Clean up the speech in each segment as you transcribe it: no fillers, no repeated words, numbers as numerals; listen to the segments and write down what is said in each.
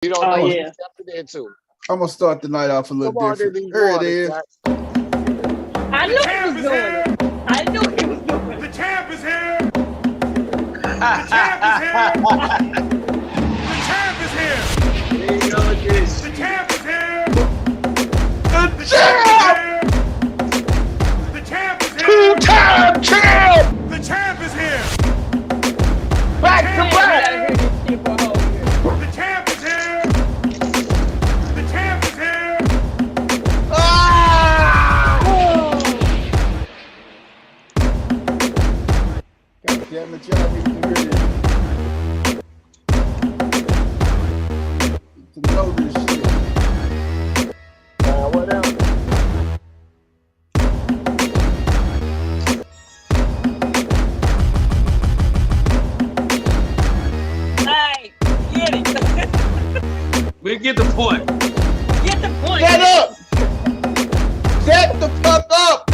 You don't Oh know yeah. who stepping into. I'm gonna start the night off a little Come on, different. these Here it waters, is. Jack. I knew he was doing it. I knew he was doing it. The champ is here. The champ is here. The champ is here. The champ is here. The champ! The champ is here. Two-time champ! The champ is here. Back to Man, back! I gotta hear this shit for a whole year. The champ is here. The champ is here. Ah! God damn it, y'all need to hear this. To know this shit. What else? Hey, get it. We get the point. Get the point. Shut up! Shut the fuck up!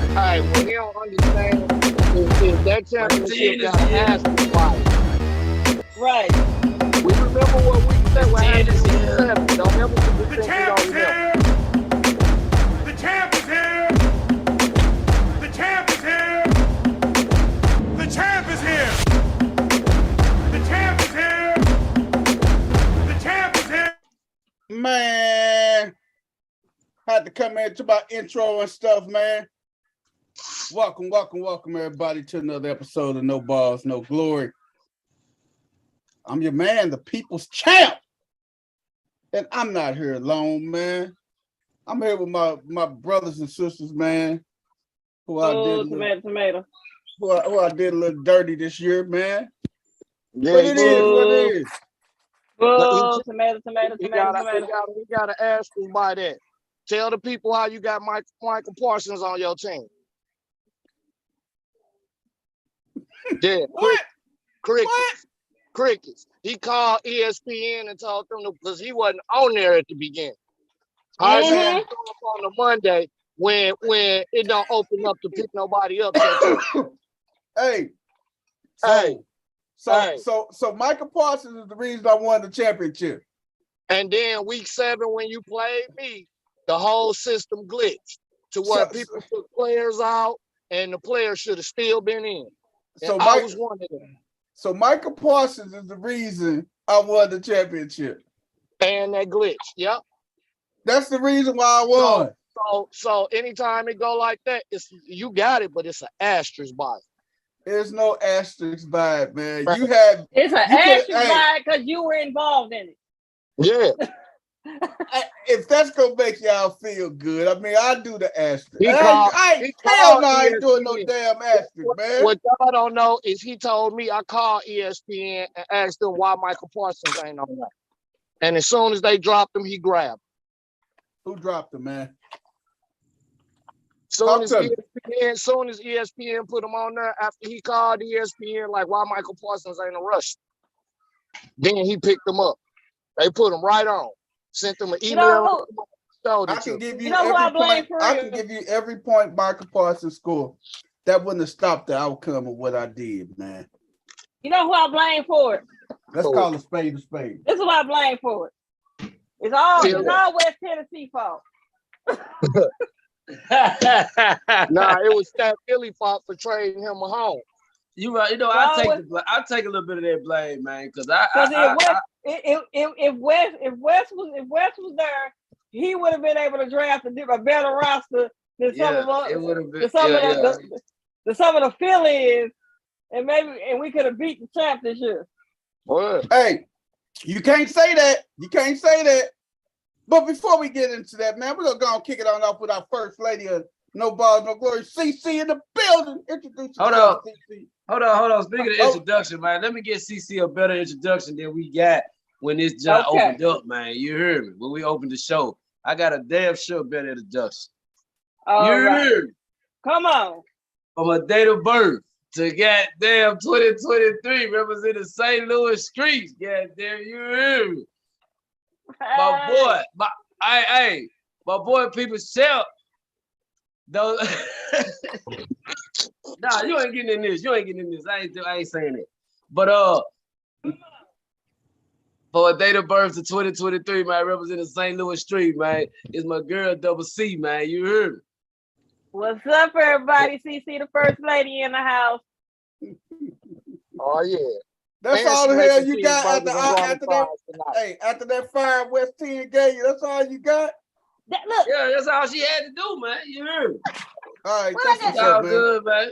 All right, what he don't understand is that championship got an asterisk. Right. We remember what we said. What happened in is week here. 7. Don't ever think The we champ is don't remember. here. The champ is here. The champ is here. The champ is here. The champ is here. The champ is here. Man, had to come into my intro and stuff, man. Welcome, everybody, to another episode of No Balls, No Glory. I'm your man, the people's champ. And I'm not here alone, man. I'm here with my brothers and sisters, man. Who I Tomato. who I did a little dirty this year, man. Yeah, But it is what it is. Oh, tomato. We gotta ask you by that. Tell the people how you got Michael Parsons on your team. Yeah, What? crickets. He called ESPN and told them because he wasn't on there at the beginning. I said show up on a Monday when it don't open up to pick nobody up. Hey. Hey. So Michael Parsons is the reason I won the championship. And then week 7 when you played me, the whole system glitched to where people took players out and the players should have still been in. And I was one of them. So Michael Parsons is the reason I won the championship. And that glitch, yep. That's the reason why I won. So anytime it go like that, it's you got it, but it's an asterisk by it. There's no asterisk by it, man. Right. You had It's an asterisk by because you were involved in it. Yeah. if that's gonna make y'all feel good, I mean, I do the asterisk. He Hell no, I ain't doing no damn asterisk, man. What y'all don't know is he told me I called ESPN and asked them why Michael Parsons ain't on that. And as soon as they dropped him, he grabbed him. Who dropped him, man? Soon as ESPN put him on there after he called ESPN, like why Michael Parsons ain't a rush. Then he picked them up. They put him right on. Sent them an email. I can give you every point Michael Parsons scored. That wouldn't have stopped the outcome of what I did, man. You know who I blame for it? Let's call a spade a spade. This is what I blame for it. It's all West Tennessee fault. Nah, it was that Philly fault for trading him a home. You right. You know, I'll take a little bit of that blame, man, because if West was there, he would have been able to draft a better roster than some of us. It would have been. The some of the Phillies, and we could have beat the champ this year. What? Hey, you can't say that. But before we get into that, man, we're gonna go and kick it on off with our first lady of No Balls, No Glory, CC in the building. Introduce yourself, CC. Hold on. Speaking of introduction, man, let me get CC a better introduction than we got when this job opened up, man. You heard me. When we opened the show, I got a damn sure better introduction. Heard me. Come on. From a date of birth to goddamn 2023, representing St. Louis streets. Goddamn, you heard me. My boy, People's Champ. Nah, you ain't getting in this. I ain't saying it. But For a date of birth to 2023, man, representing St. Louis Street, man. It's my girl, Double C, man. You heard me. What's up, everybody? CC, the first lady in the house. Oh yeah. That's And all she the hell making you got cheeseburgers and after that. fries tonight. Hey, after that fire West 10 gave you, that's all you got? Look, Yeah, that's all she had to do, man. You heard me. All right, Well, that's I what's It's up, all man. good, man.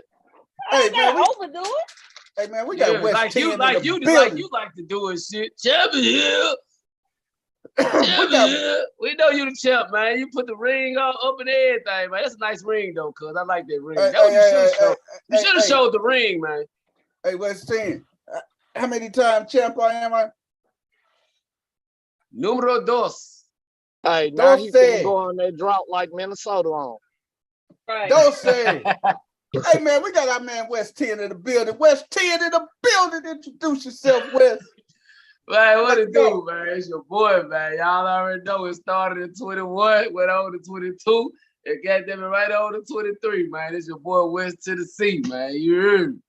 I Hey, ain't man, gotta overdo it. Hey, man, we got Yeah, West like 10 you, in like the you, building. like you like to do it, shit. Champion here. Champion here. We know you the champ, man. You put the ring on up and everything, man. That's a nice ring, though, cuz I like that ring. Hey, That's what you should have hey, showed. You hey, should have hey. showed the ring, man. Hey, West 10. How many time champ I am? Numero dos. Hey, now Don't he say. finna go on that drought like Minnesota on. Right. Don't say. Hey, man, we got our man West 10 in the building. West 10 in the building. Introduce yourself, West. Man, what Let's it go. do, man? It's your boy, man. Y'all already know it started in 21, went on to 22, and got them right on to 23, man. It's your boy West Tennessee, man. You heard me.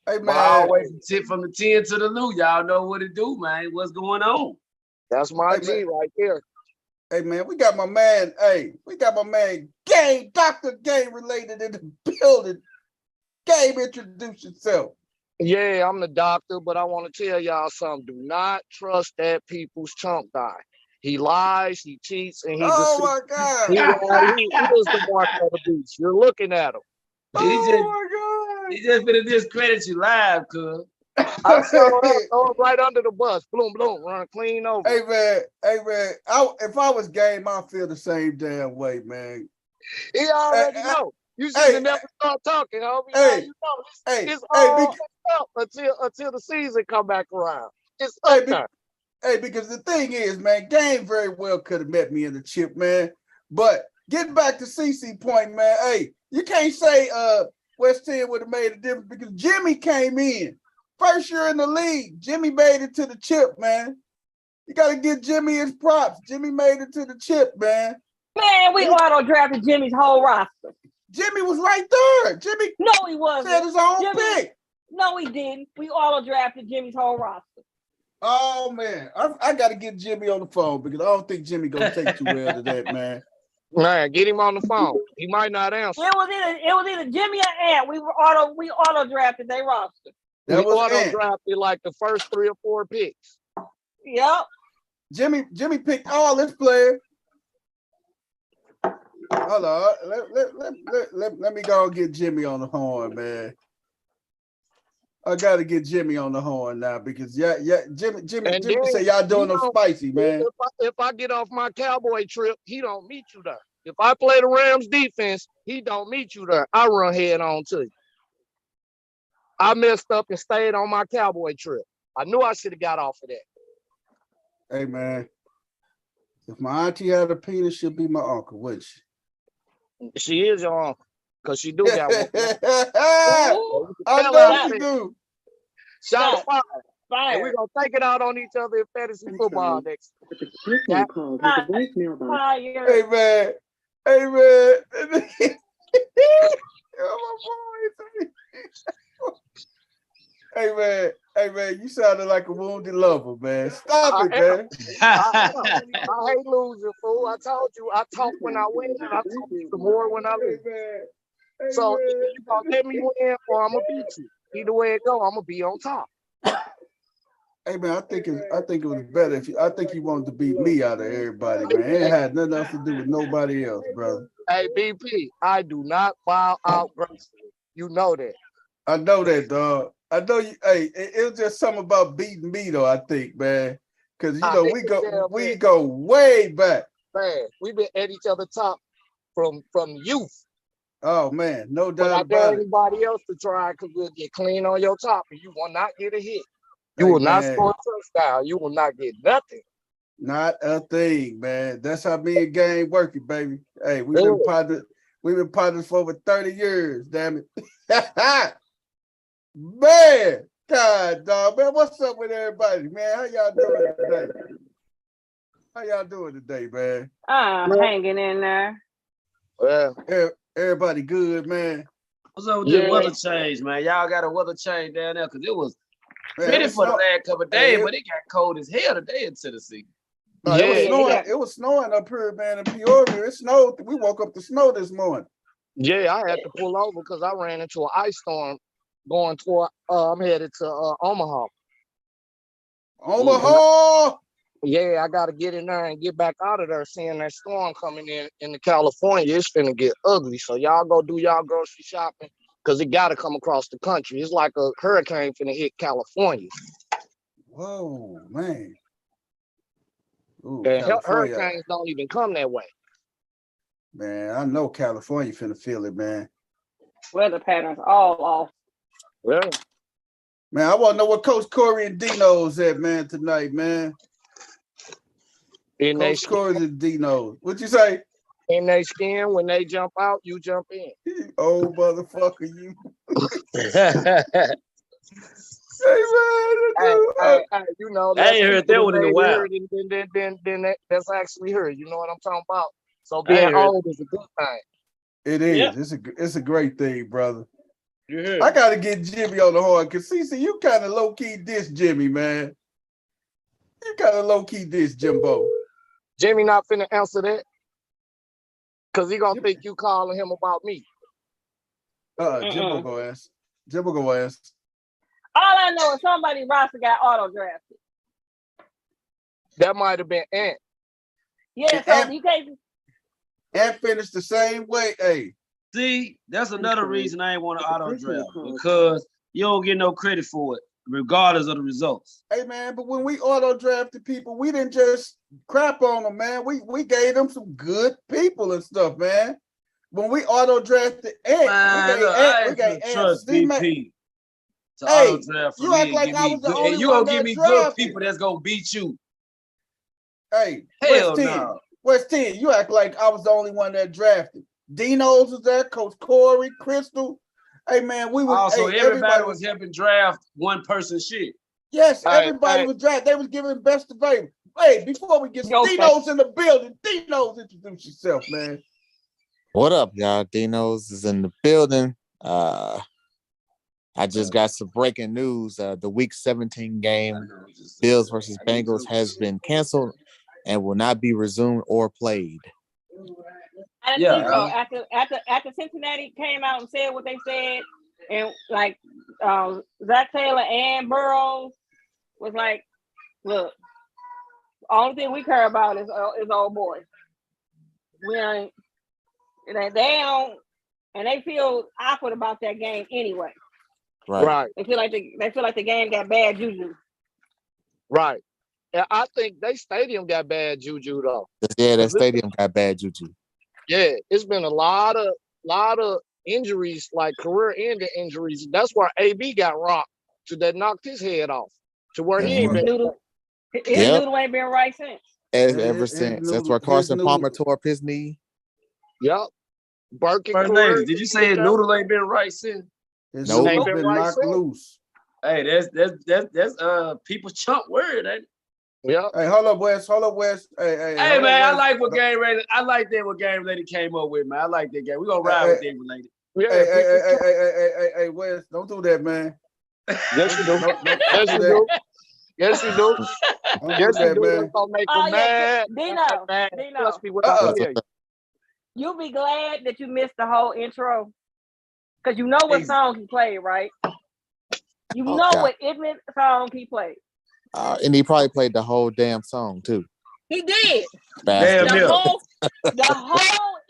Hey, But man. always from the 10 to the new. Y'all know what it do, man. What's going on? That's my Hey, G man. right there. Hey, man, we got my man, Game, Dr. Game related in the building. Game, introduce yourself. Yeah, I'm the doctor, but I want to tell y'all something. Do not trust that people's chump guy. He lies, he cheats, and he Oh, deceives. my God. He is the mark of the beast. You're looking at him. Oh, He just finna discredit you live, cuz. I throw it right under the bus. Bloom, bloom, run clean over. Hey, man. If I was Game, I'd feel the same damn way, man. He already know. You should have never start talking, homie. Now you know it's all up until the season come back around. It's up there. Hey, because the thing is, man, Game very well could have met me in the chip, man. But getting back to CC point, man, hey, you can't say West 10 would have made a difference because Jimmy came in. First year in the league, Jimmy made it to the chip, man. You got to give Jimmy his props. Jimmy made it to the chip, man. Man, we auto-drafted Jimmy's whole roster. Jimmy was right there. Jimmy No, he wasn't. said his own pick. No, he didn't. We auto-drafted Jimmy's whole roster. Oh, man. I got to get Jimmy on the phone because I don't think Jimmy going to take too well to that, man. Man, get him on the phone. He might not answer. It was either Jimmy or Ant. We auto-drafted their roster. We auto-drafted like the first 3 or 4 picks. Yep. Jimmy picked all his players. Hold on. Let me go and get Jimmy on the horn, man. I gotta get Jimmy on the horn now because Jimmy say y'all doing them spicy, man. If I get off my Cowboy trip, he don't meet you there. If I play the Rams defense, he don't meet you there. I run head on to you. I messed up and stayed on my Cowboy trip. I knew I should have got off of that. Hey, man. If my auntie had a penis, she'd be my uncle, wouldn't she? She is your uncle, because she do got one. I know she do. Shout out fire. Fire. And we're going to take it out on each other in fantasy football next. Hey, man. Hey, man. Hey, man, you sounded like a wounded lover, man. Stop it, man. I hate losing, fool. I told you, I talk when I win, and I talk some more when I lose. So either you going to let me win or I'm going to beat you. Either way it go, I'm going to be on top. Hey, man, I think it was better if I think you wanted to beat me out of everybody, man. It had nothing else to do with nobody else, brother. Hey, BP, I do not bow out gracefully. You know that. I know that, dog. I know you. Hey, it was just something about beating me, though. I think, man, because we go way back. Man, we've been at each other top from youth. Oh man, no doubt but I about dare it. anybody else to try because we'll get clean on your top, and you will not get a hit. You will not score a touchdown. You will not get nothing. Not a thing, man. That's how me and Game working, baby. Hey, we've been partners for over 30 years. Damn it. Man, God, dog, man, what's up with everybody, man? How y'all doing today? Man? Hanging in there. Well, everybody good, man. What's up with the weather change, man? Y'all got a weather change down there because it was Ready for the last couple of days, but it got cold as hell today in Tennessee. It was snowing up here, man, in Peoria. It snowed. We woke up to snow this morning. Yeah, I had to pull over because I ran into an ice storm going toward. I'm headed to Omaha. Omaha. Yeah, I got to get in there and get back out of there. Seeing that storm coming in California, it's finna get ugly. So y'all go do y'all grocery shopping because it got to come across the country. It's like a hurricane finna hit California. Whoa, man. Ooh, hurricanes don't even come that way. Man, I know California finna feel it, man. Weather patterns all off. Really? Man, I want to know what Coach Corey and Dino's at, man, tonight, man. Coach Corey and Dino's. What you say? In their skin, when they jump out, you jump in. Oh, motherfucker, you. Hey, you know, I ain't heard that one in a while. Then that's actually her. You know what I'm talking about? So being old is a good thing. It is. Yeah. It's a great thing, brother. Yeah. I gotta get Jimmy on the horn because see, you kind of low key diss Jimmy, man. You kind of low key diss Jimbo. Jimmy not finna answer that because he gonna think you calling him about me. Jimbo go ask. Jimbo go ask. All I know is somebody roster got auto drafted. That might have been Ant. Yeah, so you can't. Ant finished the same way. Hey. See, that's another reason I ain't want to auto draft because you don't get no credit for it, regardless of the results. Hey man, but when we auto drafted people, we didn't just crap on them, man. We gave them some good people and stuff, man. When we auto drafted Ant, we gave trust BP. Hey, you act like I was the only one. You gonna give me good people that's gonna beat you. Hey, hell no. Where's 10? You act like I was the only one that drafted. Dino's was there, Coach Corey, Crystal. Hey man, we was also everybody was helping draft one person shit. Yes, everybody was drafted. They was giving best available. Hey, before we get Dino's in the building, Dino's introduce yourself, man. What up, y'all? Dino's is in the building. I just got some breaking news. The Week 17 game, Bills versus Bengals, has been canceled and will not be resumed or played. I didn't think so. After Cincinnati came out and said what they said, and like Zach Taylor and Burrows was like, "Look, only thing we care about is old boy. We ain't. They don't, and they feel awkward about that game anyway. Right. They feel like the game got bad juju. Right. And I think their stadium got bad juju though. Yeah, that stadium got bad juju. Yeah, it's been a lot of injuries, like career-ending injuries. That's why AB got rocked that knocked his head off to where he ain't been. His noodle ain't been right since. Ever since. That's where Carson Palmer tore up his knee. Yep. Did you say his noodle ain't been right since? His noodle been knocked loose. Hey, that's people's chump word, ain't it? Yeah. Hey, hold up, Wes. Hey, man, I like what Game Lady. I like that what Game Lady came up with, man. I like that game. We gonna ride with Game Lady. Yeah. Hey, Wes, don't do that, man. Yes, you do. Yes, you do. Yes, you do. Yes, you do. That's gonna make them mad. Dino. You'll be glad that you missed the whole intro, because you know what song he played, right? You know what ignorant song he played. And he probably played the whole damn song too. He did. The whole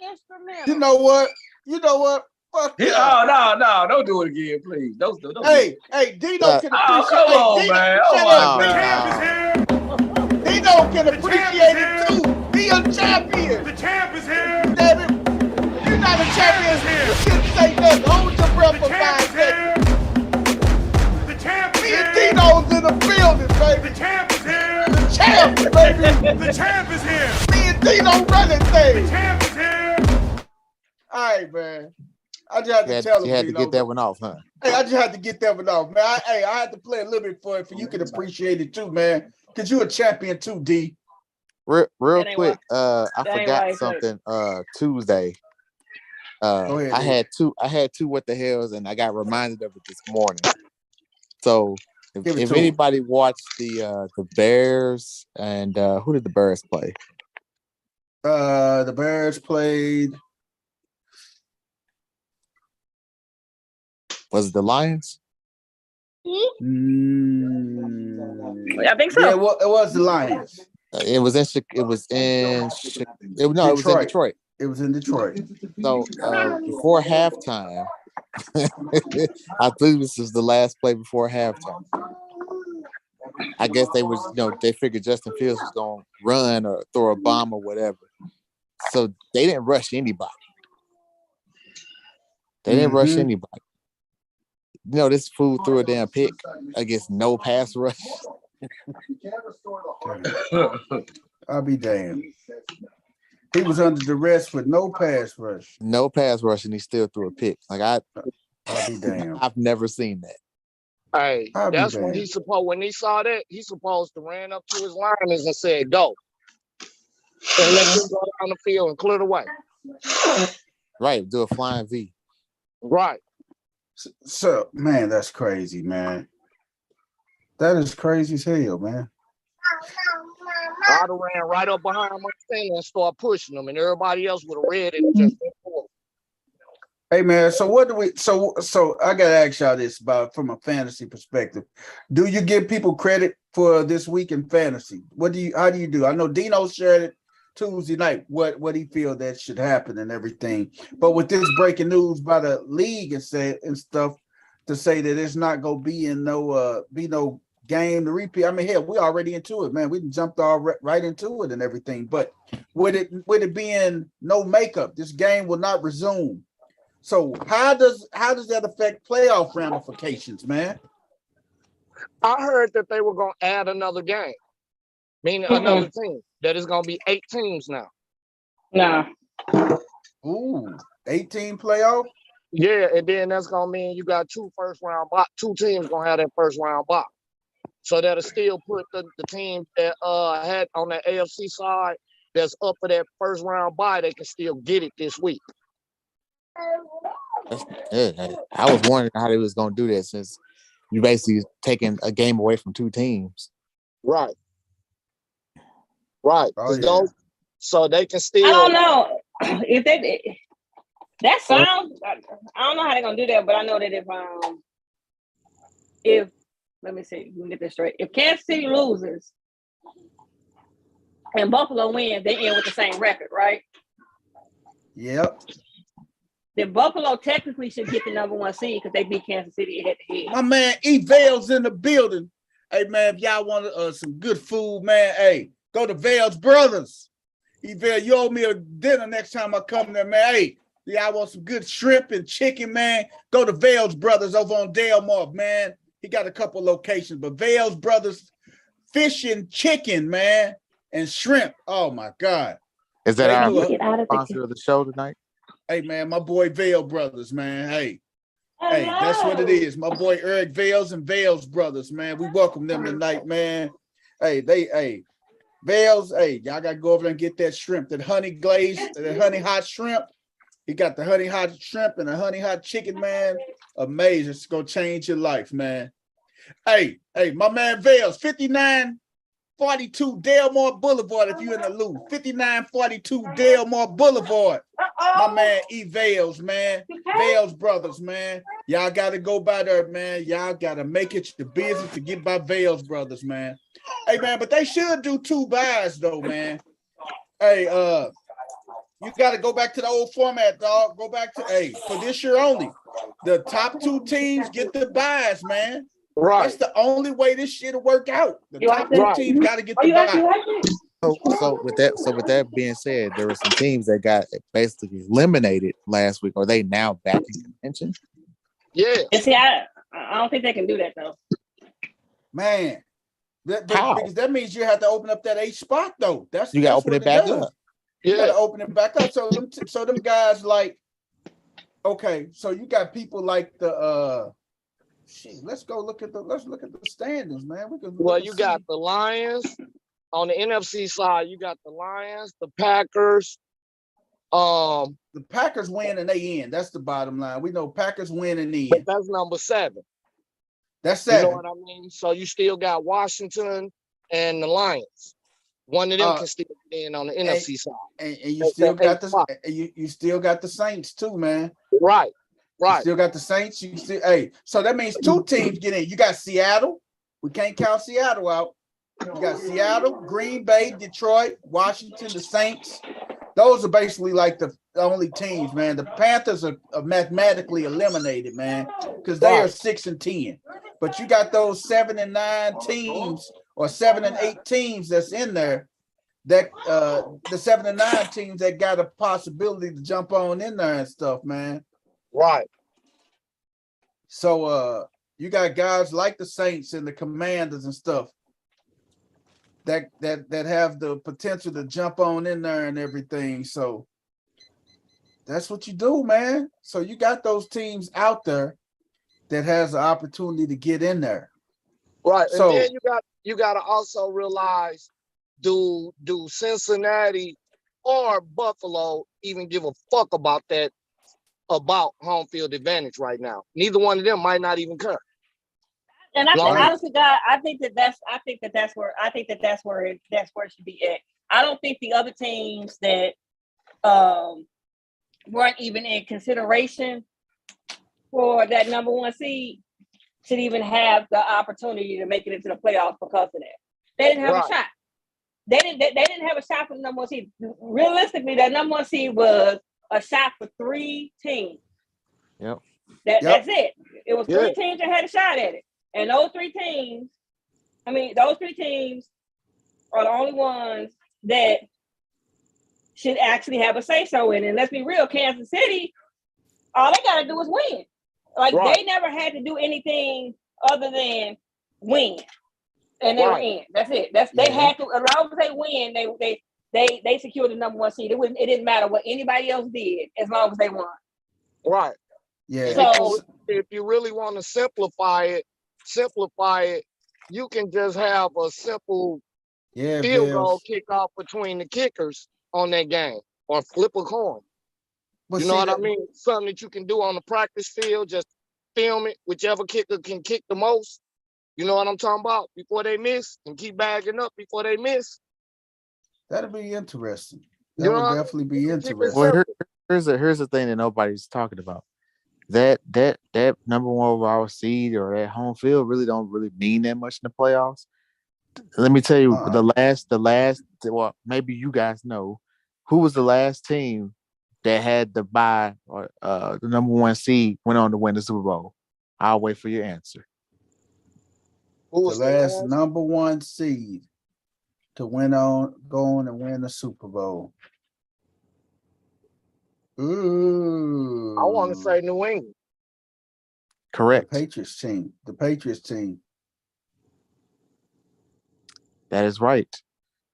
instrumental. You know what? Fuck yeah. No, don't do it again, please. Don't Hey, Dino can appreciate. Come on, man. Dino can appreciate it too. Be a champion. The champ is here. Damn it. You're not a champion here. You shouldn't say nothing. Hold your breath for 5 seconds. The champ is here. Dino's in the building, baby. The champ is here. The champ, baby. The champ is here. Me and Dino running things. The champ is here. All right, man. I just had to tell him. You had to get that one off, huh? Hey, I just had to get that one off, man. I had to play a little bit for it, for you can appreciate it too, man. Because you're a champion too, D. Real quick, I forgot something. Tuesday. Go ahead, I had two what the hells, and I got reminded of it this morning. So If anybody watched the Bears and who did the Bears play? The Bears played. Was it the Lions? I think so. Yeah, well, it was the Lions. It was in Detroit. It was in Detroit. So before halftime, I believe this was the last play before halftime. I guess they figured Justin Fields was gonna run or throw a bomb or whatever. So they didn't rush anybody. This fool threw a damn pick against no pass rush. I'll be damned. He was under duress with no pass rush. No pass rush, and he still threw a pick. I'll be damned. I've never seen that. Hey, that's when when he saw that, he's supposed to ran up to his linemen and said, "Go," and let them go down the field and clear the way. Right, do a flying V. Right. So, man, that's crazy, man. That is crazy as hell, man. I'd have ran right up behind my thing and start pushing them, and everybody else would have read it and just went forward. Hey man, so what do we? So I gotta ask y'all this from a fantasy perspective. Do you give people credit for this week in fantasy? How do you do? I know Dino shared it Tuesday night. What he feel that should happen and everything. But with this breaking news by the league and stuff to say that it's not gonna be no game to repeat. I mean, hell, we already into it, man. We jumped right into it and everything. But with it being no makeup, this game will not resume. So how does that affect playoff ramifications, man? I heard that they were going to add another game, meaning another team. That is going to be 8 teams now. No. Ooh, 18 playoff? Yeah, and then that's going to mean you got 2 first-round box. 2 teams going to have that first-round box. So that'll still put the team that had on the AFC side that's up for that first-round bye, they can still get it this week. That's good. I was wondering how they was going to do that since you basically taking a game away from 2 teams. Right. Oh, yeah. So they can still. I don't know if that sounds. I don't know how they're gonna do that, but I know that if let me see, let me get this straight. If Kansas City loses and Buffalo wins, they end with the same record, right? Yep. Then Buffalo technically should get the number 1 seed because they beat Kansas City head to head. My man E. Vale's in the building. Hey man, if y'all want some good food, man, hey, go to Vale's Brothers. E. Vale, you owe me a dinner next time I come there, man. Hey, y'all want some good shrimp and chicken, man? Go to Vale's Brothers over on Delmar, man. He got a couple locations, but Vale's Brothers fish and chicken, man, and shrimp. Oh my God. Is that our sponsor of the show tonight? Hey man, my boy Vale Brothers, man. Hey, that's what it is. My boy Eric Vales and Vales Brothers, man. We welcome them tonight, man. Hey, Vales, hey, y'all gotta go over there and get that shrimp, that honey glazed, that honey hot shrimp. He got the honey hot shrimp and the honey hot chicken, man. Amazing. It's gonna change your life, man. Hey, my man Vales, 5942 Delmar Boulevard, if you're in the loop. 5942 Delmar Boulevard. My man E. Vales, man. Vales Brothers, man. Y'all gotta go by there, man. Y'all gotta make it your business to get by Vales Brothers, man. Hey, man, but they should do 2 buys, though, man. Hey, you gotta go back to the old format, dog. Go back to for this year only. The top 2 teams get the buys, man. Right. That's the only way this shit will work out. The top 2 teams gotta get the buys. So with that being said, there were some teams that got basically eliminated last week. Are they now back in contention? Yeah. And see, I don't think they can do that though. Man, because that means you have to open up that 8th spot though. You got to open it back up. You got to open it back up. So them guys like, okay, so you got people like the let's look at the standings, man. You got the Lions. On the NFC side, you got the Lions, the Packers. The Packers win and they end. That's the bottom line. We know Packers win and end. But that's number 7. That's You know 7. what I mean? So you still got Washington and the Lions. One of them can still get in on the NFC side. And you still got you still got the Saints too, man. Right. You still got the Saints. You still so that means 2 teams get in. You got Seattle. We can't count Seattle out. You got Seattle, Green Bay, Detroit, Washington, the Saints. Those are basically like the only teams, man. The Panthers are mathematically eliminated, man, because they are 6 and 10. But you got those 7 and 9 teams or 7 and 8 teams that's in there. That the 7 and 9 teams that got a possibility to jump on in there and stuff, man. Right. So you got guys like the Saints and the Commanders and stuff that have the potential to jump on in there and everything. So that's what you do, man. So you got those teams out there that has the opportunity to get in there. Right. So, and then you got to also realize, do Cincinnati or Buffalo even give a fuck about home field advantage right now? Neither one of them might not even care. And I think, honestly, God, I think that's where it should be at. I don't think the other teams that weren't even in consideration for that number 1 seed should even have the opportunity to make it into the playoffs because of that. They didn't have a shot. They didn't have a shot for the number 1 seed. Realistically, that number 1 seed was a shot for 3 teams. Yep. That's it. It was 3 teams that had a shot at it. And those 3 teams are the only ones that should actually have a say-so in it. And let's be real, Kansas City, all they got to do is win. Like, they never had to do anything other than win. And they were in. That's it. They had to, as long as they win, they secured the number 1 seed. It didn't matter what anybody else did as long as they won. Right. Yeah. So if you really want to simplify it, you can just have a simple field goal kickoff between the kickers on that game, or flip a coin. You know what I mean? Something that you can do on the practice field, just film it, whichever kicker can kick the most. You know what I'm talking about? Before they miss, and keep bagging up before they miss. That'll be interesting. That would definitely be interesting. Well, here's the thing that nobody's talking about. That number 1 overall seed or that home field really don't mean that much in the playoffs. Let me tell you, the last. Well, maybe you guys know who was the last team that had the bye or the number 1 seed went on to win the Super Bowl. I'll wait for your answer. Who was the last number 1 seed to go on and win the Super Bowl? Ooh. I want to say New England. Correct. The Patriots team. That is right.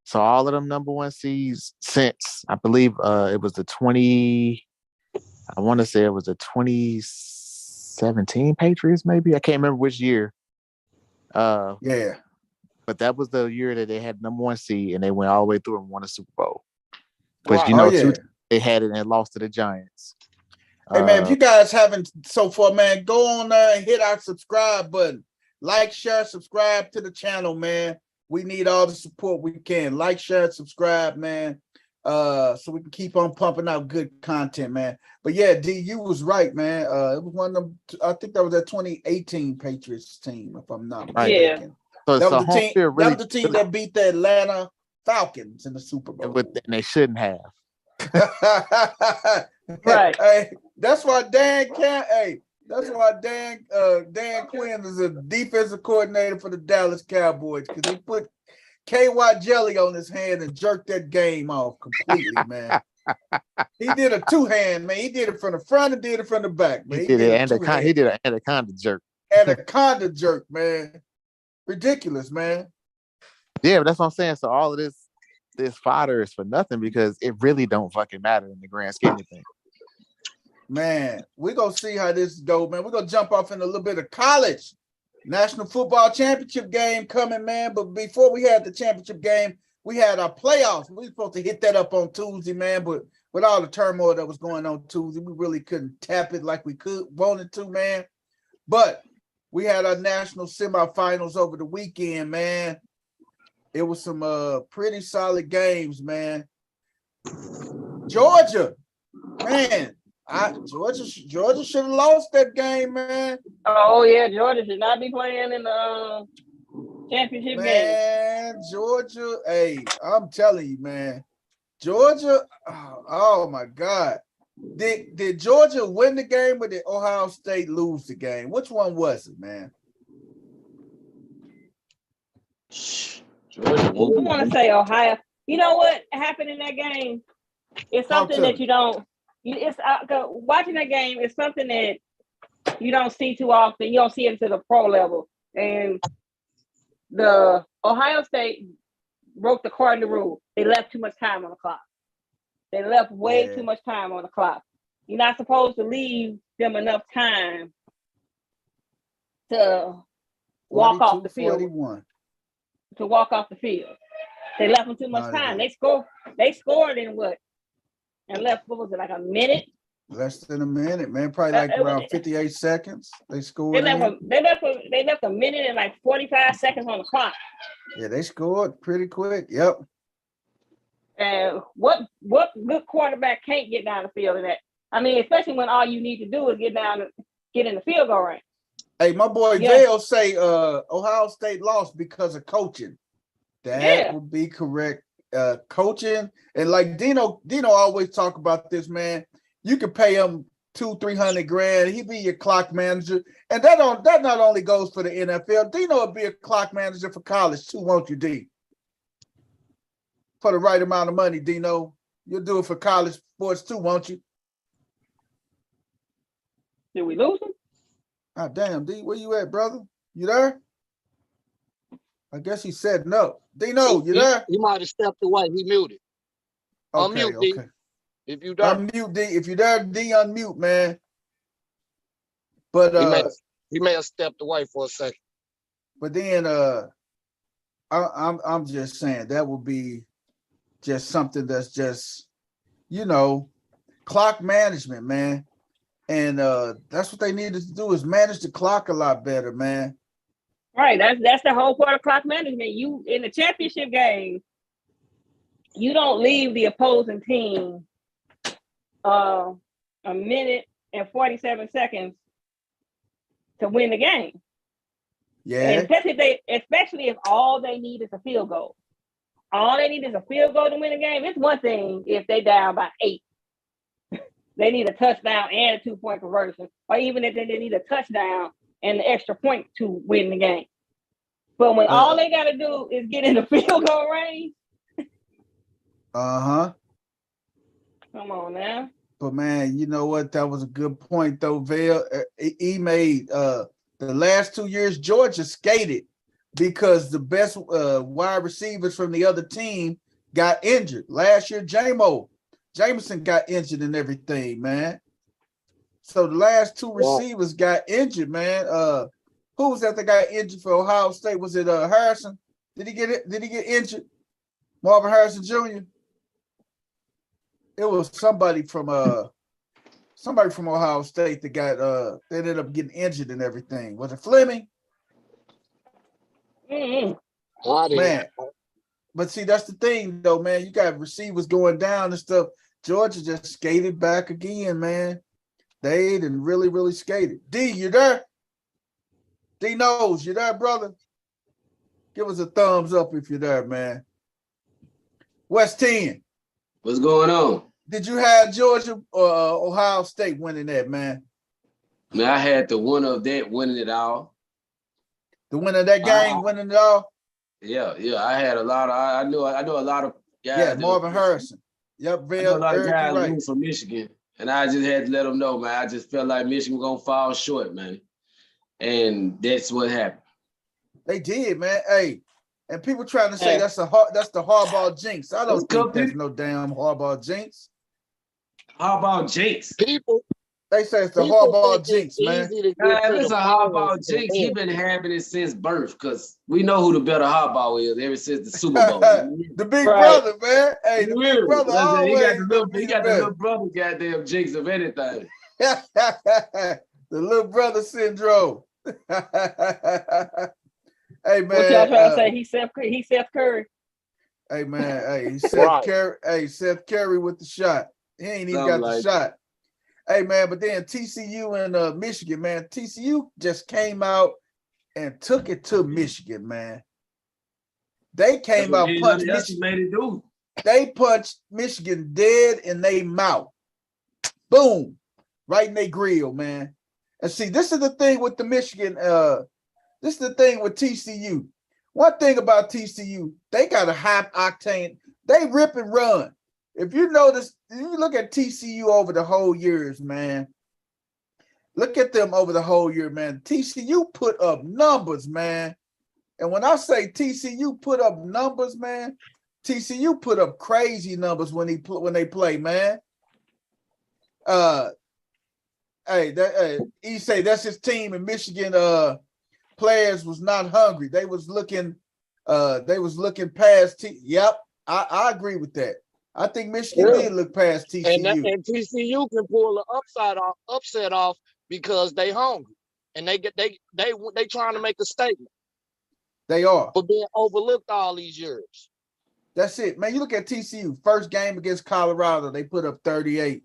So all of them number 1 seeds since, I believe it was the 2017 Patriots, maybe. I can't remember which year. But that was the year that they had number 1 seed and they went all the way through and won a Super Bowl. But they had it and lost to the Giants. Hey man, if you guys haven't so far, man, go on there and hit our subscribe button. Like, share, subscribe to the channel, man. We need all the support we can. Like, share, subscribe, man. So we can keep on pumping out good content, man. But yeah, D, you was right, man. It was one of them. I think that was that 2018 Patriots team, if I'm not mistaken. Yeah. So that was the team that beat the Atlanta Falcons in the Super Bowl. And they shouldn't have. Right. Hey, that's why Dan Quinn is a defensive coordinator for the Dallas Cowboys, because he put KY jelly on his hand and jerked that game off completely, man. He did a 2-hand, man. He did it from the front and did it from the back, man. He did an anaconda jerk. Anaconda jerk, man. Ridiculous, man. Yeah, but that's what I'm saying. So all of this fodder is for nothing because it really don't fucking matter in the grand scheme of things. Man, we're going to see how this goes, man. We're going to jump off in a little bit of college. National Football Championship game coming, man. But before we had the championship game, we had our playoffs. We were supposed to hit that up on Tuesday, man. But with all the turmoil that was going on Tuesday, we really couldn't tap it like we wanted to, man. But We had our national semifinals over the weekend, man. It was some pretty solid games, man. Georgia, man, Georgia should have lost that game, man. Oh yeah, Georgia should not be playing in the championship game. Man, Georgia, hey, I'm telling you, man. Georgia, oh my God. Did Georgia win the game or did Ohio State lose the game? Which one was it, man? I want to say Ohio. You know what happened in that game? It's something that you don't. It's watching that game is something that you don't see too often. You don't see it to the pro level. And the Ohio State broke the cardinal rule. They left too much time on the clock. They left way too much time on the clock. You're not supposed to leave them enough time to walk off the field. 41. To walk off the field. They left them too much time. They scored in what? And left, what was it, like a minute? Less than a minute, man. Probably like around 58 seconds. They scored. They left a minute and like 45 seconds on the clock. Yeah, they scored pretty quick. Yep. And what good quarterback can't get down the field in that? I mean, especially when all you need to do is get in the field goal range. Hey, my boy Dale say Ohio State lost because of coaching. That would be correct. Coaching, and like Dino always talk about this, man. You could pay him $200-300 grand. He be your clock manager, and that not only goes for the NFL. Dino will be a clock manager for college too, won't you, D? For the right amount of money, Dino, you'll do it for college sports too, won't you? Did we lose him? Ah, damn, D, where you at, brother? You there? I guess he said no. Dino, you there? He might have stepped away. He muted. Okay, unmute, D. If you there. Unmute, D. If you there, D, unmute, man. But he may have stepped away for a second. But then I'm just saying that would be just something that's just, clock management, man. And that's what they needed to do is manage the clock a lot better, man. Right. That's the whole part of clock management. You in the championship game, you don't leave the opposing team a minute and 47 seconds to win the game. Yeah. And especially if all they need is a field goal. All they need is a field goal to win the game. It's one thing if they down by 8. They need a touchdown and a 2-point conversion, or even if they need a touchdown and the extra point to win the game. But when all they got to do is get in the field goal range. Uh-huh. Come on now. But, man, you know what? That was a good point, though, Vale. He made the last 2 years, Georgia skated because the best wide receivers from the other team got injured. Last year, Jameson got injured and everything, man. So the last 2 receivers got injured, man. Who was that got injured for Ohio State? Was it Harrison? Did he get injured? Marvin Harrison Jr. It was somebody from Ohio State that got they ended up getting injured and everything. Was it Fleming? Mm-hmm. Man. But see, that's the thing, though, man. You got receivers going down and stuff. Georgia just skated back again, man. They didn't really, really skated. D, you there? D knows, you there, brother? Give us a thumbs up if you're there, man. West 10. What's going on? Did you have Georgia or Ohio State winning that, man? Man, I had the winner of that winning it all. The winner of that game winning it all? Yeah. I had a lot of. I know a lot of guys. Yeah, Marvin Harrison. Yep, I know a lot of guys lose from Michigan, and I just had to let them know, man. I just felt like Michigan was gonna fall short, man, and that's what happened. They did, man. Hey, and people trying to say that's the Harbaugh jinx. I don't think there's no damn Harbaugh jinx. Harbaugh jinx. People. They say it's the Harbaugh jinx, man. It's a Harbaugh jinx. He's been having it since birth because we know who the better Harbaugh is ever since the Super Bowl. The big brother, man. Hey, the big brother he got the little brother goddamn jinx of anything. The little brother syndrome. Hey man, what y'all trying to say? He Seth Curry. Hey man, hey Seth Right. Curry, Seth Curry with the shot. He ain't even Something got the like shot. Hey man, but then TCU and Michigan, man. TCU just came out and took it to Michigan, man. They came out punched Michigan. They punched Michigan dead in their mouth. Boom, right in their grill, man. And see, this is the thing with the Michigan. This is the thing with TCU. One thing about TCU, they got a high octane. They rip and run. If you notice, if you look at TCU over the whole years, man. Look at them over the whole year, man. TCU put up numbers, man. And when I say TCU put up numbers, man, TCU put up crazy numbers when they play, man. He say that's his team, and Michigan players was not hungry. They was looking past Yep, I agree with that. I think Michigan did look past TCU. And TCU can pull the upset off because they hungry and they trying to make a statement. They are for being overlooked all these years. That's it, man. You look at TCU, first game against Colorado, they put up 38,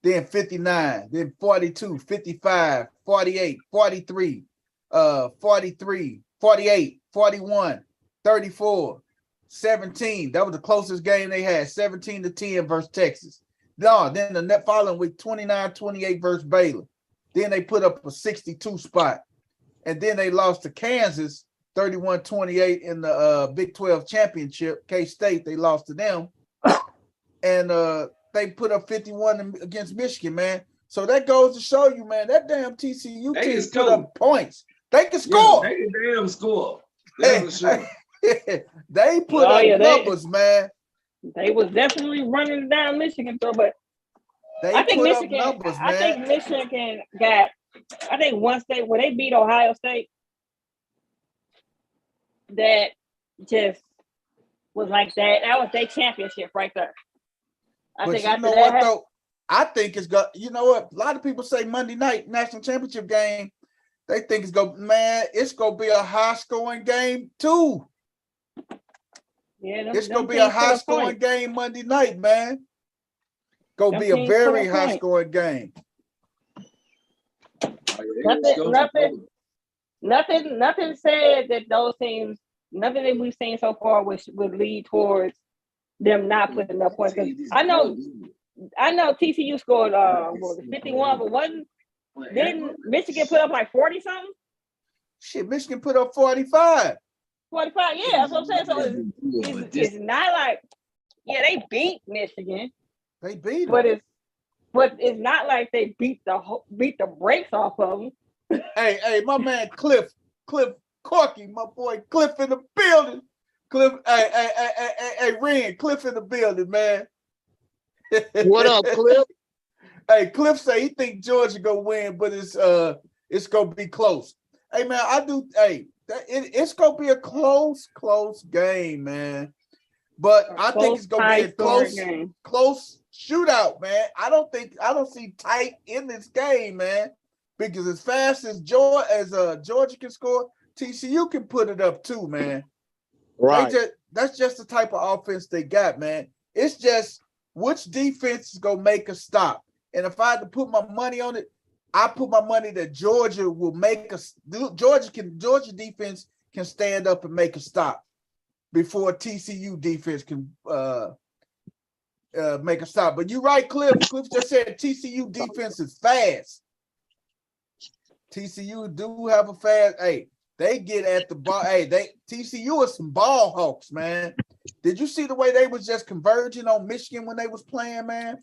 then 59, then 42, 55, 48, 43, 43, 48, 41, 34, 17. That was the closest game they had, 17-10 versus Texas. No, then the following week, 29-28 versus Baylor. Then they put up a 62 spot. And then they lost to Kansas 31-28 in the Big 12 championship. K-State, they lost to them. And they put up 51 against Michigan, man. So that goes to show you, man, that damn TCU team put up points. They can score. Yeah, they can damn score. They put up numbers, man. They was definitely running down Michigan, though, but I think Michigan got, I think once when they beat Ohio State, that just was like that. That was their championship right there. I think it's got, you know what? A lot of people say Monday night national championship game, they think it's gonna be a high scoring game too. Yeah, it's gonna be a high scoring game Monday night, man. Gonna be a very high scoring game. Nothing said that those teams, nothing that we've seen so far would lead towards them not putting up points. I know TCU scored 51, but didn't Michigan put up like 40 something? Shit, Michigan put up 45. 45, yeah, that's what I'm saying. So it's not like, yeah, they beat Michigan. They beat them. But it's not like they beat the brakes off of them. Hey, my man Cliff Corky, my boy Cliff in the building. Cliff, hey, Ren, Cliff in the building, man. What up, Cliff? Hey, Cliff say he think Georgia gonna win, but it's gonna be close. Hey, man, it's gonna be a close game, man. But I think it's gonna be a close shootout, man. I don't see tight in this game, man. Because as fast as Georgia can score, TCU can put it up too, man. Right. That's just the type of offense they got, man. It's just which defense is gonna make a stop. And if I had to put my money on it, I put my money that Georgia will make Georgia defense can stand up and make a stop before TCU defense can make a stop. But you're right, Cliff. Cliff just said TCU defense is fast. TCU do have a fast. Hey, they get at the ball. Hey, TCU is some ball hawks, man. Did you see the way they was just converging on Michigan when they was playing, man?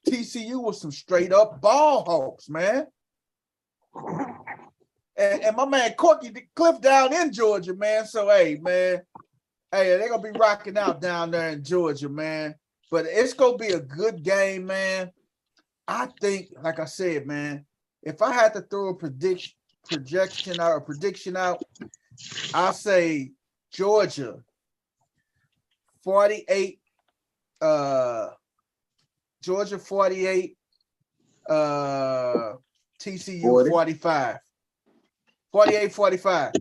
TCU was some straight up ball hawks, man. And my man Corky Cliff down in Georgia, man. So hey, man, they're gonna be rocking out down there in Georgia, man. But it's gonna be a good game, man. I think, like I said, man, if I had to throw a prediction out, I'll say Georgia 48, Georgia 48, TCU 45. 48-45.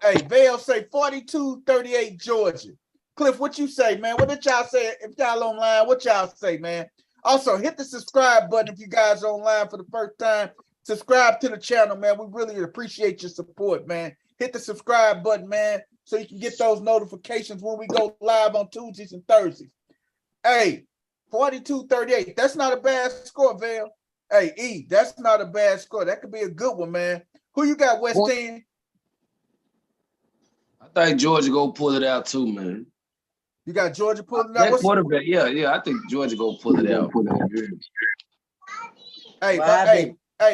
Hey, Vale say 42-38 Georgia. Cliff, what you say, man? What did y'all say? If y'all online, what y'all say, man? Also, hit the subscribe button if you guys are online for the first time. Subscribe to the channel, man. We really appreciate your support, man. Hit the subscribe button, man, so you can get those notifications when we go live on Tuesdays and Thursdays. Hey, 42-38. That's not a bad score, Vale. Hey, E, that's not a bad score. That could be a good one, man. Who you got, West End? I think Georgia go pull it out too, man. You got Georgia pulling it That out. quarterback, yeah. I think Georgia go pull it out. Hey,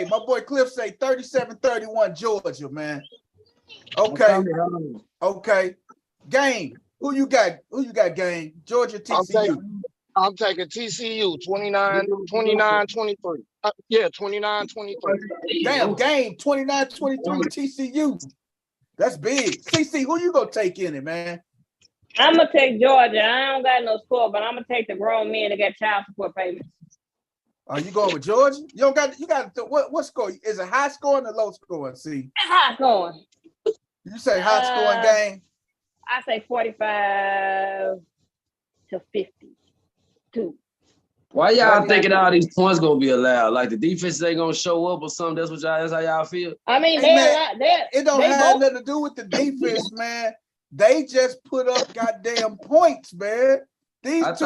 my boy Cliff say 37-31 Georgia, man. Okay. Game. Who you got? Game? Georgia, TCU. I'm taking TCU 29-23. Yeah, 29-23. Damn, game 29-23 TCU. That's big. CC, who you gonna take in it, man? I'm gonna take Georgia. I don't got no score, but I'm gonna take the grown men that got child support payments. Are you going with Georgia? You got what score? Is it high scoring or low scoring? See, High scoring. You say high scoring game? I say 45-52. Why y'all thinking all these points gonna be allowed? Like the defense ain't gonna show up or something? That's how y'all feel? I mean, it don't have nothing to do with the defense, man. They just put up goddamn points, man. These two,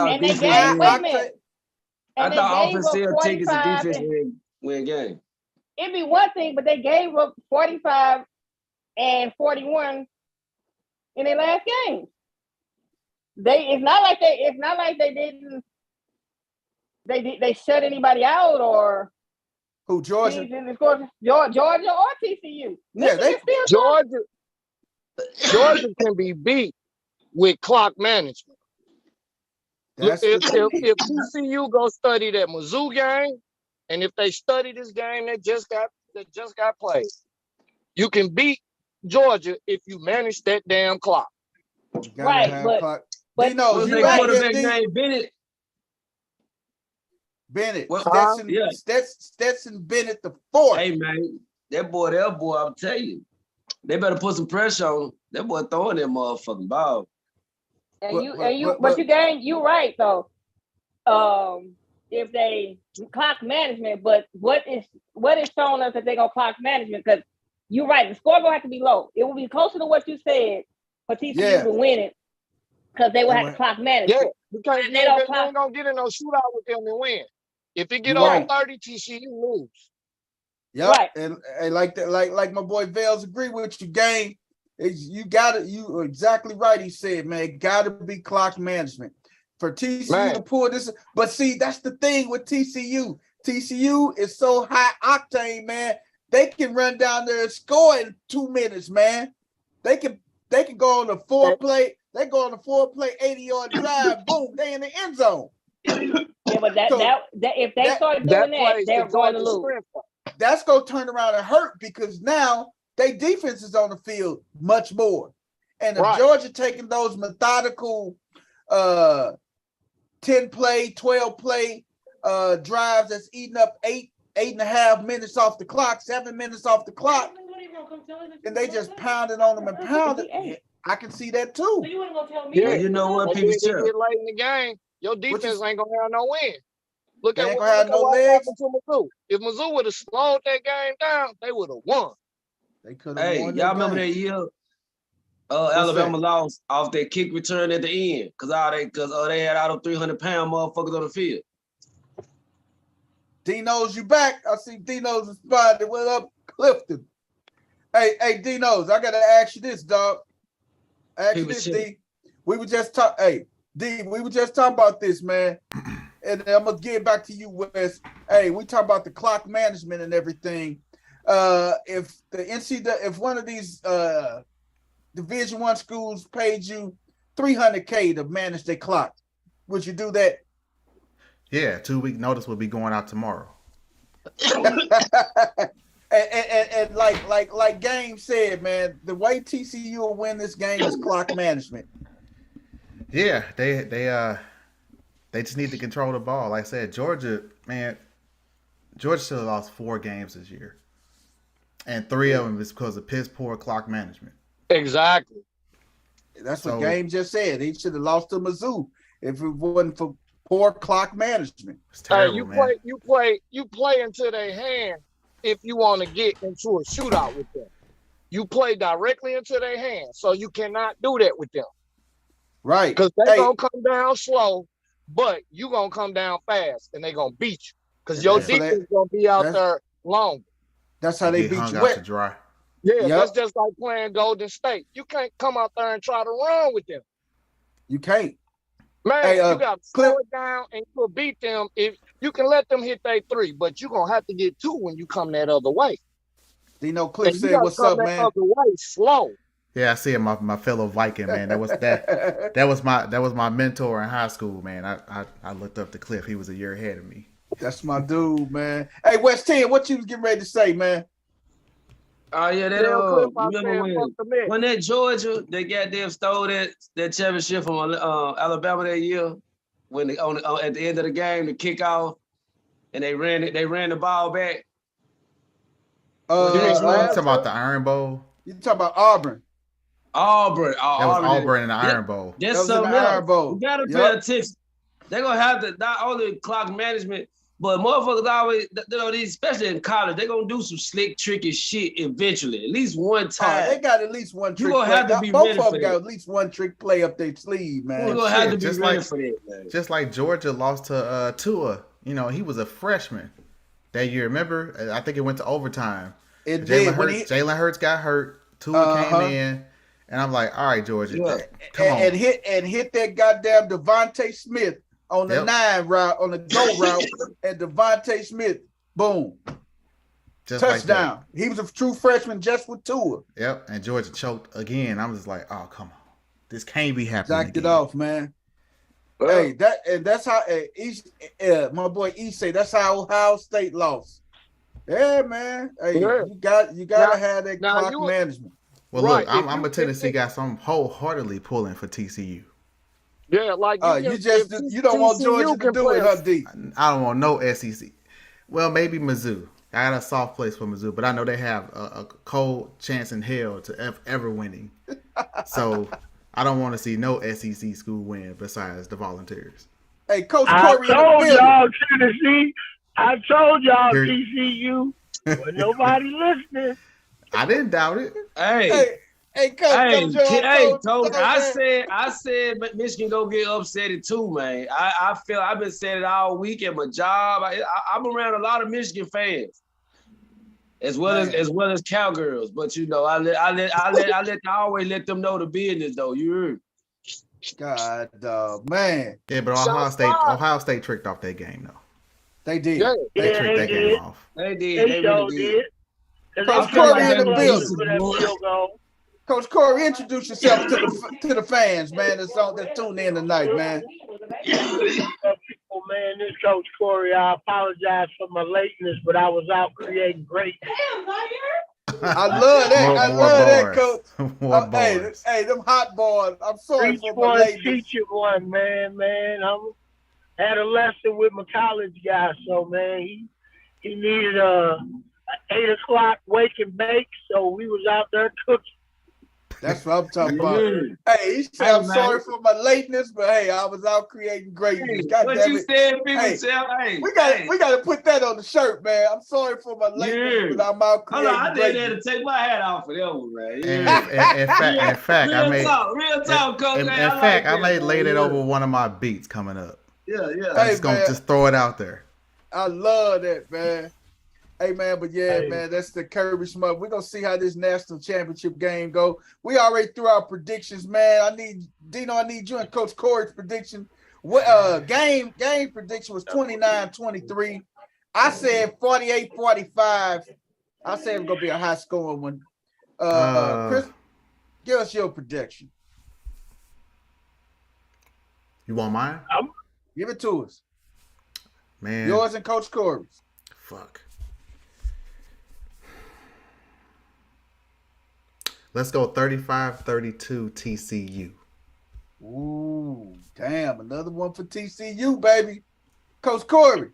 I thought offense sell tickets and defense win game. It'd be one thing, but they gave up 45 and 41 in their last game. It's not like they didn't. They shut anybody out or who? Georgia? Georgia or TCU? Yeah, Georgia can be beat with clock management. If TCU go study that Mizzou game, and if they study this game that just got played, you can beat Georgia if you manage that damn clock. Right, but Dino, you quarterback named Bennett. Yeah. Stetson Bennett the fourth. Hey man, that boy, I'm telling you, they better put some pressure on him. That boy throwing that motherfucking ball. You right though. If they clock management, but what is showing us that they gonna clock management? Because you're right, the score gonna have to be low. It will be closer to what you said for TCU to win it, because they will have to clock management. Yeah, because they ain't gonna get in no shootout with them and win. If it get over 30, TCU lose. Yep. Right. And like that, like my boy Vales agree with you, gang. You exactly right. He said, man, it gotta be clock management for TCU to pull this. But see, that's the thing with TCU. TCU is so high octane, man. They can run down there and score in 2 minutes, man. They can go on a 4-play. They go on a 4-play 80-yard drive. Boom, they in the end zone. Yeah, but if they start doing that, they're going to lose. That's going to turn around and hurt, because now their defense is on the field much more. And if Georgia taking those methodical 10-play, 12-play drives that's eating up 8.5 minutes off the clock, 7 minutes off the clock, and they just pounded on them and pounded. I can see that too. So you want to go tell me? Yeah, you know what, people get late in the game, your defense ain't gonna have no win. Look at what happened to Mizzou. If Mizzou would have slowed that game down, they would have won. They could have won. Y'all remember that year? Alabama lost off that kick return at the end because they had all them 300-pound motherfuckers on the field. Dino's, you back? I see Dino's responded. What up, Clifton? Hey, Dino's, I gotta ask you this, dog. D. We were just talking. D, we were just talking about this, man. And I'm gonna get back to you, Wes. Hey, we talk about the clock management and everything. If one of these Division I schools paid you $300K to manage their clock, would you do that? Yeah, 2-week notice will be going out tomorrow. and like Game said, man, the way TCU will win this game is clock management. Yeah, they just need to control the ball. Like I said, Georgia still lost 4 games this year. And 3 of them is because of piss poor clock management. Exactly. That's what Game just said. He should have lost to Mizzou if it wasn't for poor clock management. It's terrible, man. You play into their hand if you want to get into a shootout with them. You play directly into their hand, so you cannot do that with them. Right. Because they're going to come down slow, but you're going to come down fast, and they're going to beat you. Because your defense is going to be out there long. That's how they beat you wet. Dry. Yeah, that's just like playing Golden State. You can't come out there and try to run with them. You can't. Man, you got to slow it down and you'll beat them. If you can let them hit their 3, but you're going to have to get 2 when you come that other way. Cliff said, "What's up, man?" Other way, slow. Yeah, I see it, my fellow Viking, man. That was my mentor in high school, man. I looked up to Cliff. He was a year ahead of me. That's my dude, man. Hey, West 10, what you was getting ready to say, man? Oh yeah, remember when that Georgia they goddamn stole that championship from Alabama that year when they at the end of the game the kickoff and they ran the ball back. You talking about the Iron Bowl? You talking about Auburn? That was Auburn in the Iron Bowl. That's something else. You gotta pay attention. They're gonna have to not only clock management, but motherfuckers always, these, especially in college, they're gonna do some slick, tricky shit eventually. At least one time. They got at least one trick. You're gonna have to be both ready of for them that. got at least one trick play up their sleeve, man. You're gonna have to be ready for that, man. Just like Georgia lost to Tua. He was a freshman that year. Remember? I think it went to overtime. Jalen Hurts got hurt. Tua came in, and I'm like, all right, Georgia, come on. And hit that goddamn Devontae Smith on the 9 route, on the go route, and Devontae Smith, boom. Just touchdown. Like he was a true freshman just with Tua. Yep, and Georgia choked again. I'm just like, oh, come on. This can't be happening. Jacked it off, man. Hey, that's how my boy E say that's how Ohio State lost. Yeah, man. Hey, you gotta have that clock management. Well, look, I'm a Tennessee guy, so I'm wholeheartedly pulling for TCU. Yeah, like you don't want Georgia to do it, huh, D? I don't want no SEC. Well, maybe Mizzou. I got a soft place for Mizzou, but I know they have a cold chance in hell to ever winning. So I don't want to see no SEC school win besides the Volunteers. Hey, Coach Corey, I told y'all Tennessee. I told y'all TCU, but nobody listening. I didn't doubt it. Hey, Coach. I said, but Michigan go get upset too, man. I feel I've been saying it all week at my job. I'm around a lot of Michigan fans, as well as Cowgirls. But I always let them know the business though. You heard? God, man. Yeah, but Ohio State tricked off that game though. They did. They tricked that game off. They did. They really did. Coach Corey in the building. Coach Corey, introduce yourself to the fans, man. That's tuned in tonight, man. People, man, this Coach Corey. I apologize for my lateness, but I was out creating great. I love that. I love that, Coach. Hey, them hot bars. I'm sorry for my lateness. Teach you one, man. I had a lesson with my college guy, so man, he needed a 8 o'clock wake and bake, so we was out there cooking. That's what I'm talking about. Hey, he said, I'm sorry for my lateness, but hey, I was out creating greatness. God what damn you it. said, people we got to put that on the shirt, man. I'm sorry for my lateness, but I'm out creating I did that to take my hat off for that one, man. In fact, real talk, Coach. In fact, I may lay that over one of my beats coming up. Yeah. I'm just throw it out there. I love that, man. Hey, man, but man, that's the Kirby Smug. We're going to see how this national championship game go. We already threw our predictions, man. I need you and Coach Corey's prediction. Game prediction was 29-23. I said 48-45. I said it's going to be a high-scoring one. Chris, give us your prediction. You want mine? Give it to us. Man. Yours and Coach Corey's. Fuck. Let's go 35-32 TCU. Ooh, damn. Another one for TCU, baby. Coach Corey,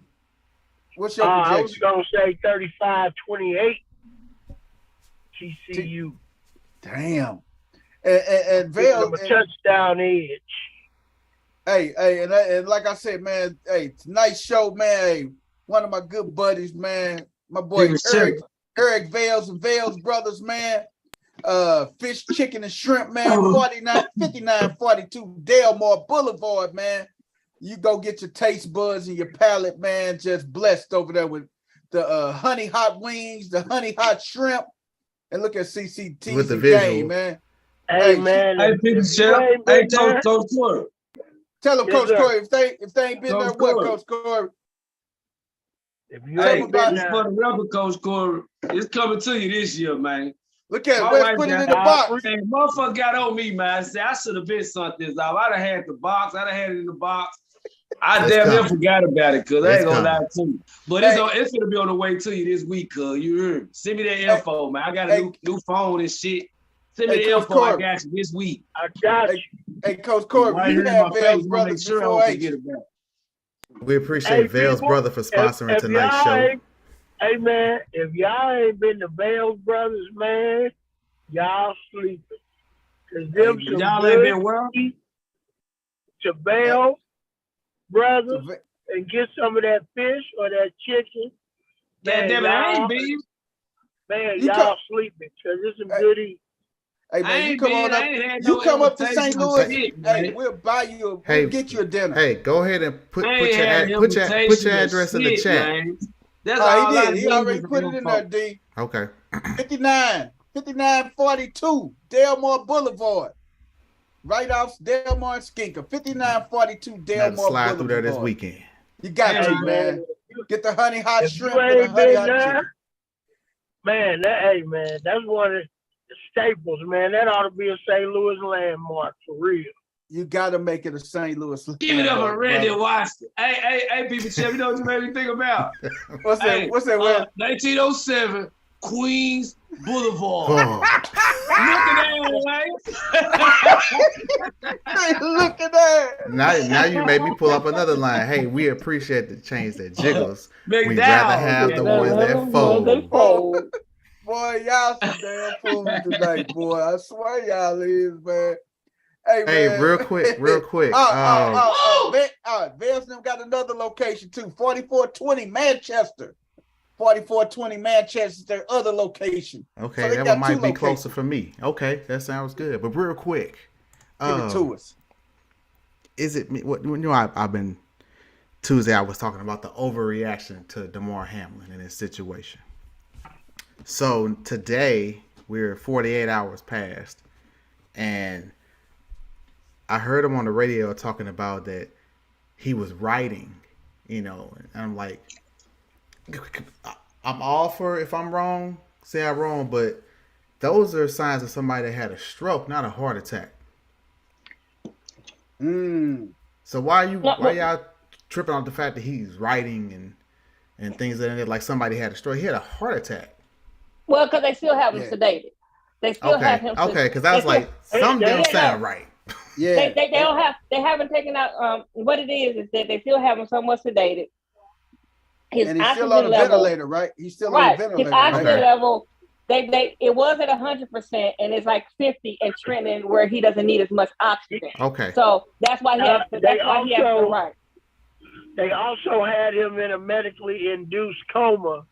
what's your projection? I was going to say 35-28. TCU. Damn. And Vale, a touchdown edge. Hey, and like I said, man, hey, nice show, man. Hey, one of my good buddies, man. My boy Eric Vales and Vales Brothers, man. Fish, chicken, and shrimp, man. 5942 Delmore Boulevard, man. You go get your taste buds and your palate, man. Just blessed over there with the honey hot wings, the honey hot shrimp, and look at CCT with the visual, game, man. Hey, man. Hey, people, hey, Coach Corey. Tell them, Coach sir. Corey, if they ain't been there, what, Coach Corey? If you Hey, ain't been for the record, Coach Corey, it's coming to you this year, man. Look at it. My Let's wife put it got- in the box. Hey, motherfucker got on me, man. I said I should have been sent this off. I'd have had the box. I'd have had it in the box. I It's damn near coming. forgot about it, cuz I It's ain't gonna coming. lie to you. But it's gonna be on the way to you this week, cuz you heard me. Send me that info, man. I got a new phone and shit. Send me the Coach info. I Corey. got you this week. I got you. Hey, Coach Corey, Right you here in have my face, Vale's wanna brothers make sure I before don't H. forget about it. We appreciate Vale's people, brother for sponsoring if tonight's y'all show. ain't- Hey, man, if y'all ain't been to Vales Brothers, man, y'all sleeping. Because them some Y'all ain't good been well? eat to Vales Brothers and get some of that fish or that chicken. God damn it, I ain't been. Man, You y'all come- sleeping because it's some good eat. Hey I man, you ain't come been. on I up. ain't had You no come up to invitation St. to Louis. shit, Hey, man. we'll buy you. Hey, We'll get you a dinner. Hey, go ahead and put I your ain't had an put invitation your to address in the shit, chat. man. That's Oh, all he I did. He need already is put it in info. there, D. Okay. 5942 Delmore Boulevard. Right off Delmore and Skinker. 5942 Now Delmore slide Boulevard. through there this weekend. You got Hey, to, man. Get the honey hot If shrimp you and the ain't honey been hot there, chicken. man, that's one of the staples, man. That ought to be a St. Louis landmark for real. You got to make it a St. Louis. Give it up landmark, a Randy brother. Watson. Hey, people, Chef, you know what you made me think about? What's that? Hey, What's that? Where? 1907, Queens Boulevard. Oh, Look at that, Hey, look at that. now you made me pull up another line. Hey, we appreciate the change that jiggles. Big We'd down. rather have the ones that fold. Boy, y'all some damn fools tonight, boy. I swear y'all is, man. Hey, Hey, man. real quick. Vale's them got another location too. 4420 Manchester. 4420 Manchester is their other location. Okay, So they that got one might two be closer locations. for me. Okay, that sounds good. But real quick, Give it to us. is it me? What you know? I've been Tuesday. I was talking about the overreaction to Damar Hamlin and his situation. So today we're 48 hours past, and I heard him on the radio talking about that he was writing, and I'm like, I'm all for if I'm wrong, say I'm wrong, but those are signs of somebody that had a stroke, not a heart attack. So why y'all tripping on the fact that he's writing and things like somebody had a stroke? He had a heart attack. Well, because they still have him sedated. They still have him. Okay, because I was like, something don't sound right. Yeah. They don't have. They haven't taken out. What it is that they still have him somewhat sedated. His And he's still oxygen on the level, ventilator, right? He's still right. on the ventilator. His oxygen right? level. It was at 100% and it's like 50 and trending where he doesn't need as much oxygen. Okay. So that's why he has to. That's why he has to write. They also had him in a medically induced coma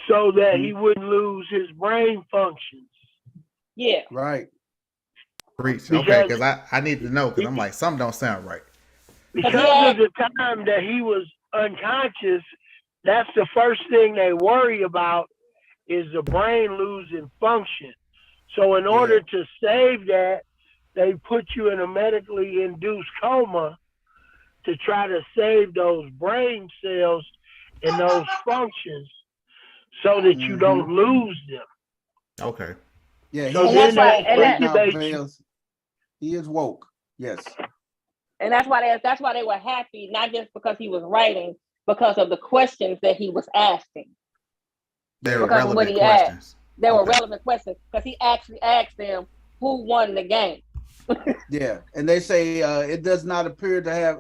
so that he wouldn't lose his brain functions. Yeah. Right. Preach. Okay, because I need to know, because I'm like, something don't sound right. Because of the time that he was unconscious, that's the first thing they worry about is the brain losing function. So in order to save that, they put you in a medically induced coma to try to save those brain cells and those functions so that you don't lose them. Okay. Yeah, So he is then woke they right now, intubate you. Vales. He is woke. Yes. And that's why they were happy, not just because he was writing, because of the questions that he was asking. They were Because of what relevant he questions. asked. They were relevant questions because he actually asked them who won the game. Yeah, and they say he does not appear to have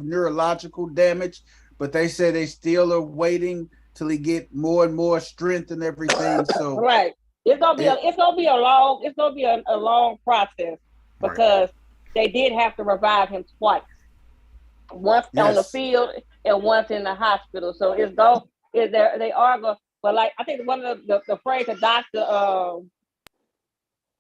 neurological damage, but they say they still are waiting till he get more and more strength and everything. So Right. it's gonna be a long process because they did have to revive him twice. Once on the field and once in the hospital. So they are going, but like I think one of the phrase the doctor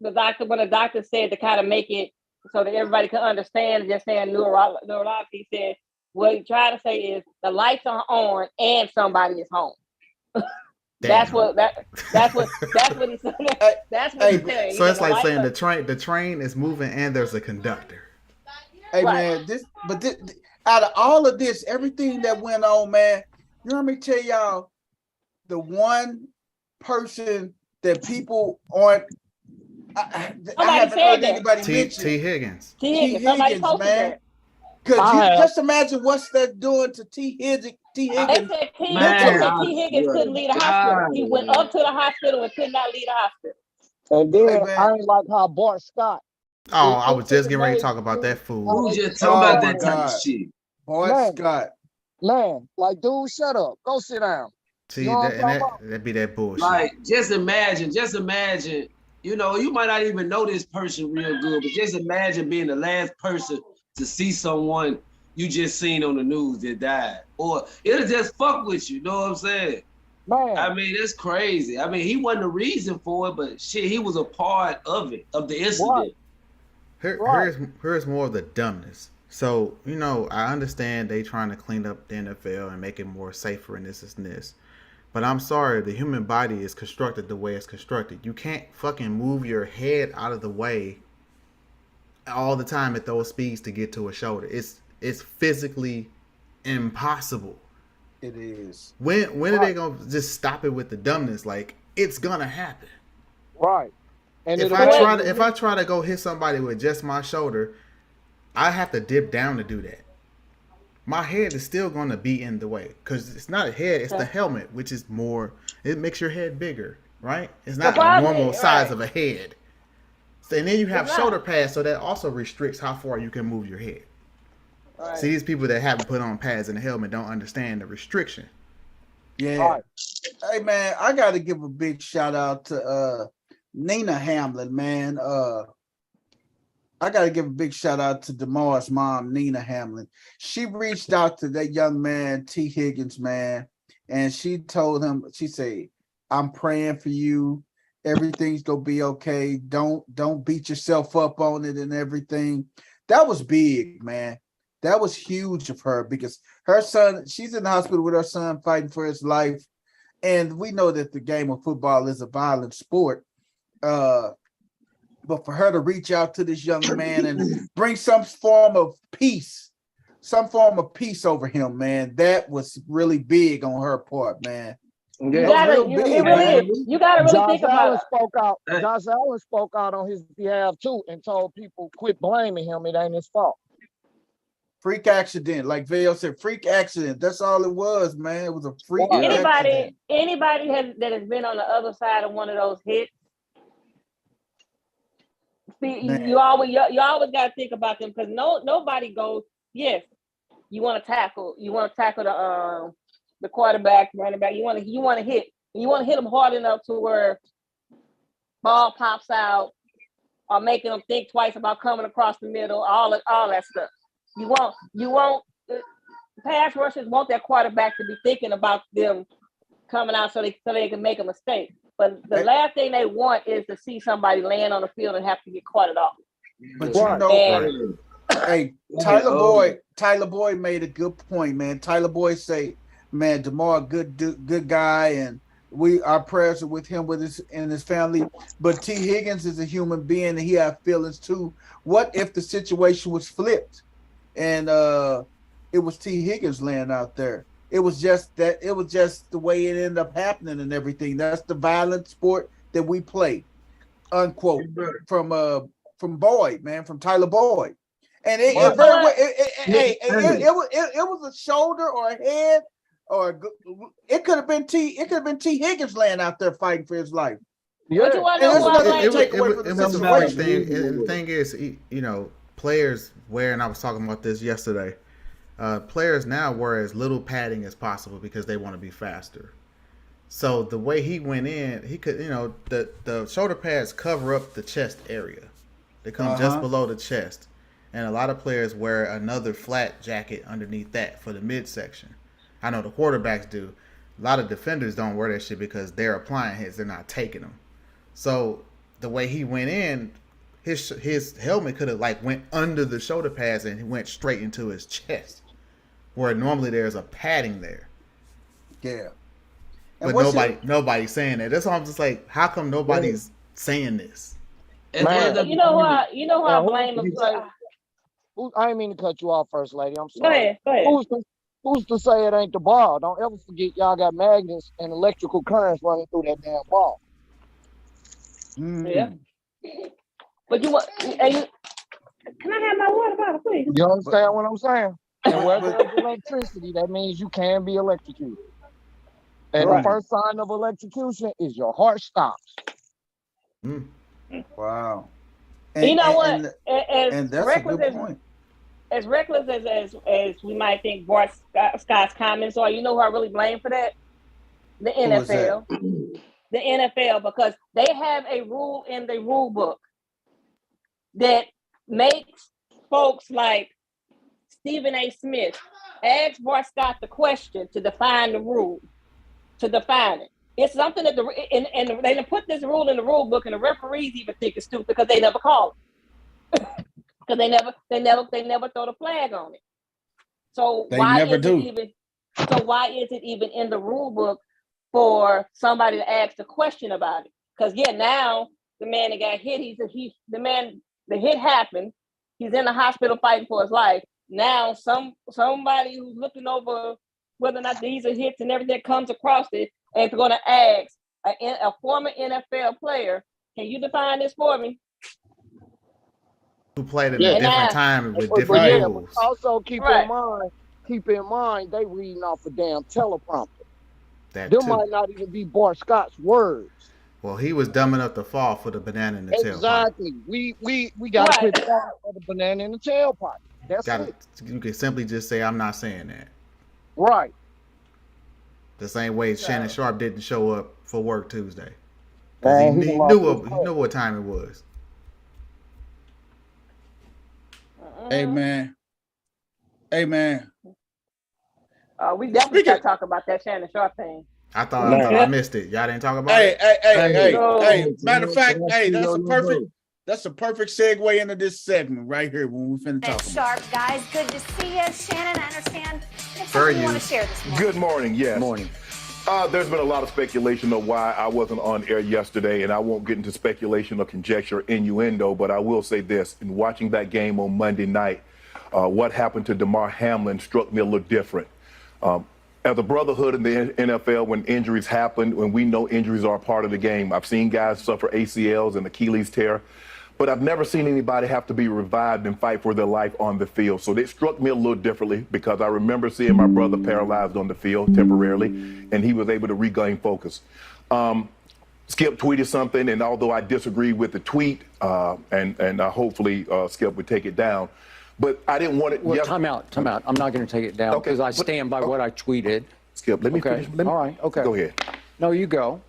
when the doctor said to kind of make it so that everybody can understand, just saying neurology, he said what he's trying to say is the lights are on and somebody is home. That's what he said. That's what he's saying. So it's like saying the train is moving and there's a conductor. Hey man, out of all of this, everything that went on, man, you know, let me tell y'all, the one person that people aren't, I haven't heard anybody mention. T. Higgins. T. Higgins, man. Because you just imagine what's that doing to T. Higgins. They said T. Higgins couldn't leave the hospital. He went up to the hospital and could not leave the hospital. And then I ain't like how Bart Scott. Oh, I was just getting ready to talk about that fool. Who was just talking about that type of shit? Bart Scott. Man, like, dude, shut up. Go sit down. See, that'd be that bullshit. Like, just imagine, you know, you might not even know this person real good, but just imagine being the last person to see someone you just seen on the news that died. Or it'll just fuck with you, know what I'm saying? Man. I mean, that's crazy. I mean, he wasn't the reason for it, but shit, he was a part of it, of the incident. Here's more of the dumbness. So, you know, I understand they trying to clean up the NFL and make it more safer and this and this. But I'm sorry, the human body is constructed the way it's constructed. You can't fucking move your head out of the way all the time at those speeds to get to a shoulder. It's physically impossible. It is. When are they gonna just stop it with the dumbness? Like, it's gonna happen. Right. And if I try to go hit somebody with just my shoulder, I have to dip down to do that. My head is still going to be in the way because it's not a head, it's the helmet, which is more, it makes your head bigger, right? It's not a normal size of a head. So, and then you have shoulder pads, so that also restricts how far you can move your head. Right. See, these people that haven't put on pads in the helmet don't understand the restriction. Yeah. Right. Hey, man, I got to give a big shout out to Nina Hamlin, man. I got to give a big shout out to DeMar's mom, Nina Hamlin. She reached out to that young man, T. Higgins, man, and she told him, she said, I'm praying for you. Everything's going to be okay. Don't beat yourself up on it and everything. That was big, man. That was huge of her because her son, she's in the hospital with her son fighting for his life. And we know that the game of football is a violent sport. But for her to reach out to this young man and bring some form of peace over him, man, that was really big on her part, man. You gotta really think about it. Josh Allen spoke out on his behalf too and told people quit blaming him. It ain't his fault. Freak accident, like Vail said, freak accident. That's all it was, man. It was a freak accident. Anybody that has been on the other side of one of those hits. See, you always got to think about them because nobody goes. Yes, you want to tackle the quarterback, running back. You want to hit them hard enough to where ball pops out, or making them think twice about coming across the middle. All that stuff. You want pass rushers want that quarterback to be thinking about them coming out so they can make a mistake. But the last thing they want is to see somebody land on the field and have to get caught off. But you know, hey, Tyler Boyd made a good point, man. Tyler Boyd say, man, DeMar, good guy, and our prayers are with him, and his family. But T. Higgins is a human being, and he has feelings too. What if the situation was flipped, and it was T. Higgins laying out there? It was just the way it ended up happening and everything. That's the violent sport that we play, unquote, from Boyd, man, from Tyler Boyd. And it was a shoulder or a head, or it could have been T Higgins laying out there fighting for his life. Yeah. It was a funny thing. And the thing is, you know, players wear, and I was talking about this yesterday. Players now wear as little padding as possible because they want to be faster. So the way he went in, he could, the shoulder pads cover up the chest area. They come just below the chest. And a lot of players wear another flat jacket underneath that for the midsection. I know the quarterbacks do. A lot of defenders don't wear that shit because they're applying hits, they're not taking them. So the way he went in, his helmet could have went under the shoulder pads and went straight into his chest, where normally there's a padding there. Yeah. But nobody's saying that. That's why I'm just like, how come nobody's saying this? Man, you know who I blame him. I didn't mean to cut you off, First Lady. I'm sorry. Go ahead. Who's to say it ain't the ball? Don't ever forget y'all got magnets and electrical currents running through that damn ball. Yeah. But can I have my water bottle, please? You understand what I'm saying? And where there's electricity, that means you can be electrocuted. And the first sign of electrocution is your heart stops. Wow. And you know what? And that's a good point. As reckless as we might think Bart Scott's comments are, you know who I really blame for that? The NFL. The NFL, because they have a rule in the rule book that makes folks like Stephen A. Smith ask Bart Scott the question to define the rule, to define it. It's something that and they put this rule in the rule book, and the referees even think it's stupid because they never call it. Because they never throw the flag on it. So why is it even in the rule book for somebody to ask a question about it? Because now the man that got hit, the hit happened. He's in the hospital fighting for his life. Now somebody who's looking over whether or not these are hits and everything that comes across it, and going to ask a former NFL player, can you define this for me? Who played at a different time with different rules. Also keep in mind, they reading off a damn teleprompter. That there might not even be Bart Scott's words. Well, he was dumb enough to fall for the banana in the tailpipe. Exactly. We got to put down for the banana in the tailpipe. That's it. You can simply just say, I'm not saying that. Right. The same way Shannon Sharp didn't show up for work Tuesday. He knew what time it was. Amen. We definitely got to talk about that Shannon Sharp thing. I thought I missed it. Y'all didn't talk about it? Hey. Matter of fact, that's a perfect segue into this segment right here when we finna talk. Sharp, guys, good to see you. Shannon, I understand you want to share this morning. Good morning, yes. Morning. There's been a lot of speculation of why I wasn't on air yesterday, and I won't get into speculation or conjecture or innuendo, but I will say this. In watching that game on Monday night, what happened to Damar Hamlin struck me a little different. As a brotherhood in the NFL, when injuries happen, when we know injuries are a part of the game, I've seen guys suffer ACLs and Achilles tear, but I've never seen anybody have to be revived and fight for their life on the field. So it struck me a little differently because I remember seeing my brother paralyzed on the field temporarily, and he was able to regain focus. Skip tweeted something, and although I disagree with the tweet, and hopefully Skip would take it down, but I didn't want it. Well, time out. I'm not going to take it down because I stand by what I tweeted. Skip, let me finish. All right, okay. Go ahead. No, you go.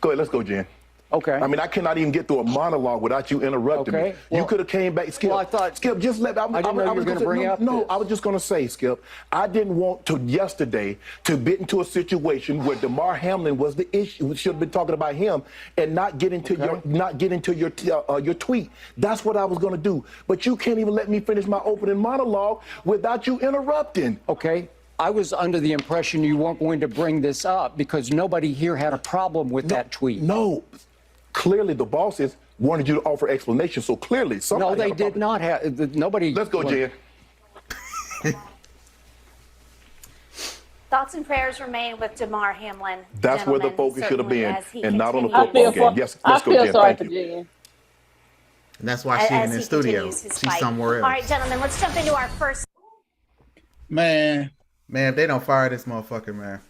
Go ahead, let's go, Jen. Okay. I mean, I cannot even get through a monologue without you interrupting me. Well, you could have came back. Skip, well, I thought, Skip, just let me. I didn't know you were going to bring up No, this. I was just going to say, Skip, I didn't want to yesterday to get into a situation where Damar Hamlin was the issue. We should have been talking about him and not get into your tweet. That's what I was going to do. But you can't even let me finish my opening monologue without you interrupting. Okay. I was under the impression you weren't going to bring this up because nobody here had a problem with that tweet. No. Clearly, the bosses wanted you to offer explanation. So clearly, somebody. No, they did not have. Nobody. Let's go, Jen. Thoughts and prayers remain with Damar Hamlin. That's where the focus should have been, and not on the football game. Yes, let's go, Jen. Thank you. And that's why she's in the studio. She's somewhere else. All right, gentlemen, let's jump into our first. Man, if they don't fire this motherfucker, man.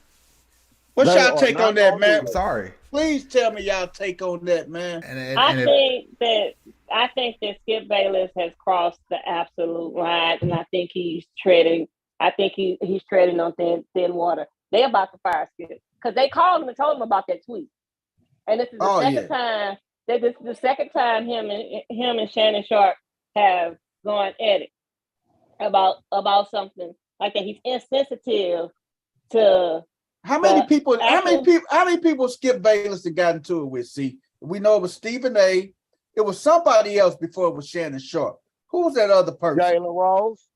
What's y'all take on that, man? I'm sorry. Please tell me y'all take on that, man. I think that Skip Bayless has crossed the absolute line, and I think he's treading. I think he's treading on thin water. They're about to fire Skip. because they called him and told him about that tweet. And this is the second time. This is the second time him and Shannon Sharp have gone at it about something like that. He's insensitive to how many people Skip Bayless had gotten into it with? See, we know it was Stephen A. It was somebody else before it was Shannon Sharp. Who was that other person? Jalen Rose.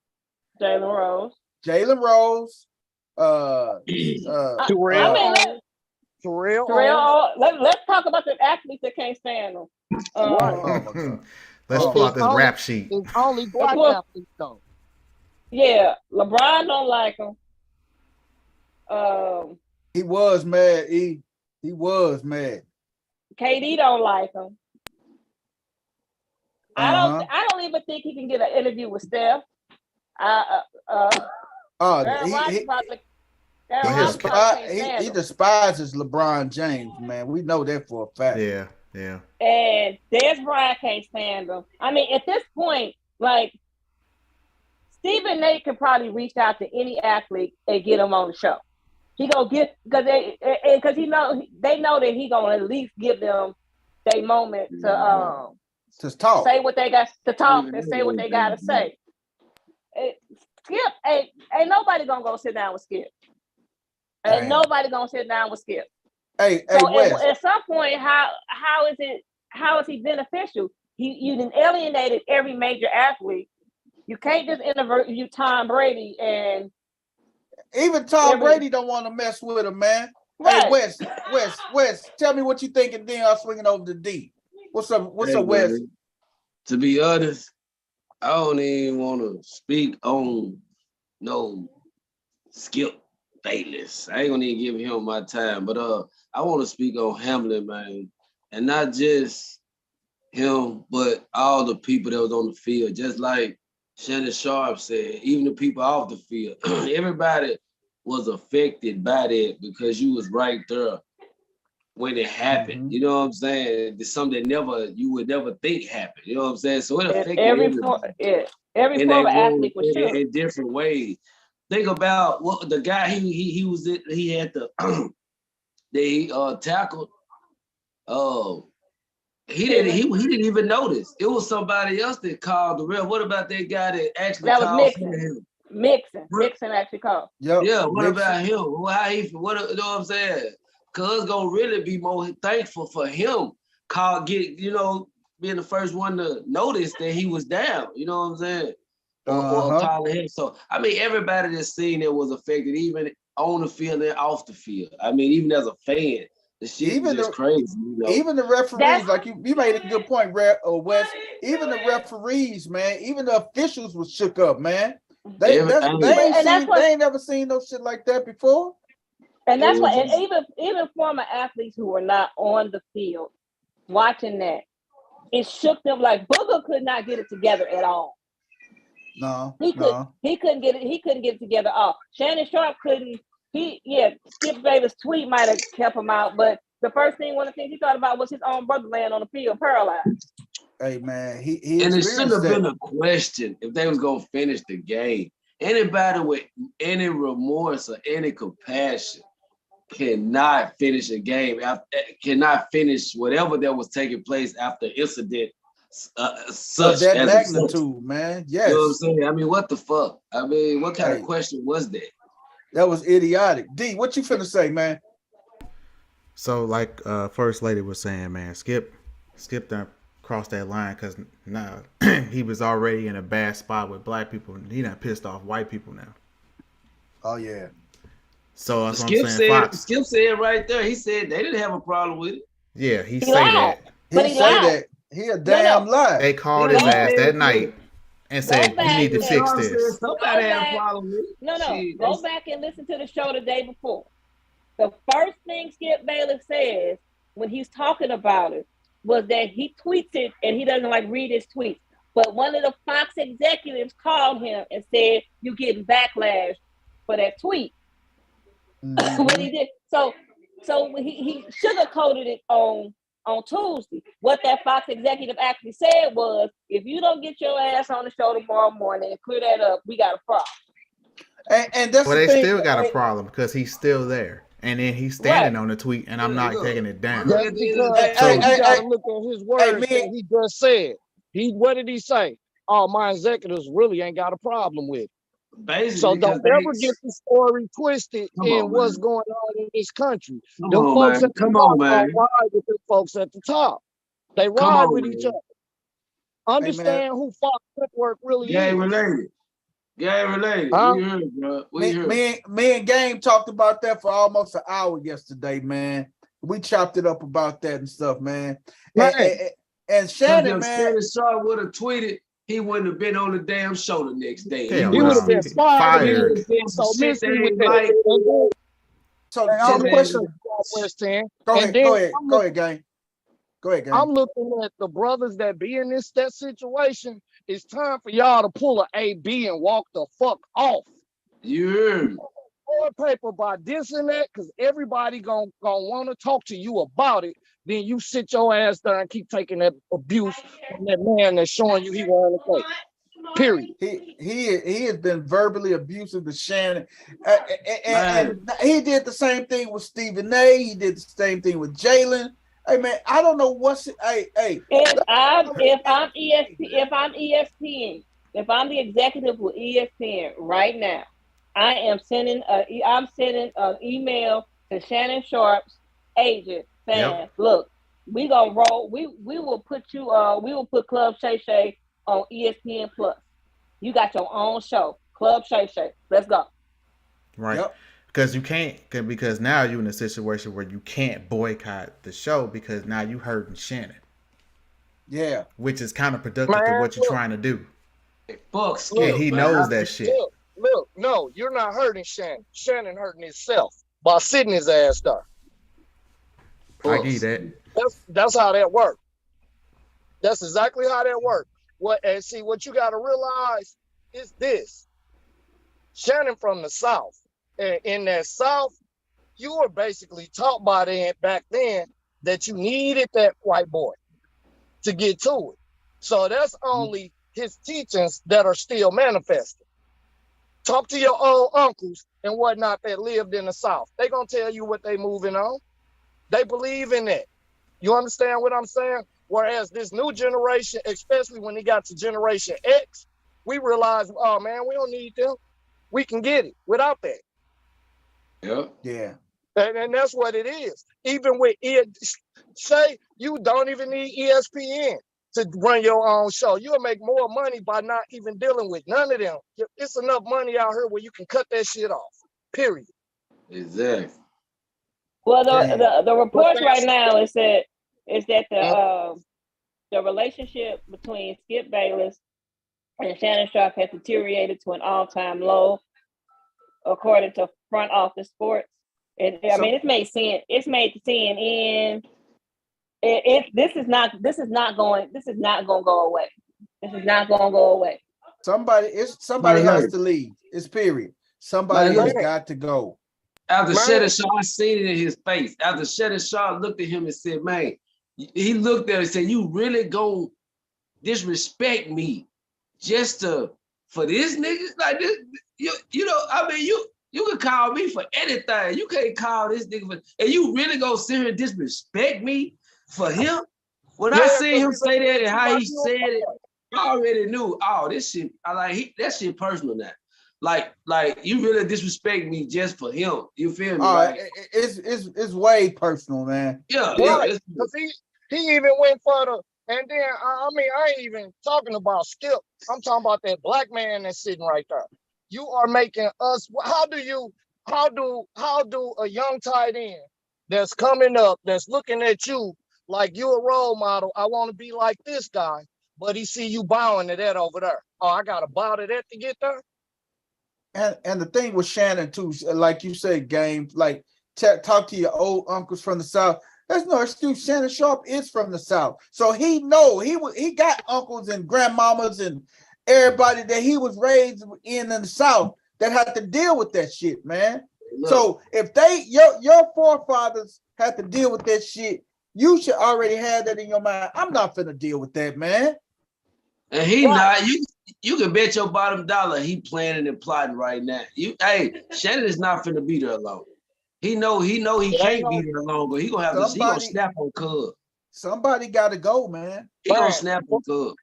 Terrell. Let's talk about the athletes that can't stand them. Let's pull out this rap sheet. It's only black athletes though. Yeah, LeBron don't like him. He was mad. He was mad. KD don't like him. I don't even think he can get an interview with Steph. He despises LeBron James, man. We know that for a fact. Yeah. And Des Bryant can't stand him. I mean, at this point, like Stephen A. could probably reach out to any athlete and get him on the show. He gonna get because they know that he gonna at least give them their moment to talk, say what they got to talk, and say what they gotta say. Skip ain't nobody gonna go sit down with Skip. Ain't nobody gonna sit down with Skip. At some point, how is he beneficial? You then alienated every major athlete. You can't just interview Tom Brady and even Tom Brady don't want to mess with him, man. Right. Hey, Wes, tell me what you think, and then I'll swing it over to D. What's up, Wes? To be honest, I don't even want to speak on no Skip Bayless. I ain't gonna even give him my time, but I want to speak on Hamlin, man, and not just him, but all the people that was on the field. Just like Shannon Sharp said, even the people off the field, everybody was affected by that because you was right there when it happened. Mm-hmm. You know what I'm saying? It's something that you would never think happened. You know what I'm saying? So it affected every former athlete was sure. In different ways. Think about what the guy he had the they tackled. He didn't even notice. It was somebody else that called the ref. What about that guy that actually called him? Mixon actually called. Yep. Yeah, what about him? How he? You know what I'm saying? Cuz gonna really be more thankful for him being the first one to notice that he was down. You know what I'm saying? Or calling him. So I mean, everybody that's seen it was affected, even on the field and off the field. I mean, even as a fan. The shit is just crazy. You know? Even the referees, like you made a good point, Wes. Even the referees, man, even the officials was shook up, man. They ain't never seen no shit like that before. And that's why, and even former athletes who were not on the field watching that, it shook them. Like Booger could not get it together at all. No, he couldn't get it together at all. Shannon Sharp couldn't. Skip Bayless' tweet might have kept him out, but one of the things he thought about was his own brother laying on the field paralyzed. Hey man, he and it shouldn't have been a question if they was gonna finish the game. Anybody with any remorse or any compassion cannot finish a game, cannot finish whatever that was taking place after incident such that magnitude, man. Yes. You know what I'm saying? I mean, what the fuck? I mean, what kind of question was that? That was idiotic. D, what you finna say, man? So, like First Lady was saying, man, Skip done crossed that line because now he was already in a bad spot with black people. He done pissed off white people now. Oh yeah. So that's what I'm saying. Skip said right there. He said they didn't have a problem with it. Yeah, he said that. He said that. He a damn lie. They called his ass that night and said, "You need to fix this." Somebody had a problem with it. No. Go back and listen to the show the day before. The first thing Skip Bayless says when he's talking about it was that he tweets it and he doesn't like read his tweets. But one of the Fox executives called him and said, "You're getting backlash for that tweet." Mm-hmm. What he did. So he sugarcoated it on Tuesday. What that Fox executive actually said was, if you don't get your ass on the show tomorrow morning and clear that up, we got a problem. And that's they still got a problem because he's still there. and then he's standing on the tweet, and I'm not taking it down. That's because you gotta look at his words that he just said. What did he say? Oh, my executives really ain't got a problem with it. Basically, so don't ever get the story twisted in what's going on in this country. Them folks at the top ride with the folks at the top. They ride with each other. Understand who Fox Network really Gang is. related. Gang related. Huh? We heard, bro. Me and Game talked about that for almost an hour yesterday, man. We chopped it up about that and stuff, man. And Shannon, man. Shannon Sharp would have tweeted, he wouldn't have been on the damn show the next day. He would have been fired. So missing with that. So the question. Go ahead, Gang. Go ahead, Gang. I'm looking at the brothers that be in that situation. It's time for y'all to pull a AB and walk the fuck off. Yeah. Paper by this and that, because everybody gonna want to talk to you about it. Then you sit your ass there and keep taking that abuse from that man that's showing you he won't take. Period. He has been verbally abusive to Shannon, and he did the same thing with Stephen A. He did the same thing with Jalen. Hey man, I don't know what's it. Hey. If I'm ESPN, if I'm the executive with ESPN right now, I'm sending an email to Shannon Sharp's agent saying, "Look, we gonna roll. We will put you. We will put Club Shay Shay on ESPN Plus. You got your own show, Club Shay Shay. Let's go." Right. Yep. Because you can't. Because now you're in a situation where you can't boycott the show because now you hurting Shannon. Yeah. Which is counterproductive to what you're trying to do. And he knows that shit. Look, no, you're not hurting Shannon. Shannon hurting himself by sitting his ass there. I get that. That's how that works. That's exactly how that works. What you got to realize is this: Shannon from the South, and in that South, you were basically taught back then that you needed that white boy to get to it. So that's only his teachings that are still manifested. Talk to your old uncles and whatnot that lived in the South. They're going to tell you what they moving on. They believe in that. You understand what I'm saying? Whereas this new generation, especially when they got to Generation X, we realize, oh man, we don't need them. We can get it without that. Yep. Yeah. And that's what it is. Even with say you don't even need ESPN to run your own show. You'll make more money by not even dealing with none of them. It's enough money out here where you can cut that shit off. Period. Exactly. Well, the reports right now is that the relationship between Skip Bayless and Shannon Sharp has deteriorated to an all-time low, according to Front Office Sports. It's made CNN. It's made to CNN. This is not going to go away. This is not going to go away. Somebody has to leave. It's period. Somebody has got to go. After Shannon Sharp, I seen it in his face. After Shannon Sharp looked at him and said, "Man," he looked at him and said, "You really gonna disrespect me just for this nigga like this? You know, I mean, you can call me for anything. You can't call this nigga for, and you really gonna sit here and disrespect me for him?" When I seen him say that and how he said it, I already knew, oh, this shit, that shit personal now. Like you really disrespect me just for him. You feel me? It's way personal, man. Yeah. Because he even went further. And then I ain't even talking about Skip. I'm talking about that black man that's sitting right there. You are making us. How do a young tight end that's coming up, that's looking at you like you're a role model? I want to be like this guy, but he see you bowing to that over there. Oh, I gotta bow to that to get there. And the thing with Shannon too, like you said, Game, like talk to your old uncles from the South. There's no excuse. Shannon Sharp is from the South, so he got uncles and grandmamas and everybody that he was raised in the South that had to deal with that shit, man. Look. So if your forefathers had to deal with that shit, you should already have that in your mind. I'm not finna deal with that, man. And he not. You can bet your bottom dollar he planning and plotting right now. Shannon is not finna be there alone. He know he can't be there longer. He gonna have to. He gonna snap on Cub. Somebody got to go, man. He gonna snap on Cub.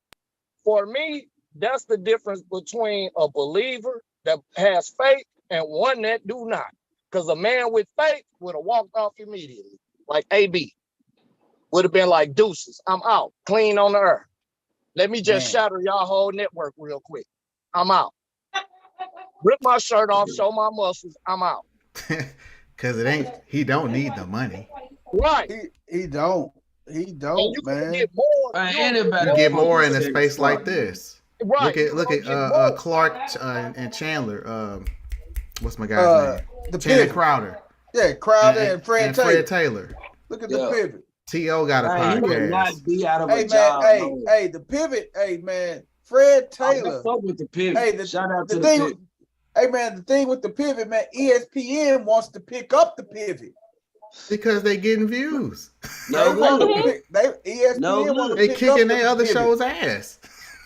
For me, that's the difference between a believer that has faith and one that do not. Because a man with faith would have walked off immediately, like AB. Would have been like, deuces, I'm out, clean on the earth. Let me just shatter y'all whole network real quick. I'm out. Rip my shirt off, show my muscles, I'm out. Cause he don't need the money. Right. He don't, man. Get more, you get more in a space like this. Right. Look at Clark and Chandler. What's my guy's name? Chandler Crowder. Yeah, Crowder and Fred Taylor. Look at the pivot. T.O. got a podcast. He would not be out of a job. Hey, the pivot. Hey, man, Fred Taylor. With the pivot. Hey, shout out to the pivot. Hey, man, the thing with the pivot, man, ESPN wants to pick up the pivot. Because they getting views. No, ESPN they kicking their other show's ass.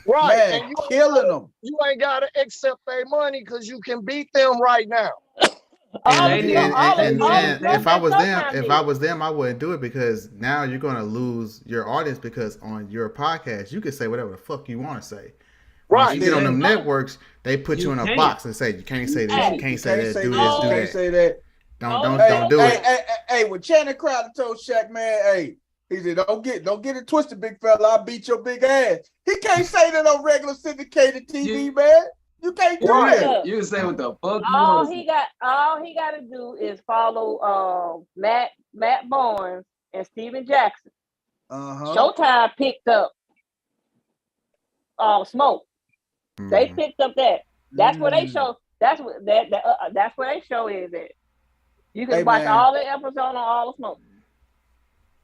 Right, man, and killing them. You ain't gotta accept their money because you can beat them right now. And if I was them, I wouldn't do it because now you're gonna lose your audience because on your podcast you can say whatever the fuck you want to say. Right. Once you get on them networks, they put you in a box and say you can't say this, you can't say that, do this, do that. Can't say that. Don't do it. Hey, when Channing Crowder told Shaq, man, hey, he said, don't get it twisted, big fella. I'll beat your big ass. He can't say that on regular syndicated TV, man. You can't do that. You can say what the fuck. All he got to do is follow Matt Barnes and Steven Jackson. Showtime picked up Smoke. They picked up that. That's where they show. That's what that's where they show is at. You can watch all the episodes on all the Smoke.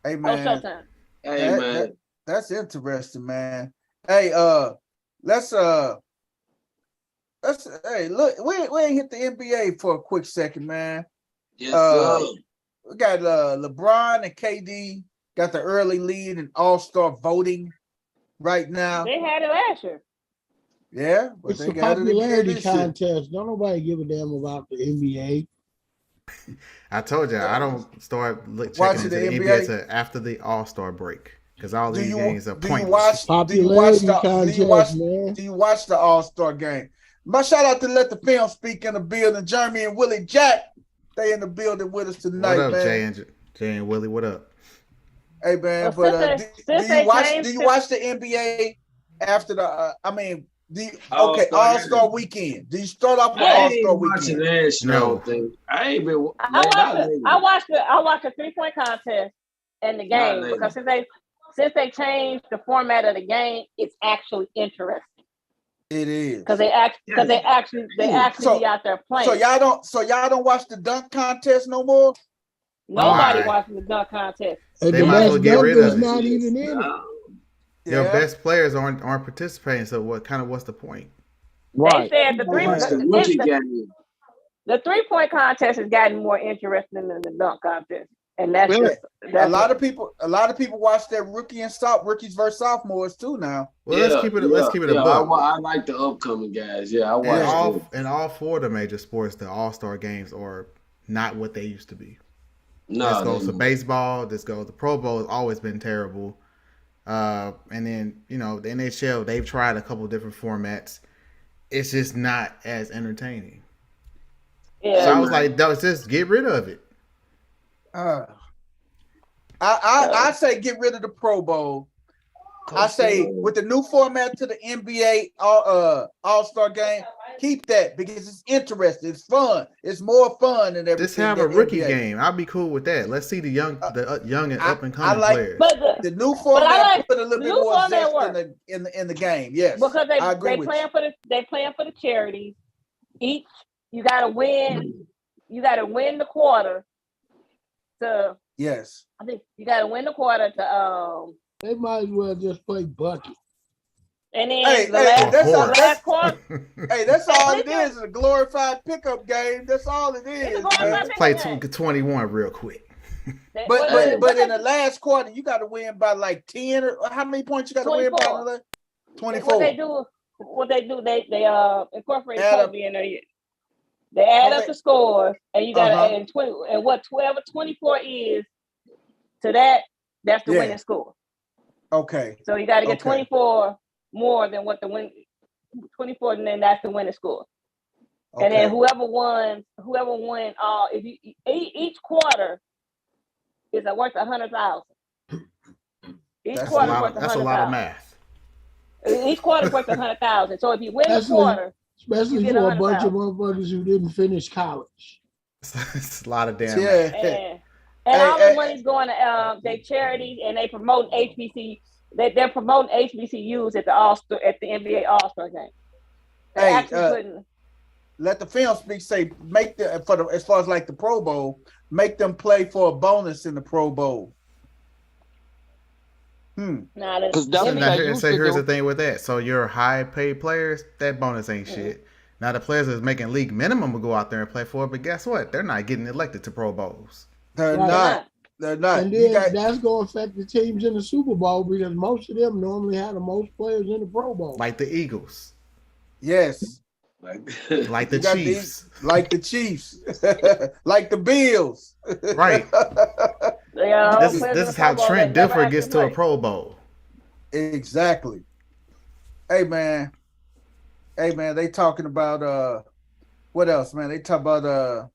Hey man. On Showtime. Hey man. That's interesting, man. Hey, let's hey, look, we ain't hit the NBA for a quick second, man. Yes, sir. We got LeBron and KD got the early lead in All-Star voting right now. They had it last year. Yeah, but it's a popularity contest. Don't nobody give a damn about the NBA. I told you I don't start checking into the NBA till after the All-Star break because all these games are pointless. Do you watch the All-Star game? My shout out to Let the Film Speak in the building. Jeremy and Willie Jack, they in the building with us tonight, what up, man. Jay and Willie, what up? Hey man, but do you watch the NBA after the? All-Star weekend. Do you start off with All-Star weekend? No, I ain't been. I watched the 3-point contest and the game because since they changed the format of the game, it's actually interesting. It is because they actually be out there playing. So y'all don't watch the dunk contest no more. Nobody watching the dunk contest. They might as well get rid of it. Not even in it. Your best players aren't participating. So what's the point? Right. They said the 3-point contest has gotten more interesting than the dunk contest. And that's a lot of people watch that rookies versus sophomores too now. Well, let's keep it a buck. I like the upcoming guys. Yeah, I watch in all four of the major sports. The All-Star games are not what they used to be. No, this goes to baseball. This goes to Pro Bowl. Has always been terrible. And then the NHL. They've tried a couple different formats. It's just not as entertaining. Yeah, so I was like, just get rid of it. I say get rid of the Pro Bowl. I say with the new format to the NBA All-Star game, keep that because it's interesting. It's fun. It's more fun than everything. Just have a rookie game. I'll be cool with that. Let's see the young and up and coming players. But the new format put a little bit more zest in the game. Yes, because they playing for the charities. Each you got to win. You got to win the quarter. Yes, I think you got to win the quarter to. They might as well just play bucket. And then last quarter. Hey, that's all it is. A glorified pickup game. That's all it is. Let's play 21 real quick. But in the last quarter, you got to win by like 10. Or how many points you got to win by? 24. What they do, they incorporate Kobe in there. They add up the scores, and you got to Uh-huh. add 20, and whatever 24 is to that, that's the winning score. Okay. So you got to get 24 more than what the win 24, and then that's the winning score. Okay. And then whoever won, if you each quarter is worth 100,000. That's a lot of math. Each quarter is worth 100,000. So if you win the quarter, especially you get for a bunch of 100,000. motherfuckers who didn't finish college. It's a lot of damn And math. all the money's going to their charities, and they promote HBC. They're promoting HBCUs at the NBA All-Star game. They're actually putting. Let the film speak. Say make as far as like the Pro Bowl, make them play for a bonus in the Pro Bowl. Here's the thing with that. So your high-paid players, that bonus ain't shit. Now the players that's making league minimum will go out there and play for it, but guess what? They're not getting elected to Pro Bowls. They're not. And then that's going to affect the teams in the Super Bowl because most of them normally have the most players in the Pro Bowl. Like the Eagles. Yes. Like the Chiefs. Like the Chiefs. Like the Bills. Right. This is how Trent Dilfer gets to a Pro Bowl. Exactly. Hey man, they talking about what else, man? They talk about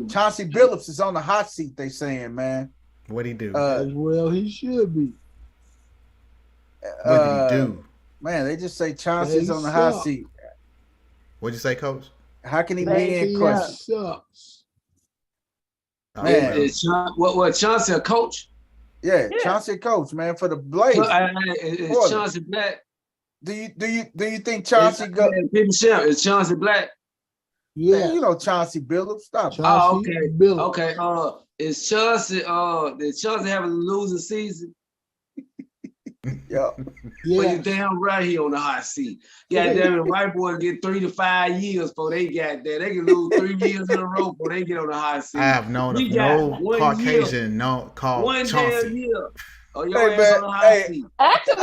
Chauncey Billups is on the hot seat, they saying, man. What'd he do? As well he should be. What did he do? Man, they just say Chauncey's on the hot seat. What'd you say, Coach? How can he be in question? Sucks. Man, what Chauncey a coach? Yeah, Chauncey a coach, man, for the Blazers. Is Chauncey black? Do you think Chauncey is Chauncey black? Yeah, man, you know Chauncey Billups. Stop. Chauncey Billups. Okay. Is Chauncey did Chauncey have a losing season? Yeah. Well, you damn right he on the hot seat. Goddamn it, white boy get 3 to 5 years before they got there. They can lose 3 years in a row before they get on the hot seat. I have known of no Caucasian called one Chauncey. damn year. Oh, your ass on the hot seat. Actually,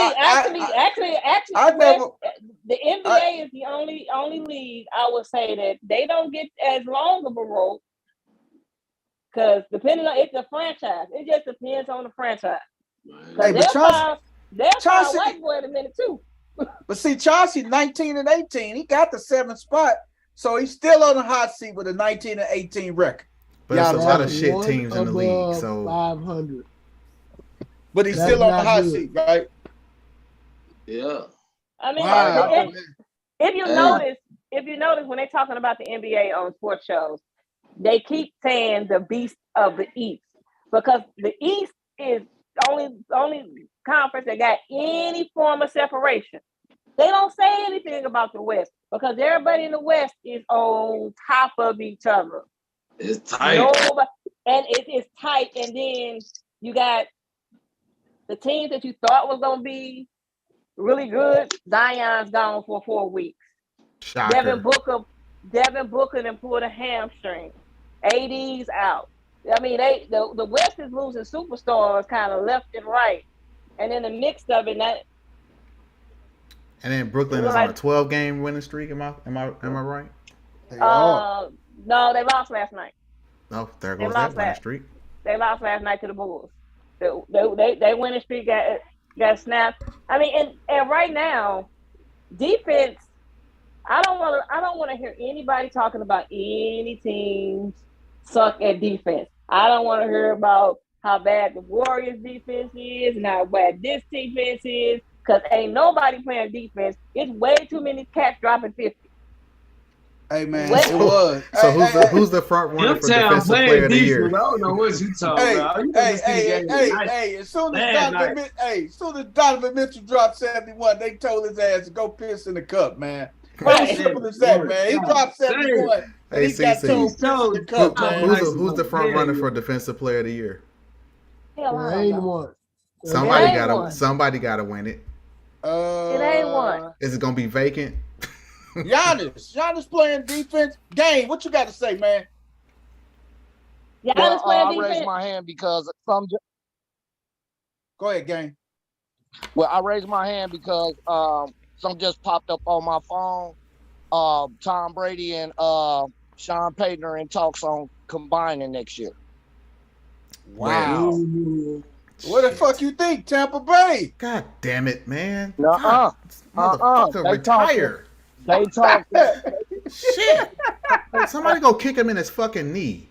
the NBA is the only league I would say that they don't get as long of a rope because depending on it's a franchise, it just depends on the franchise. Hey, but Chauncey white boy in a minute too. But see, Chauncey 19 and 18, he got the 7th spot, so he's still on the hot seat with a 19 and 18 record. But there's a lot of shit teams in the league, so 500. But he's still on the hot seat, right? Yeah. I mean, if you notice when they're talking about the NBA on sports shows, they keep saying the beast of the East because the East is only conference that got any form of separation. They don't say anything about the West because everybody in the West is on top of each other. It's tight. And it's tight. And then you got the teams that you thought was going to be really good. Zion's gone for 4 weeks. Shocker. Devin Booker then pulled a hamstring. AD's out. I mean, the West is losing superstars kind of left and right. And in the mix of it, and then Brooklyn is on a 12-game winning streak. Am I right? No, they lost last night. No, there goes that winning streak. They lost last night to the Bulls. They winning streak got snapped. I mean, and right now, defense. I don't want to hear anybody talking about any teams suck at defense. I don't want to hear about how bad the Warriors defense is and how bad this defense is, because ain't nobody playing defense. It's way too many cats dropping 50. Hey man, it was. So who's the front runner for defensive player of the year? I don't know what you talking about. Hey, as soon as Donovan Mitchell dropped 71, they told his ass to go piss in the cup, man. How simple as that, man? He dropped 71. Hey, he got told piss in the cup, man. Who's the front runner for defensive player of the year? There ain't one. Somebody gotta win it. It ain't one. Is it gonna be vacant? Giannis playing defense. Game, what you got to say, man? Giannis playing defense. I raised my hand because some. Go ahead, Game. Well, I raised my hand because some just popped up on my phone. Tom Brady and Sean Payton are in talks on combining next year. Wow. Ooh. What the fuck you think, Tampa Bay? God damn it, man. Nuh-uh. Motherfucker, They retire. They talking. Shit. Somebody go kick him in his fucking knee.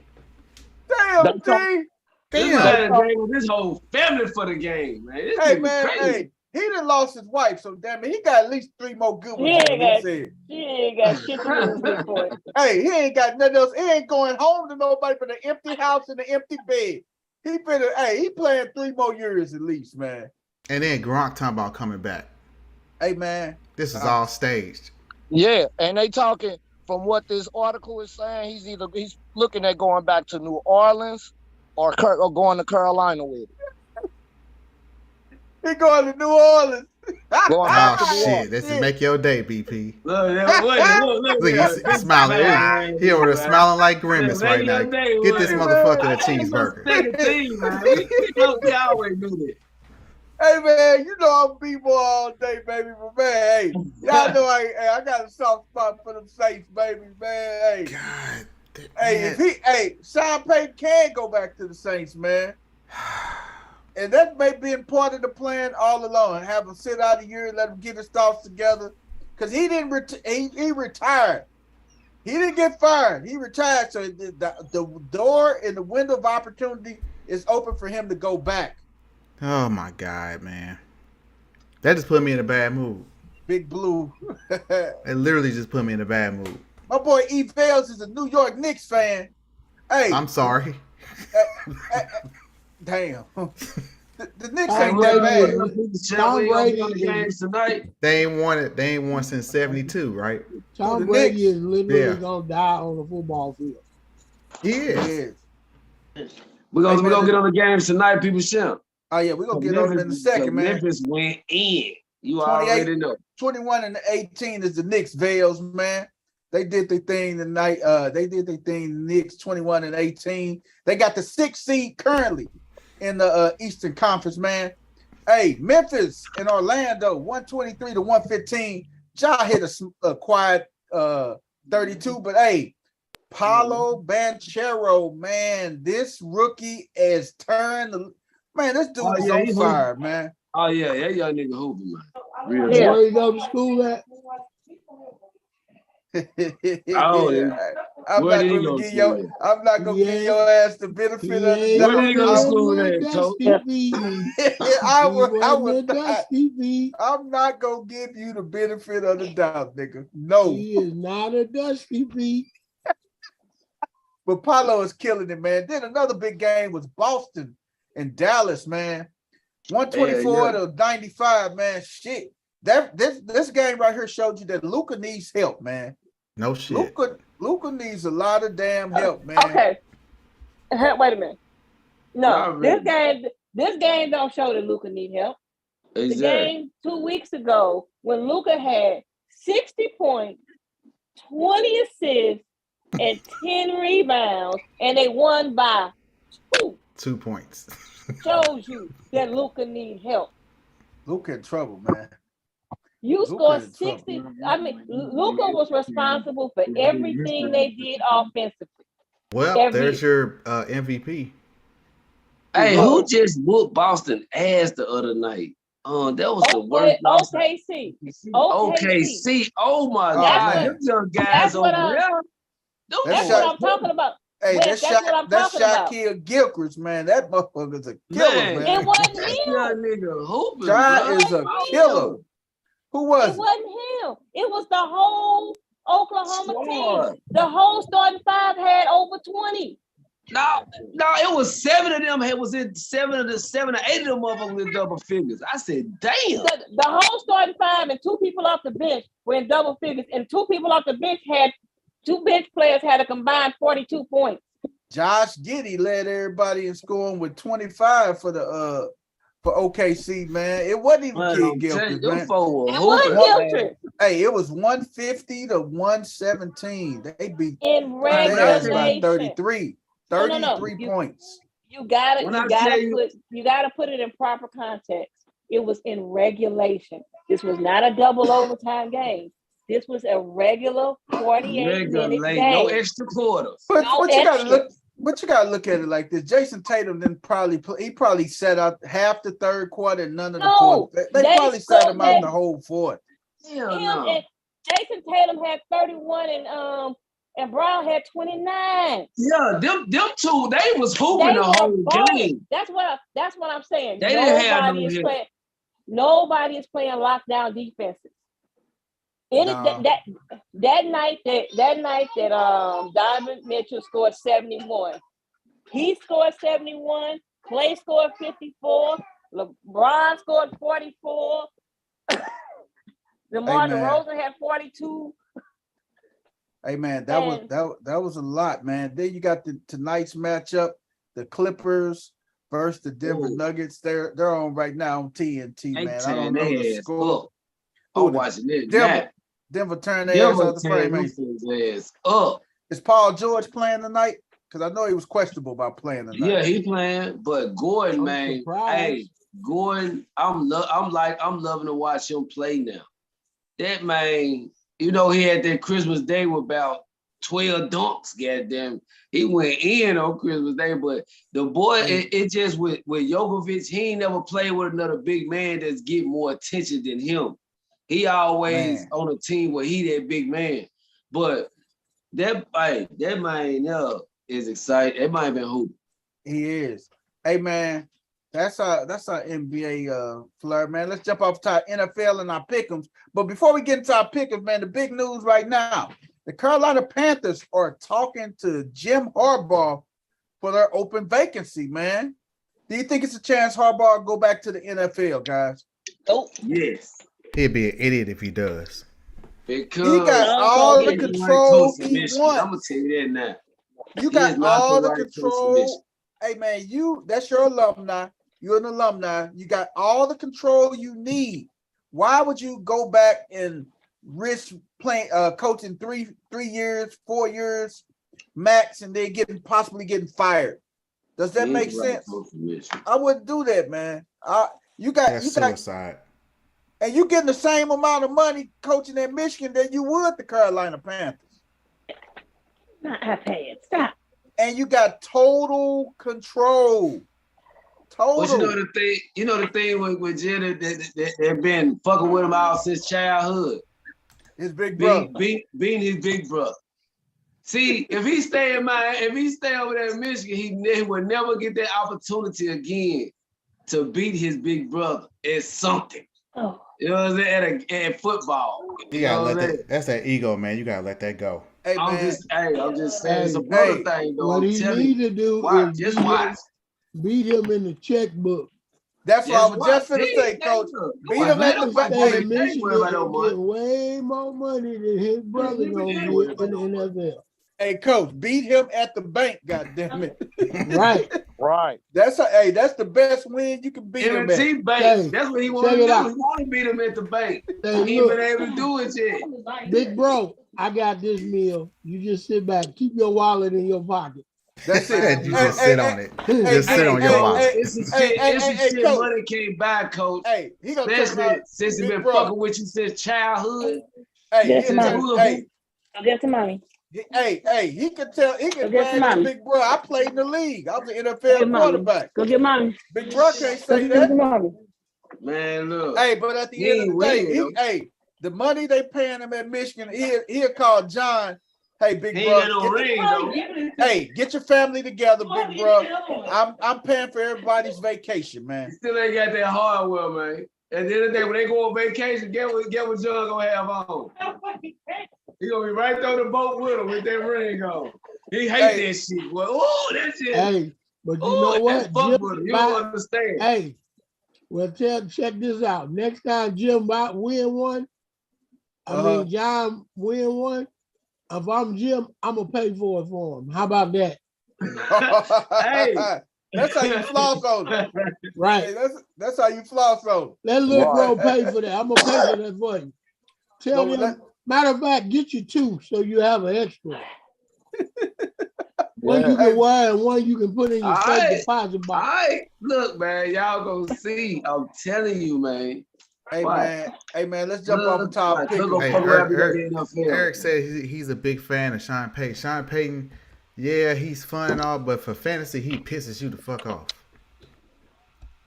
Damn, D. This man gave this whole family for the game, man. This Hey, nigga man, crazy. hey, he done lost his wife, so damn it, he got at least 3 more good He ones. ain't got shit to lose this point. Hey, he ain't got nothing else. He ain't going home to nobody but an empty house and an empty bed. He playing 3 more years at least, man. And then Gronk talking about coming back. Hey, man. This is all staged. Yeah, and they talking from what this article is saying. He's looking at going back to New Orleans or going to Carolina with it. He going to New Orleans. Oh shit! This is make your day, BP. Look, he's smiling. He over there smiling like Grimace right now. Get this motherfucker a cheeseburger. We always do that. Hey man, you know I'm B-boy all day, baby. But man, hey, y'all know I got a soft spot for them Saints, baby, man. Hey, God, hey, Sean Payton can go back to the Saints, man. And that may be part of the plan all along. Have him sit out a year, let him get his thoughts together. Because he didn't he retired. He didn't get fired. He retired. So the door and the window of opportunity is open for him to go back. Oh my God, man. That just put me in a bad mood. Big Blue. It literally just put me in a bad mood. My boy E. Vales is a New York Knicks fan. Hey. I'm sorry. Damn. The Knicks ain't that bad. Tonight. They ain't won it. They ain't won since 72, right? Tom Brady is literally gonna die on the football field. He is. We're gonna get on the games tonight, people. Shim. Oh yeah, we're gonna get on in a second, man. Memphis went in. You already know. 21-18 is the Knicks, Vales, man. They did their thing tonight. Knicks 21-18. They got the 6th seed currently in the Eastern Conference, man. Hey, Memphis and Orlando, 123-115. Ja hit a quiet 32, but hey, Paolo Banchero, man, this rookie has turned. Man, this dude is on fire, man. Oh yeah, that young nigga hooping, man. Where you go to school at? I'm not gonna give your ass the benefit of the doubt. Where you go to school at, I'm not gonna give you the benefit of the doubt, nigga. No. He is not a Dusty P. But Paulo is killing it, man. Then another big game was Boston and Dallas, man. 124-95, man. Shit. This game right here showed you that Luka needs help, man. No shit. Luka needs a lot of damn help, man. Okay. Wait a minute. No, this game don't show that Luka need help. Exactly. The game 2 weeks ago when Luka had 60 points, 20 assists, and 10 rebounds, and they won by 2 points. Shows you that Luka needs help. Luka in trouble, man. You scored 60. I mean, Luka was responsible for everything they did offensively. Well, there's your MVP. Hey, who just whooped Boston ass the other night? That was the worst. OKC. OKC. Oh my God, them young guys over there. That's what I'm talking about. Hey, that's Shaquille Gilchrist, man. That motherfucker's a killer, man. It wasn't him. Nigga hooping. John is a killer. Who was it? It wasn't him. It was the whole Oklahoma team. The whole starting 5 had over 20. No, it was 7 of them. It was in 7 or 8 of them motherfuckers in double figures. I said, damn. The whole starting 5 and 2 people off the bench were in double figures, and 2 people off the bench had 2 bench players had a combined 42 points. Josh Giddey led everybody in scoring with 25 for OKC, man. It wasn't even Kid Gilchrist, man. It wasn't Gilchrist. Hey, it was 150-117. They beat in regulation 33 points. You gotta put it in proper context. It was in regulation. This was not a double overtime game. This was a regular 48-minute game. No extra quarters. But No you gotta extra. look. But you gotta look at it like this. Jason Tatum didn't probably play. He probably sat out half the third quarter and none of the No, fourth. They probably sat him out they- the whole fourth. Hell Him no. and Jason Tatum had 31 and Brown had 29. Yeah, them two, they was hooping They the were whole balling. game. That's what I'm saying. They didn't have Nobody no is hit. playing. Nobody is playing lockdown defenses. That night that Donovan Mitchell scored 71. He scored 71. Clay scored 54. LeBron scored 44. DeMar DeRozan had 42. Hey man, that was a lot, man. Then you got tonight's matchup, the Clippers versus the Denver Nuggets. They're on right now on TNT, man. I don't know the score. I'm watching it. Denver turned their ass out the frame. Ass up. Is Paul George playing tonight? Because I know he was questionable about playing tonight. Yeah, he playing, but Gordon, man, hey, Gordon, I'm loving to watch him play now. That man, he had that Christmas Day with about 12 dunks, goddamn. He went in on Christmas Day, but the boy, it just with Jokovic, he ain't never played with another big man that's get more attention than him. He always on a team where he that big man. But that man is exciting. It might have been hoop. He is. Hey man, that's our NBA flirt, man. Let's jump off to our NFL and our pick'ems. But before we get into our pick'ems, man, the big news right now: the Carolina Panthers are talking to Jim Harbaugh for their open vacancy, man. Do you think it's a chance Harbaugh will go back to the NFL, guys? Nope. Yes. He'd be an idiot if he does. Because he got all the control he wants. I'm gonna tell you that now. You got all the control. Hey man, that's your alumni. You're an alumni. You got all the control you need. Why would you go back and risk playing coaching 3 years, 4 years max, and then possibly getting fired? Does that make sense? I wouldn't do that, man. That's suicide. And you getting the same amount of money coaching at Michigan that you would the Carolina Panthers. Not paying. Stop. And you got total control. Total. But you know the thing with Jenna that they've been fucking with him all since childhood. His big brother. Being his big brother. See, if he stay over there in Michigan, he would never get that opportunity again to beat his big brother at something. Oh. You know what I'm saying? At football. You gotta let that. That's that ego, man. You gotta let that go. Hey, I'm just saying it's a brother thing, though. What he need to do is beat him in the checkbook. That's what I was just gonna say, Coach. Beat him at the back. Hey, Michigan get way more money than his brother gonna get in the NFL. Hey, Coach, beat him at the bank. God damn it! Right. That's the best win you can beat him at. Bank. That's what he want to do. He want to beat him at the bank. He ain't been able to do it yet. Big bro, I got this meal. You just sit back. Keep your wallet in your pocket. That's it. You just sit on it. Just sit on your wallet. It's some shit money can't buy, Coach. Hey, he gonna talk about since he been fucking with you since childhood. Hey, I'll get some money. Hey, he can tell. He can brag big bro. I played in the league. I was an NFL quarterback. Go get money. Big bro can't say that. Man, look. Hey, but at the end of the day, the money they paying him at Michigan, he'll call John. Hey, big bro. Hey, get your family together, big bro. I'm paying for everybody's vacation, man. Still ain't got that hardware, man. At the end of the day, when they go on vacation, get what John gonna have on. He gonna be right there on the boat with him with that ring on. He hate that shit. Boy. Oh, that shit. Hey, but you know what? You don't understand. Hey, well, check this out. Next time Jim win one, John win one. If I'm Jim, I'm gonna pay for it for him. How about that? Hey, that's how you floss on it. Right. Hey, that's how you floss on it. Let little bro pay for that. I'm gonna pay for that for you. Tell them. Matter of fact, get you 2 so you have an extra. One you can wear and one you can put in your safe deposit box. All right, look, man, y'all gonna see. I'm telling you, man. Hey man, let's jump off the top. Hey, Eric said he's a big fan of Sean Payton. Sean Payton, yeah, he's fun and all, but for fantasy, he pisses you the fuck off.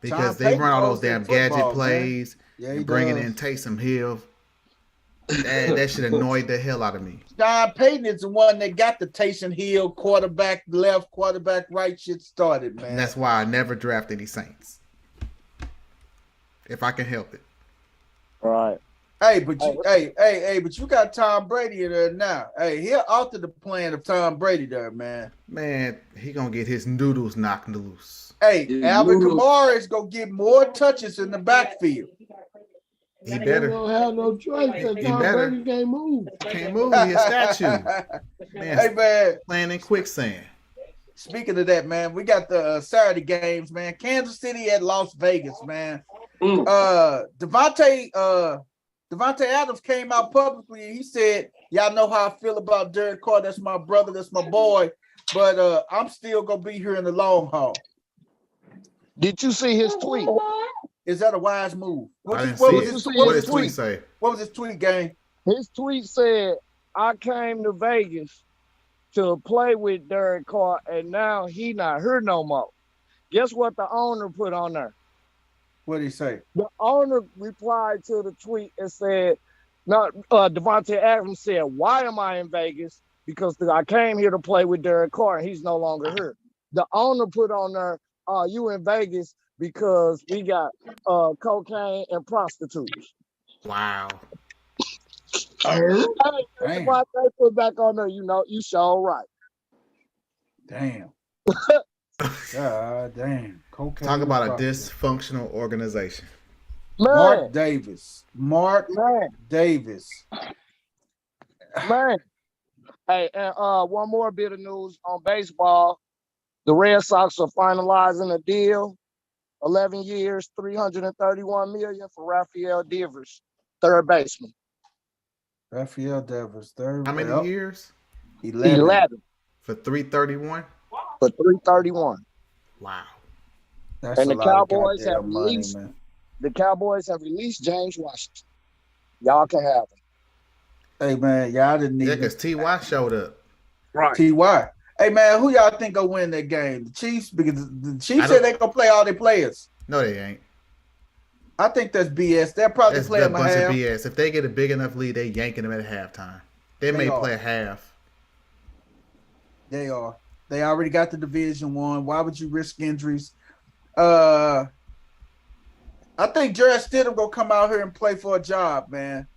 Because they run all those damn gadget plays and bringing in Taysom Hill. That should annoy the hell out of me. Sean Payton is the one that got the Taysom Hill quarterback left, quarterback right shit started, man. And that's why I never draft any Saints. If I can help it. Right. Hey, but but you got Tom Brady in there now. Hey, he'll alter the plan of Tom Brady there, man. Man, he gonna get his noodles knocked loose. Hey, Alvin Kamara is gonna get more touches in the backfield. He better. He don't have no choice because Tom Brady can't move. Can't move. He's a statue. Man, hey, man. Playing in quicksand. Speaking of that, man, we got the Saturday games, man. Kansas City at Las Vegas, man. Devontae Adams came out publicly and he said, y'all know how I feel about Derek Carr. That's my brother. That's my boy. But I'm still going to be here in the long haul. Did you see his tweet? Is that a wise move? What did his tweet say? What was his tweet, gang? His tweet said, I came to Vegas to play with Derek Carr, and now he not here no more. Guess what the owner put on there? What did he say? The owner replied to the tweet and said, Devontae Adams said, why am I in Vegas? Because I came here to play with Derek Carr, and he's no longer here. The owner put on there, you in Vegas because we got cocaine and prostitutes. Wow. Hey, what they put back on there, you sure right. Damn. God damn. Cocaine. Talk about a dysfunctional organization. Man. Mark Davis. Davis. Man. Hey, and one more bit of news on baseball. The Red Sox are finalizing a deal. 11 years, $331 million for Rafael Devers, third baseman. Rafael Devers, third. How many years? 11. For 331? For 331. Wow. That's and the Cowboys have released James Washington. Y'all can have him. Hey man, y'all didn't need because T.Y. showed up. Right. T.Y. Hey man, who y'all think will win that game? The Chiefs? Because the Chiefs said they gonna play all their players. No, they ain't. I think that's BS. They'll probably play them a half. That's a bunch of BS. If they get a big enough lead, they yanking them at halftime. They may play a half. They are. They already got the division one. Why would you risk injuries? I think Jared Stidham gonna come out here and play for a job, man.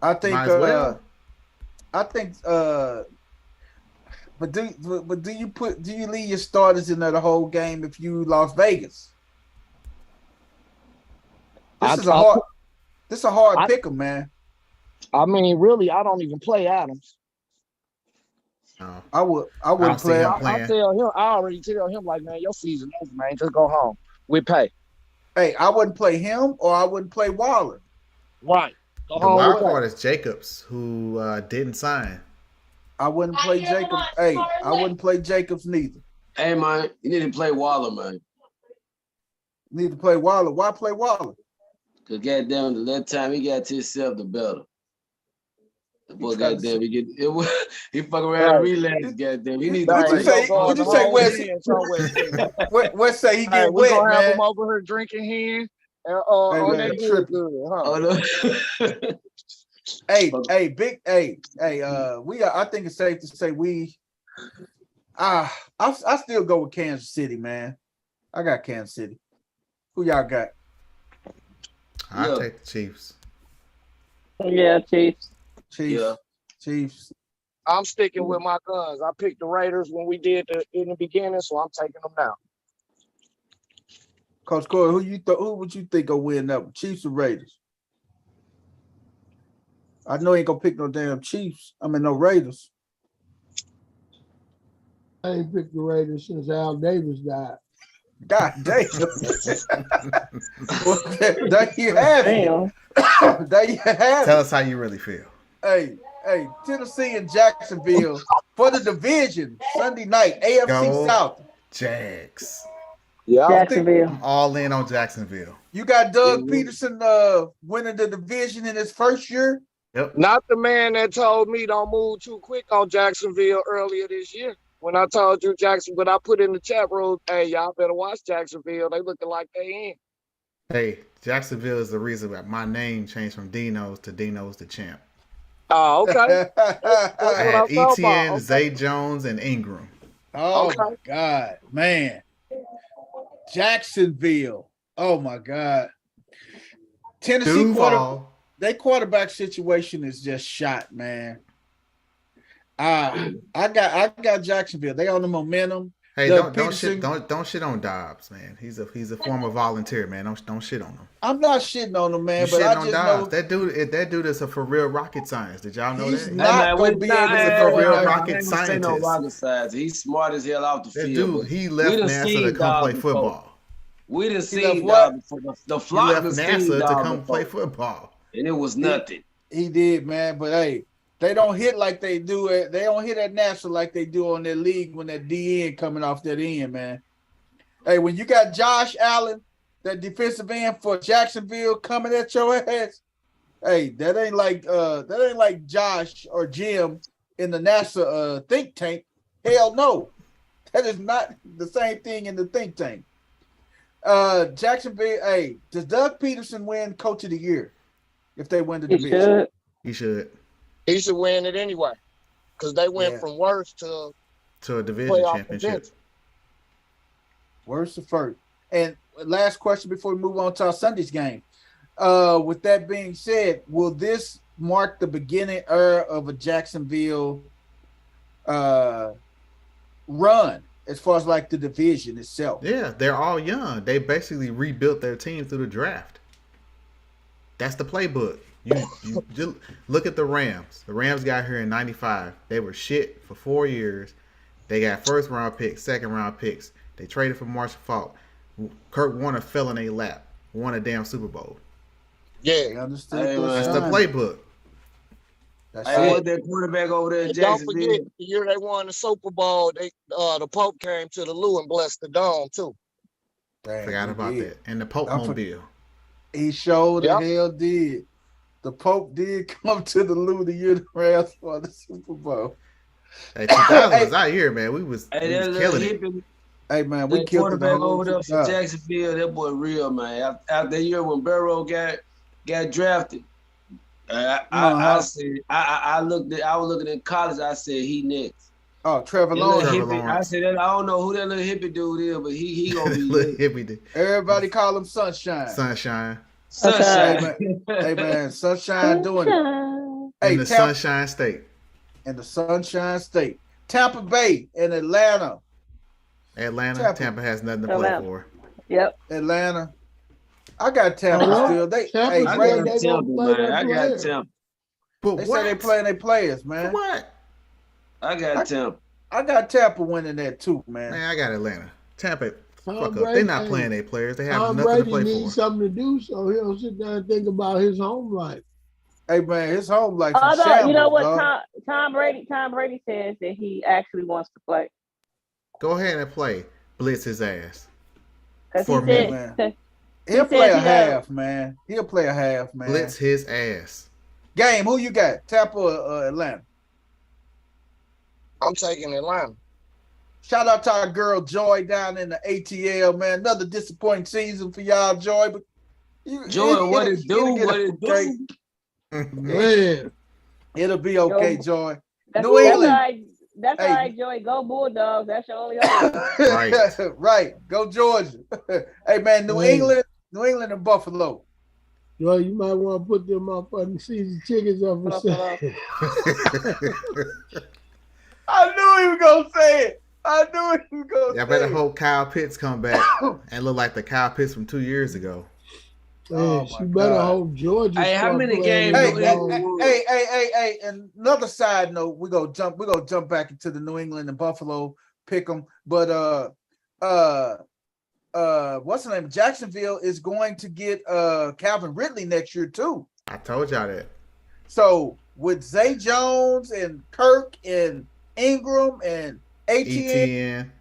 I think. I think. But do you leave your starters in there the whole game if you lost Vegas? This is a hard pick 'em, man. I mean, really, I don't even play Adams. No. I wouldn't play him. I already tell him, like, man, your season over, man. Just go home. We pay. Hey, I wouldn't play him or I wouldn't play Waller. Right. The wild card is Jacobs, who didn't sign. I wouldn't play Jacobs. Hey, I wouldn't play Jacobs neither. Hey, man, you need to play Waller, man. Need to play Waller. Why play Waller? Because goddamn, the last time he got to himself, the better. The boy, goddamn, he fuck around and relapse, goddamn. He need to play. What'd you say, Wesley? Wes say he get wet, gonna man. have him over here drinking here. On that good, huh? I think it's safe to say I still go with Kansas City, man. I got Kansas City. Who y'all got? I'll take the Chiefs. Yeah, Chiefs. Chiefs. I'm sticking with my guns. I picked the Raiders when we did in the beginning, so I'm taking them now. Coach Corey, who would you think will win up? Chiefs or Raiders? I know he ain't gonna pick no damn Chiefs. I mean no Raiders. I ain't picked the Raiders since Al Davis died. God damn. There you have it. There you have it. Tell us how you really feel. Hey, Tennessee and Jacksonville for the division Sunday night, AFC Go South. Jags. Yeah. Jacksonville. I'm all in on Jacksonville. You got Doug Peterson winning the division in his first year. Yep. Not the man that told me don't move too quick on Jacksonville earlier this year. When I told you Jackson, but I put in the chat room, hey, y'all better watch Jacksonville. They looking like they in. Hey, Jacksonville is the reason that my name changed from Dino's the champ. Oh, okay. I had ETN, Zay Jones, and Ingram. Oh my God, man. Jacksonville. Oh my God. Tennessee quarterback situation is just shot, man. I got Jacksonville. They on the momentum. Hey, don't shit on Dobbs, man. He's a former volunteer, man. Don't shit on him. I'm not shitting on him, man. You but shitting I on just Dobbs. know That dude is a for real rocket science. Did y'all know he's that? not gonna be able to for real rocket I ain't scientist. say no rocket science. He's smart as hell off the That field. dude, he left NASA to come play football. We didn't see what? The He flock left done seen NASA to Dobbs come before, play football. and it was nothing. He did, man. But hey, they don't hit like they do it. They don't hit at NASA like they do on their league when that DN coming off that end, man. Hey, when you got Josh Allen, that defensive end for Jacksonville, coming at your ass, hey, that ain't like Josh or Jim in the NASA think tank. Hell no, that is not the same thing in the think tank. Jacksonville, hey, does Doug Peterson win Coach of the Year if they win the division? He should. He should win it anyway, because they went from worst to a division championship. Worst to first. And last question before we move on to our Sunday's game. With that being said, will this mark the beginning of a Jacksonville run as far as like the division itself? Yeah, they're all young. They basically rebuilt their team through the draft. That's the playbook. You just look at the Rams. The Rams got here in '95. They were shit for 4 years. They got first round picks, second round picks. They traded for Marshall Faulk. Kurt Warner fell in their lap. Won a damn Super Bowl. Yeah, understood. That's the playbook. I want that quarterback over there in Jacksonville. Don't forget, the year they won the Super Bowl, the Pope came to the Lou and blessed the dome too. Forgot about that. And the Pope Mobile. He showed the hell did. The Pope did come to the Lou the year the Rams won the Super Bowl. Hey, 2000 was out here, man. We was killing it. Hey, man, we killed quarterback over there for Jacksonville. That boy real, man. After the year when Burrow got drafted, I said I was looking in college. I said he next. Oh, Trevor Lawrence. I said I don't know who that little hippie dude is, but he gonna be little hippie dude. Everybody call him Sunshine. Sunshine. Hey man, Sunshine doing it. Hey, the Sunshine State. And the Sunshine State. Tampa Bay and Atlanta. Tampa has nothing to play for. Yep. Atlanta. I got Tampa still. I got Tampa. But they say they playing their players, man. For what? I got Tampa. I got Tampa winning that too, man. Man, I got Atlanta. Tampa, fuck up. They're not playing their players. They have nothing to play for. Needs something to do, so he'll sit down and think about his home life. Hey man, his home life. Although you know what, Tom Brady says that he actually wants to play. Go ahead and play. Blitz his ass. For me, man. He'll play a half, man. He'll play a half, man. Blitz his ass. Game, who you got? Tampa or Atlanta? I'm taking Atlanta. Shout out to our girl Joy down in the ATL, man. Another disappointing season for y'all, Joy. But Joy, what it do? Man, it'll be okay, Joy. New England. That's all right, Joy. Go Bulldogs. That's your only hope. Right. Go Georgia. Hey man, New England and Buffalo. Well, you might want to put them motherfucking season tickets up for sale. I knew he was gonna say it. Y'all better hope Kyle Pitts come back and look like the Kyle Pitts from 2 years ago. Man, you better hope Georgia. Hey, how many games? Hey, and another side note, we go jump back into the New England and Buffalo pick 'em. But what's the name? Jacksonville is going to get Calvin Ridley next year too. I told y'all that. So with Zay Jones and Kirk and Ingram and ATN,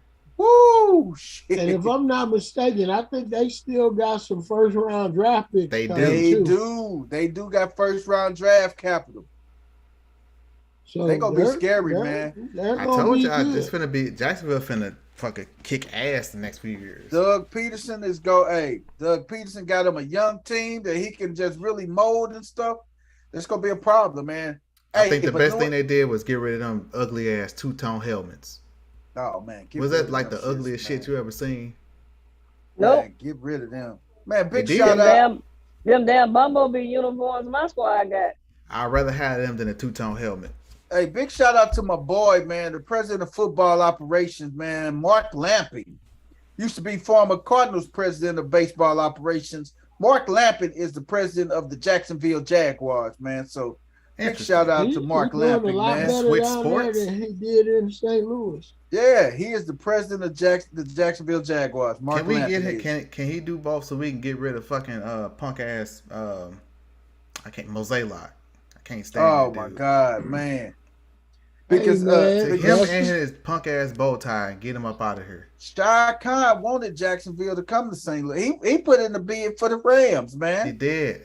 Woo! Shit. And if I'm not mistaken, I think they still got some first round draft picks. They do. They do got first round draft capital. So they gonna be scary, man. I told you, it's finna be Jacksonville finna fucking kick ass the next few years. Doug Peterson Doug Peterson got him a young team that he can just really mold and stuff. That's gonna be a problem, man. I think the best thing they did was get rid of them ugly ass two-tone helmets. Oh man, was that like the ugliest shit you ever seen? Nope. Man, get rid of them. Man, big They shout did. out. Them damn Bumblebee uniforms my squad got. I'd rather have them than a two-tone helmet. Hey, big shout out to my boy, man, the president of football operations, man, Mark Lamping. Used to be former Cardinals president of baseball operations. Mark Lamping is the president of the Jacksonville Jaguars, man. So big shout out to Mark Lamping, man. Switch sports than he did in St. Louis. Yeah, he is the president of the Jacksonville Jaguars. Mark Lamping. Can he do both so we can get rid of fucking punk ass Mosaic? I can't stand. Oh my god, man. Because him and his punk ass bow tie, get him up out of here. Shah Khan wanted Jacksonville to come to St. Louis. He put in the bid for the Rams, man. He did.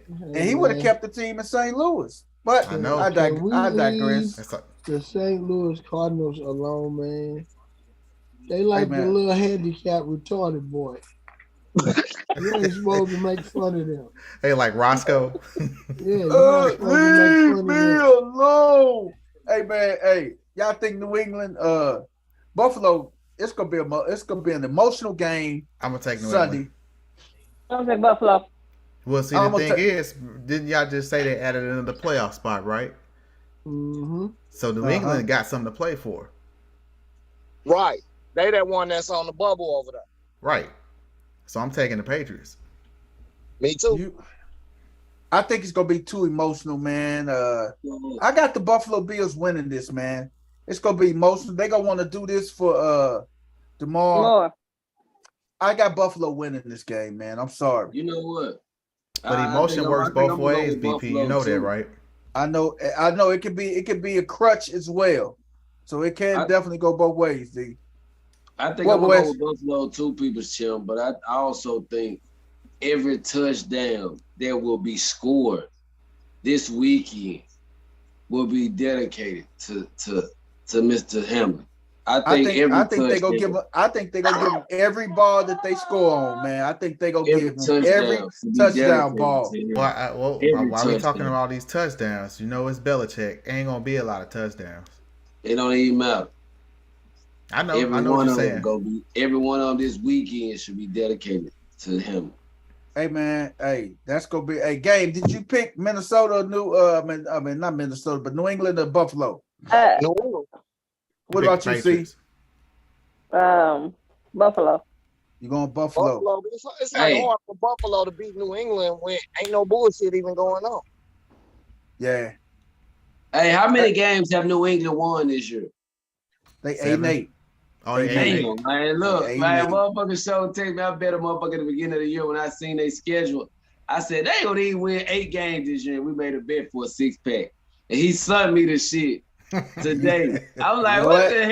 And he would have kept the team in St. Louis. But I know. I digress. The St. Louis Cardinals alone, man. They like the little handicapped retarded boy. You ain't supposed to make fun of them. Hey, like Roscoe. Yeah, leave me alone. Hey man, y'all think New England, Buffalo? It's gonna be an emotional game. I'm gonna take New Sunday. England. I'm gonna take Buffalo. Well, see, the thing is, didn't y'all just say they added another playoff spot, right? Mm-hmm. So New England got something to play for. Right. They that one that's on the bubble over there. Right. So I'm taking the Patriots. Me too. I think it's gonna be too emotional, man. I got the Buffalo Bills winning this, man. It's gonna be emotional. They gonna want to do this for tomorrow. I got Buffalo winning this game, man. I'm sorry. You know what? But emotion works both ways, BP. You know that, right? I know. It could be a crutch as well. So it can definitely go both ways, D. I think I'm gonna go with Buffalo too, people's Chim, but I also think every touchdown that will be scored this weekend will be dedicated to Mr. Hamlin. I think they're gonna give him every ball that they score on, man. I think they're gonna give him every touchdown ball. While we talking about all these touchdowns, you know it's Belichick. Ain't gonna be a lot of touchdowns. It don't even matter. I know what you're saying. Every one of them this weekend should be dedicated to him. Hey man, that's gonna be a game. Did you pick Minnesota? Not Minnesota, but New England or Buffalo? What about you, C? Buffalo. You going Buffalo? It's like hard for Buffalo to beat New England when ain't no bullshit even going on. Yeah. Hey, how many games have New England won this year? They 8-8. Oh, yeah. Man, look, man, motherfucker show take me. I bet a motherfucker at the beginning of the year when I seen their schedule. I said, they gonna even win 8 games this year. We made a bet for a 6-pack. And he sent me the shit today. I was like, what the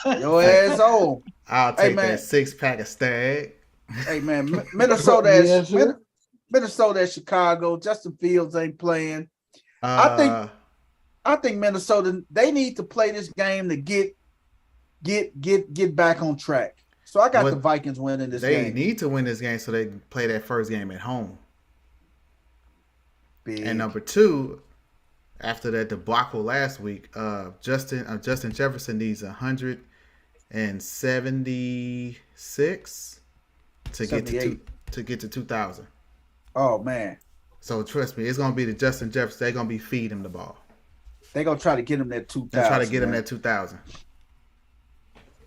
hell? Your ass on. I'll take that 6-pack of Stag. Hey, man, Minnesota and Chicago. Justin Fields ain't playing. I think Minnesota, they need to play this game to get back on track. So I got the Vikings winning this game. They need to win this game so they can play that first game at home. Big. And number 2, after that debacle last week, Justin Jefferson needs 176 to get to 2,000. Oh man! So trust me, it's gonna be the Justin Jefferson. They're gonna be feeding him the ball. They're gonna try to get him that 2,000. They try to get him that 2,000.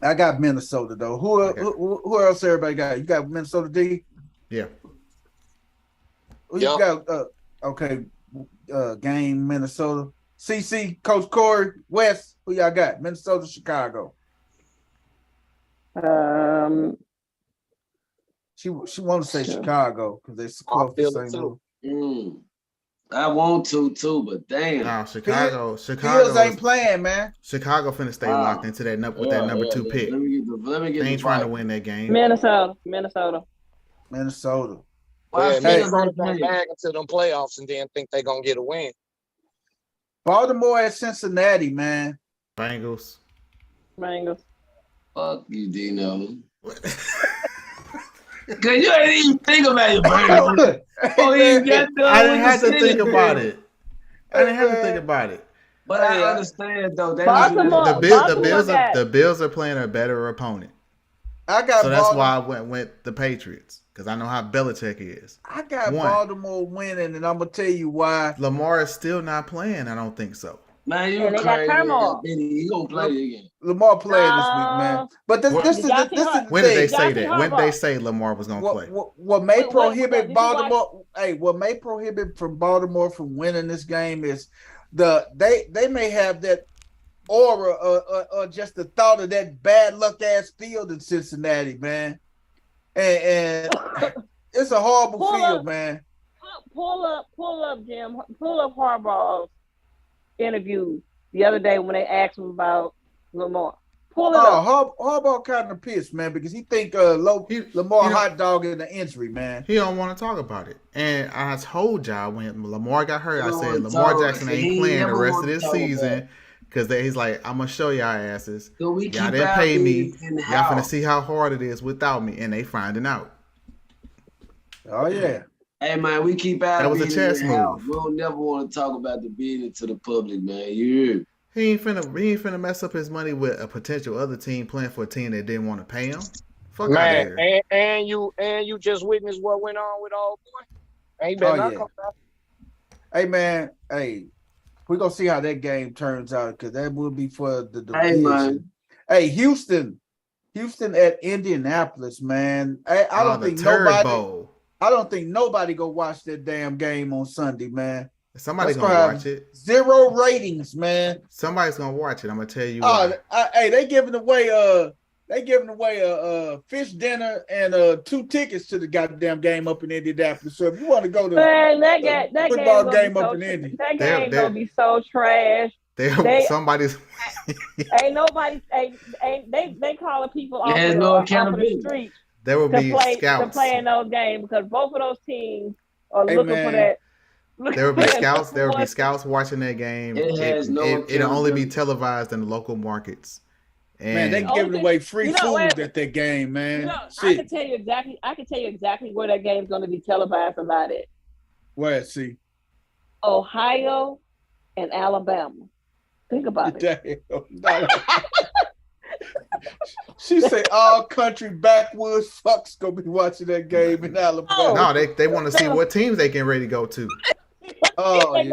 I got Minnesota though. Who else? Everybody got? You got Minnesota, D? Yeah. Who you got? Game Minnesota. CC, Coach Corey, West. Who y'all got? Minnesota, Chicago. She want to say Chicago because they're close to St. Louis. I want to too, but damn. Nah, Chicago Fields ain't playing, man. Chicago finna stay locked into that number 2 pick. Let me get the Let me get They ain't the trying to Vikings. win that game. Minnesota. Why Yeah, Phil's Minnesota ain't gonna playing? bag into them playoffs and then think they gonna get a win. Baltimore at Cincinnati, man. Bengals. Fuck you, Dino. Cause you ain't even think about your Bengals. Oh, he got done I didn't with have the to think Steelers. about it. I didn't have to think about it. But I understand though. They The Bills are playing a better opponent. I got so that's Baltimore. why I went with the Patriots because I know how Belichick is. I got Baltimore winning, and I'm gonna tell you why. Lamar is still not playing. I don't think so. Man, you crazy. He gonna play again. Lamar playing this week, man. But this is the When thing. did they say that? When did they say Lamar was gonna play? What may prohibit Baltimore? What may prohibit from Baltimore from winning this game is they may have that aura or just the thought of that bad luck ass field in Cincinnati, man. And it's a horrible field, man. Pull up, Jim. Pull up Harbaugh's interview the other day when they asked him about Lamar. Pull it up. Harbaugh kind of pissed, man, because he think Lamar hot dog in the injury, man. He don't want to talk about it. And I told y'all when Lamar got hurt, I said Lamar Jackson ain't playing the rest of this season because he's like, I'm gonna show y'all asses. Y'all didn't pay me. Y'all finna see how hard it is without me, and they finding out. Oh yeah. Hey man, we keep out. That was a chess move. We don't never want to talk about the bidding to the public, man. You hear? He ain't finna mess up his money with a potential other team playing for a team that didn't want to pay him. Fuck out of here. And you just witnessed what went on with old boy. Ain't been come back. Hey man, we're gonna see how that game turns out because that will be for the division. Hey, Houston at Indianapolis, man. I don't think nobody. I don't think nobody go watch that damn game on Sunday, man. Somebody's gonna watch it. 0 ratings, man. Somebody's gonna watch it. I'm gonna tell you why. Hey, they giving away a fish dinner and 2 tickets to the goddamn game up in Indianapolis. So if you want to go to that football game up in Indy, that game gonna be so trash. Somebody's ain't nobody they calling people off the street. There will be scouts to play in those games because both of those teams are looking for that. There will be scouts. There will be scouts watching that game. It'll only be televised in the local markets. And man, they giving away free food at that game, man. I can tell you exactly where that game's going to be televised about it. Where? See, Ohio and Alabama. Think about it. She said all country backwoods fucks gonna be watching that game in Alabama. No, they want to see what teams they getting ready to go to. Oh yeah.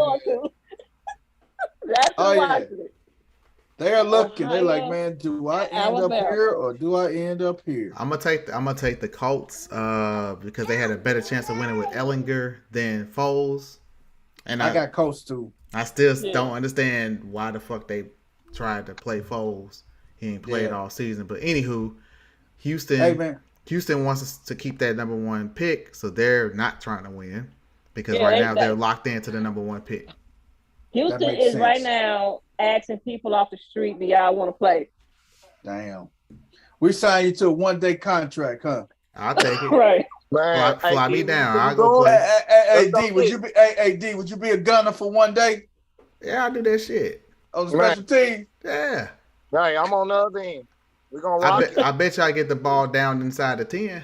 They're looking. They're like, man, do I end up here or do I end up here? I'm gonna take the Colts because they had a better chance of winning with Ellinger than Foles. And I got Colts too. I still don't understand why the fuck they tried to play Foles. He ain't played all season. But anywho, Houston wants us to keep that number 1 pick, so they're not trying to win because right now they're locked into the number 1 pick. Houston is right now asking people off the street, do y'all want to play? Damn. We signed you to a 1-day contract, huh? I'll take it. Right. Fly me down. I'll go play. Hey, D, would you be a gunner for 1 day? Yeah, I'll do that shit. On the special team? Yeah. Right, I'm on the other end. We're gonna rock it. I bet y'all get the ball down inside the 10.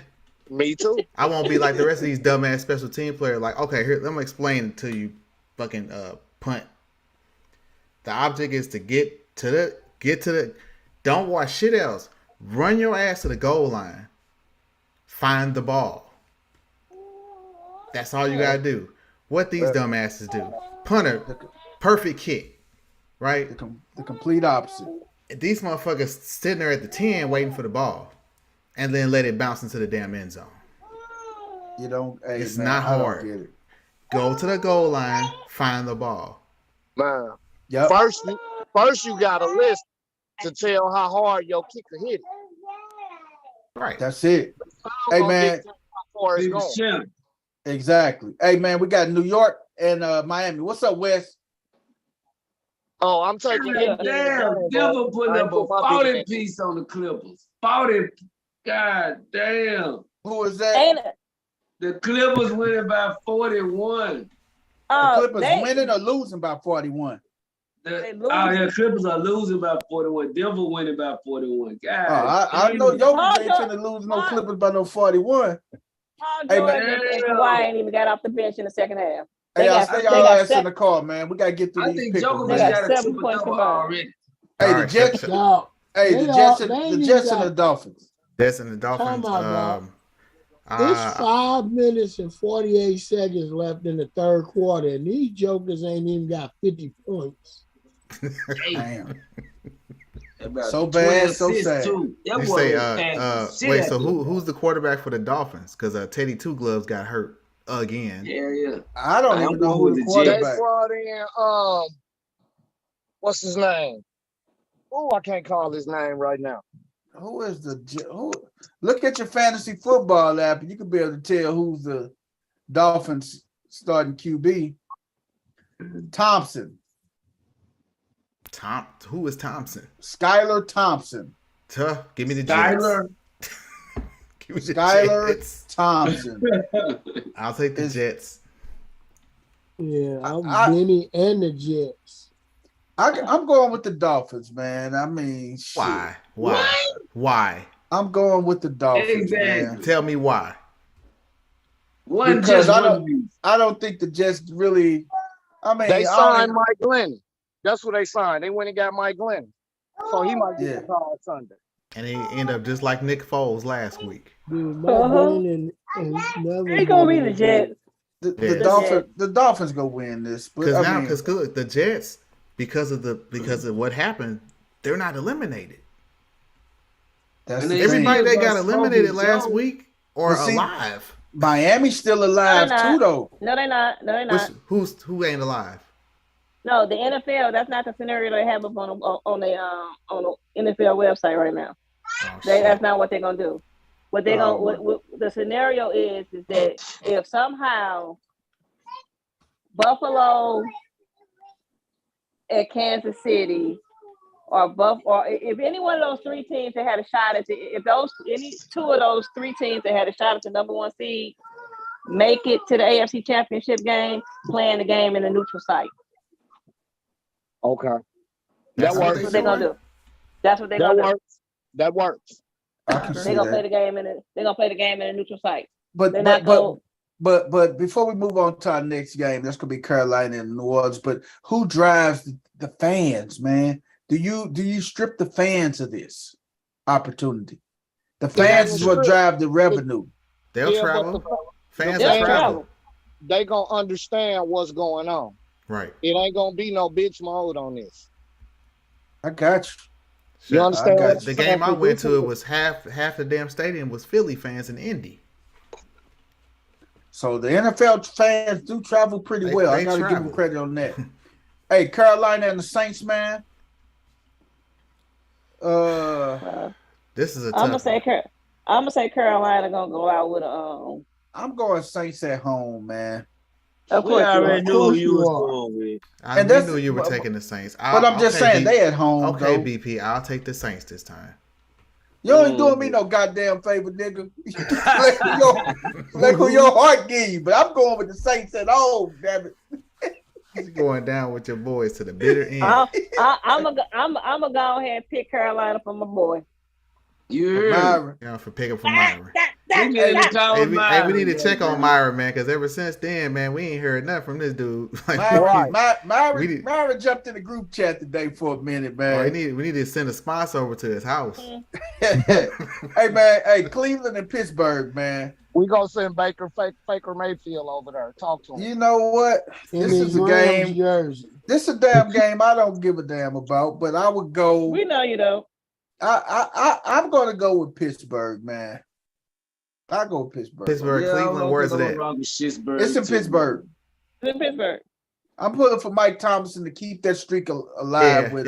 Me too. I won't be like the rest of these dumbass special team players. Like, okay, here, let me explain it to you. Fucking punt. The object is to get to the. Don't watch shit else. Run your ass to the goal line. Find the ball. That's all you gotta do. What these dumbasses do. Punter, perfect kick. Right? The complete opposite. These motherfuckers sitting there at the 10 waiting for the ball and then let it bounce into the damn end zone. You don't. Hey, it's man, not hard. Go to the goal line, find the ball. Man, yep. First you got a list to tell how hard your kicker hit it. Right. That's it. Hey, man. Exactly. Hey, man, we got New York and Miami. What's up, Wes? Oh, I'm taking it. Damn, Denver putting up a 40 piece on the Clippers. 40. God damn. Who is that? Ain't it? The Clippers winning by 41. The Clippers winning or losing by 41? The Clippers are losing by 41. Denver winning by 41. God, I know Jokic ain't finna lose no Clippers by no 41. Hey, man. Kawhi ain't even got off the bench in the second half. Hey, I'll stay y'all ass in the car, man. We gotta get through these pickles, man. Got 7 points already. Hey, the Jets. The Jets and the Dolphins. Jets and the Dolphins. It's 5 minutes and 48 seconds left in the third quarter, and these jokers ain't even got 50 points. Damn. So bad, so sad. You say, wait, so who's the quarterback for the Dolphins? Because Teddy Two Gloves got hurt again. Yeah. I don't even know who the quarterback. They brought in what's his name? Oh, I can't call his name right now. Who is look at your fantasy football app, and you can be able to tell who's the Dolphins starting QB. Thompson. Who is Thompson? Skylar Thompson. Give me the Skylar. Give me the Skylar Thompson. I'll take the Jets. Yeah, I'm Benny and the Jets. I'm going with the Dolphins, man. I mean, why? Why? I'm going with the Dolphins, man. Tell me why. Because I don't think the Jets really. I mean, they signed Mike Glennon. That's what they signed. They went and got Mike Glennon, so he might get the call Sunday. And he ended up just like Nick Foles last week. Dude, Mike Glennon He gonna be the Jets. The Dolphins gonna win this. Because the Jets, because of what happened, they're not eliminated. Everybody they got eliminated last week or alive. Miami's still alive too, though. No, they're not. No, they're not. Who ain't alive? No, the NFL. That's not the scenario they have up on the NFL website right now. That's not what they're gonna do. What they what the scenario is that if somehow Buffalo and Kansas City or if any one of those three teams that had a shot at any two of those three teams that had a shot at the number 1 seed make it to the AFC Championship game, playing the game in a neutral site. Okay. That's what they're gonna do. That's what they're gonna do. That works. They're gonna play the game in a neutral site. But before we move on to our next game, that's gonna be Carolina and New Orleans. But who drives the fans, man? Do you strip the fans of this opportunity? The fans is what drive the revenue. They'll travel. Fans will travel. They gonna understand what's going on. Right. It ain't gonna be no bitch mode on this. I got you. You understand? The game I went to, it was half the damn stadium was Philly fans and Indy. So the NFL fans do travel pretty well. I gotta give them credit on that. Hey, Carolina and the Saints, man. This is a tough. I'm gonna say Carolina gonna go out with a. I'm going Saints at home, man. Of course, I already knew who you was going with. I knew you were taking the Saints. But I'm just saying they at home. Okay, though. BP, I'll take the Saints this time. You ain't doing me no goddamn favor, nigga. Let who your heart give you. But I'm going with the Saints at home, damn it. He's going down with your boys to the bitter end. I'm gonna go ahead and pick Carolina for my boy. For picking for Myra. We need to check on Myra, man, because ever since then, man, we ain't heard nothing from this dude. Myra jumped in the group chat today for a minute, man. We need to send a sponsor over to his house. Hey, man. Hey, Cleveland and Pittsburgh, man. We gonna send Baker Mayfield over there. Talk to him. You know what? This is a game. This is a damn game I don't give a damn about, but I would go. We know you don't. I'm gonna go with Pittsburgh, man. I go with Pittsburgh. Cleveland. Where's it at? It's in Pittsburgh. It's in Pittsburgh. I'm pulling for Mike Thompson to keep that streak alive. I do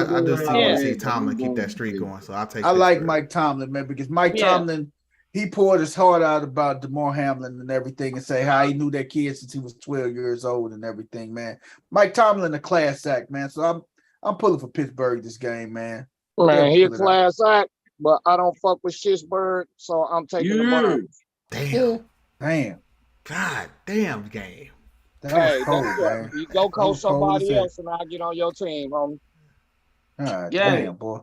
want to see Tomlin keep that streak going, so I'll take. I like Mike Tomlin, man, because Mike Tomlin, he poured his heart out about DeMar Hamlin and everything, and say how he knew that kid since he was 12 years old and everything, man. Mike Tomlin, a class act, man. So I'm pulling for Pittsburgh this game, man. Man, he a class act. but I don't fuck with Pittsburgh, so I'm taking the Browns. Damn. God damn game. That was cold, that's man. it. You go coach somebody else, and I'll get on your team, homie. God Yeah. damn, boy.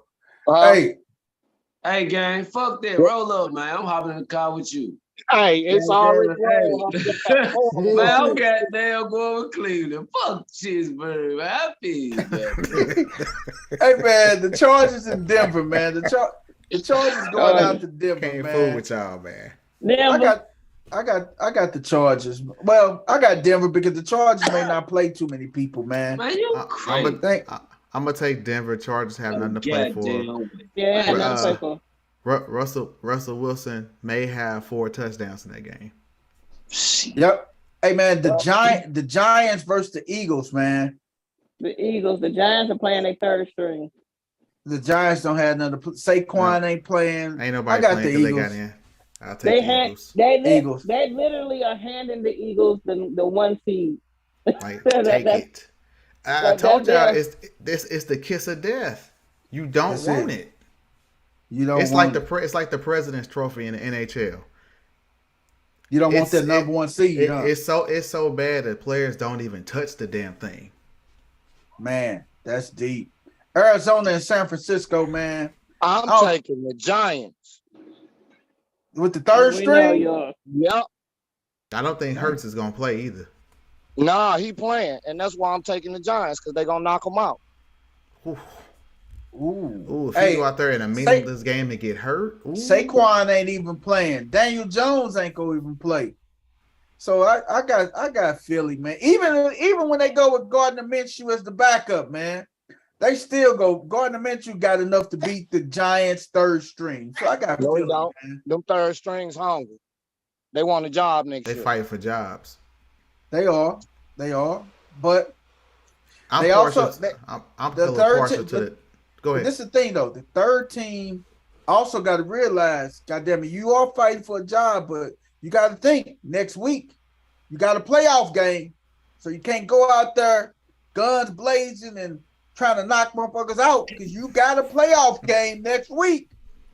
Hey, gang, fuck that. Roll up, man. I'm hopping in the car with you. Hey, it's already rolled. Man, I'm goddamn going with Cleveland. Fuck Pittsburgh, man. I feel Hey, man, the Chargers in Denver, man. The Chargers going out to Denver, Can't man. fool with y'all, man. I got the Chargers. Well, I got Denver because the Chargers may not play too many people, man. Man, you crazy. I'm gonna take Denver. Chargers have nothing to play for. Yeah, have nothing to play for. Russell Wilson may have 4 touchdowns in that game. Yep. Hey man, the Giants versus the Eagles, man. The Giants are playing their third string. The Giants don't have none to play. Saquon ain't playing. Ain't nobody I got playing the because Eagles. they got in. I'll take the Eagles. Eagles. They literally are handing the Eagles the 1 seed. Like, take it. I told y'all it's the kiss of death. You don't want it. You don't. It's like it's like the President's Trophy in the NHL. You don't want that number 1 seed. It's so bad that players don't even touch the damn thing. Man, that's deep. Arizona and San Francisco, man. I'm taking the Giants with the third string. Yep. I don't think Hurts is gonna play either. Nah, he playing, and that's why I'm taking the Giants because they're gonna knock him out. Ooh, if you go out there in a meaningless game and get hurt, Saquon ain't even playing. Daniel Jones ain't gonna even play. So I got Philly, man. Even when they go with Gardner Minshew as the backup, man, they still go. Gardner Minshew got enough to beat the Giants' third string. So I got Philly, man. Them third strings hungry. They want a job next year. They fight for jobs. They are, but I'm they partial. also I'm the partial to it. Go ahead. This is the thing, though. The third team also got to realize, goddamn it, you are fighting for a job, but you got to think next week you got a playoff game, so you can't go out there guns blazing and trying to knock motherfuckers out because you got a playoff game next week.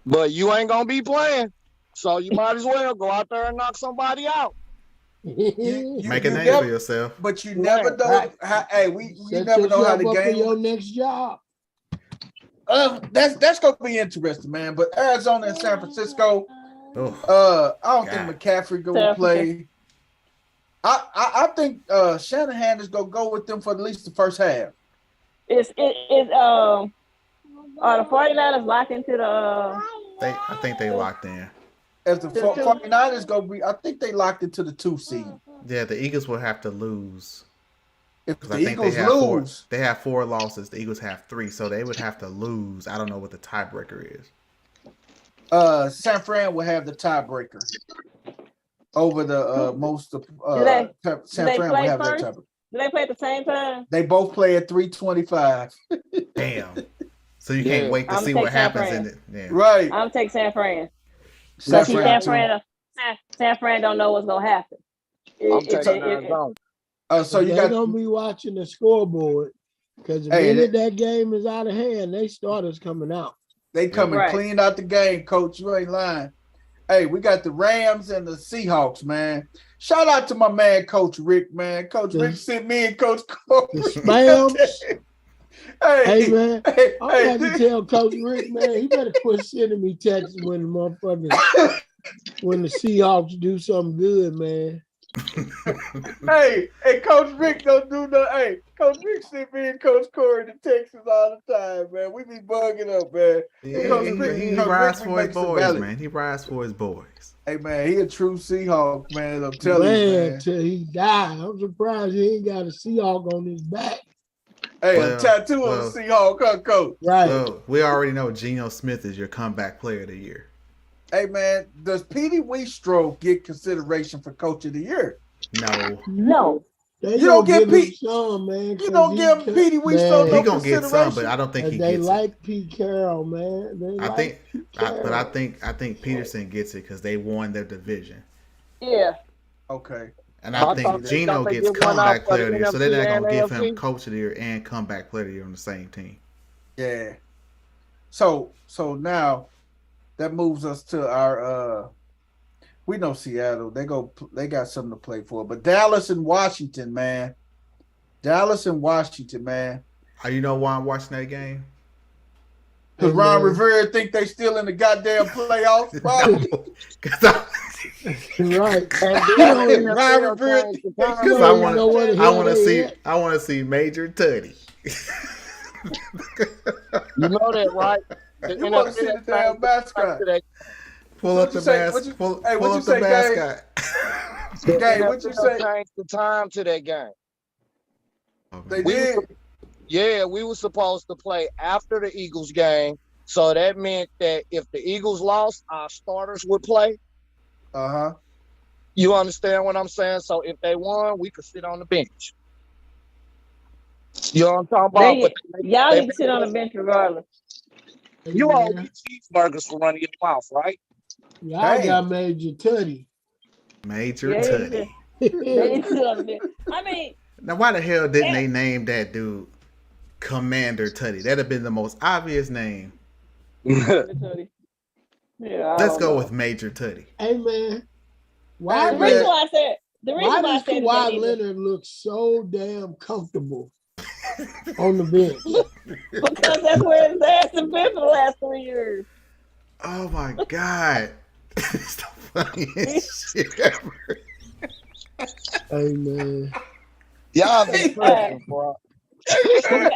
But you ain't gonna be playing, so you might as well go out there and knock somebody out. You make a name for yourself, but you never know. You never know how the game. Your next job. That's gonna be interesting, man. But Arizona and San Francisco, I don't think McCaffrey gonna play. I think Shanahan is gonna go with them for at least the first half. Are the 49ers locked into the? I think they locked in. If the 49ers go, I think they locked into the 2 seed. Yeah, the Eagles will have to lose. If the Eagles lose, they have 4 losses. The Eagles have 3, so they would have to lose. I don't know what the tiebreaker is. San Fran will have the tiebreaker over the most. San Fran will have that tiebreaker. Do they play at the same time? They both play at 3:25. Damn. So you can't wait to see what happens in it. Yeah. Right. I'm take San Fran. San Fran don't know what's gonna happen. I'm taking Arizona. So you they're gonna be watching the scoreboard because the minute that game is out of hand, they starters coming out. They coming clean out the game, Coach. You ain't lying. Hey, we got the Rams and the Seahawks, man. Shout out to my man, Coach Rick, man. Coach Rick sent me and Coach Corey. The spams. Hey, man. I have to tell Coach Rick, man, he better quit sending me texts when the motherfuckers, when the Seahawks do something good, man. hey, Coach Rick don't do no. Hey, Coach Rick sent me and Coach Corey to Texas all the time, man. We be bugging up, man. He rides for his boys, man. He rides for his boys. Hey, man, he a true Seahawk, man. I'm telling you, man. Till he died. I'm surprised he ain't got a Seahawk on his back. Hey, a tattoo of a Seahawk, huh, Coach? Right. Well, we already know Geno Smith is your comeback player of the year. Hey, man, does Petey Wheatstroke get consideration for Coach of the Year? No. You don't get Pete. Man, you don't give him Petey Wheatstroke. He gonna get some, but I don't think he gets it. They like Pete Carroll, man. I think Peterson gets it because they won their division. Yeah. Okay. And I think Geno gets comeback player of the year, so they're not gonna give him Coach of the Year and comeback player of the year on the same team. Yeah. So now, that moves us to our we know Seattle. They got something to play for. But Dallas and Washington, man. Dallas and Washington, man. You know why I'm watching that game? Because Ron Rivera think they still in the goddamn playoffs. Right. Ron Rivera. Because I want to see Major Tutty. You know that, right? You want to see the damn mascot. Pull up the mascot. Pull up the mascot. Game, what you say? Changed the time to that game. They did. Yeah, we were supposed to play after the Eagles game. So that meant that if the Eagles lost, our starters would play. Uh-huh. You understand what I'm saying? So if they won, we could sit on the bench. You know what I'm talking about? Y'all need to sit on the bench regardless. You all get cheeseburgers for running your mouth, right? Yeah, I got Major Tutty. Major Tutty. I mean, now why the hell didn't they name that dude Commander Tutty? That'd have been the most obvious name. Yeah, let's go with Major Tutty. Hey man, why Kawhi Leonard looks so damn comfortable on the bench? Because that's where his ass has been for the last 3 years. Oh my God. It's the funniest shit ever. Hey man. Y'all be crazy, bro. This ain't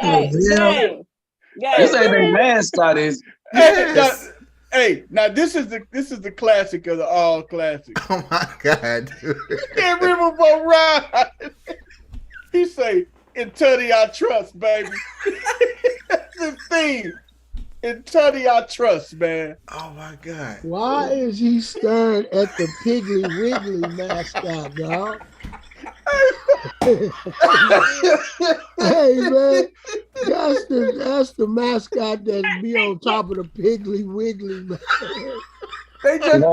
their mascot is. Hey, now this is the classic of the all classics. Oh my God, dude. That Riverboat Ride. He say, "In Tutty I trust, baby." That's the theme. In Tutty I trust, man. Oh my God. Why is he staring at the Piggly Wiggly mascot, dog? Hey man, that's the mascot that be on top of the Piggly Wiggly, man. They just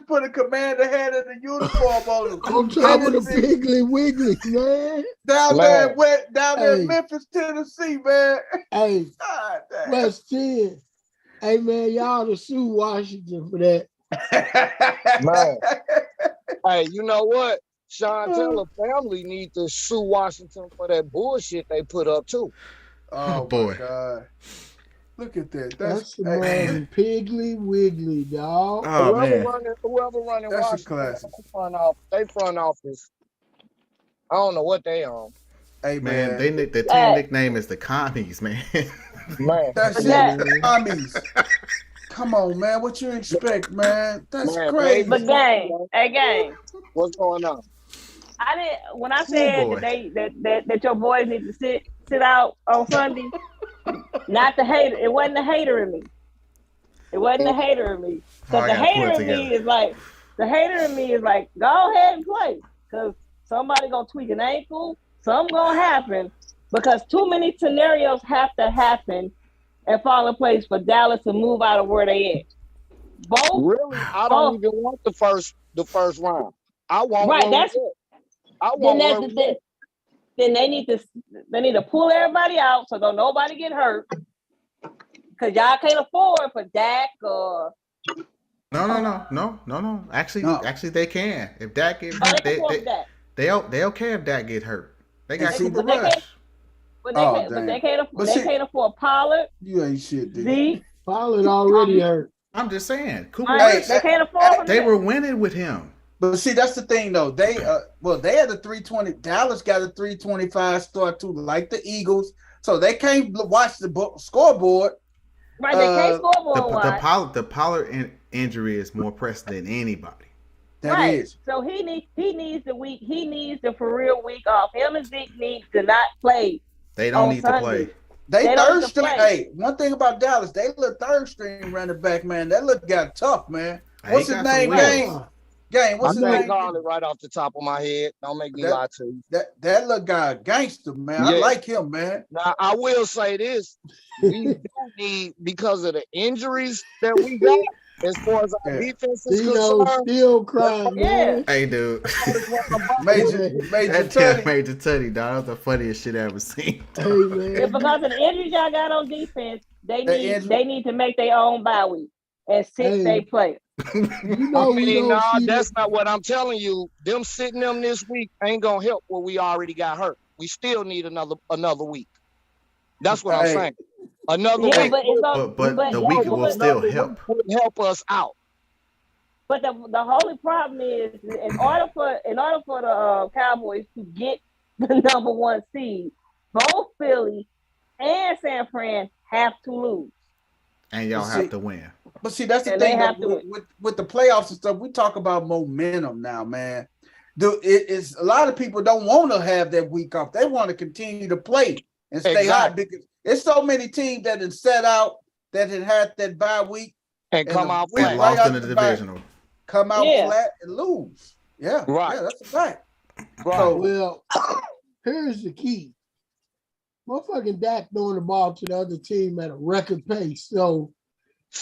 put a commander hat in the uniform on him. On top of the Piggly Wiggly, man. Down there in Memphis, Tennessee, man. Hey, West 10. Hey man, y'all to sue Washington for that. Man. Hey, you know what? Sean Taylor family need to sue Washington for that bullshit they put up too. Oh boy. My God. Look at that. That's the man Piggly Wiggly, dog. Oh, whoever running that's Washington, a classic. They front office. I don't know what they on. Hey man, the team nickname is the Commies, man. Man, that's it. Commies. Come on, man. What you expect, man? That's crazy. But gang. What's going on? When I said that your boys need to sit out on Sunday, not the hater. It wasn't the hater in me. Because the hater in me is like, go ahead and play. Because somebody gonna tweak an ankle, something gonna happen. Because too many scenarios have to happen and fall in place for Dallas to move out of where they at. Really? I don't even want the first round. I want then they need to pull everybody out so don't nobody get hurt. Cause y'all can't afford for Dak or No. Actually, they can. If Dak get hurt, they okay if Dak get hurt. They got Cooper Rush. But they can't afford Pollard. You ain't shit, dude. Zeke. Pollard already hurt. I'm just saying, Cooper Rush. They can't afford. They were winning with him. But see, that's the thing, though. They had a 320. Dallas got a 325 start too, like the Eagles. So they can't watch the scoreboard. Right, they can't scoreboard. The Pollard injury is more pressing than anybody. That is. So he needs the week. He needs the for real week off. Him and Zeke need to not play. They don't need to play. They third string. Hey, one thing about Dallas, they look third string running back, man. That look got tough, man. What's his name? Game. What's his name? Call it right off the top of my head. Don't make me lie to you. That look guy gangster, man. Yeah. I like him, man. Now I will say this: we do need, because of the injuries that we got, as far as our defense is concerned. Still crying, man. Hey, dude. Major Tutty, dog. That's the funniest shit I ever seen. Hey, man. Because of the injuries y'all got on defense, they need to make their own bye week. and sit their players. You know, that's not what I'm telling you. Them sitting them this week ain't gonna help what we already got hurt. We still need another week. That's what I'm saying. Another week, but the week will still help. Would help us out. But the only problem is, in order for the Cowboys to get the #1 seed, both Philly and San Fran have to lose. And y'all have to win. But see, that's the thing with the playoffs and stuff. We talk about momentum now, man. It's a lot of people don't want to have that week off. They want to continue to play and stay hot because it's so many teams that have set out that had that bye week and come out flat, and lost in the divisional. Come out flat and lose. Yeah, right. Yeah, that's a fact. Right. So, well, here's the key. Motherfucking Dak throwing the ball to the other team at a record pace. So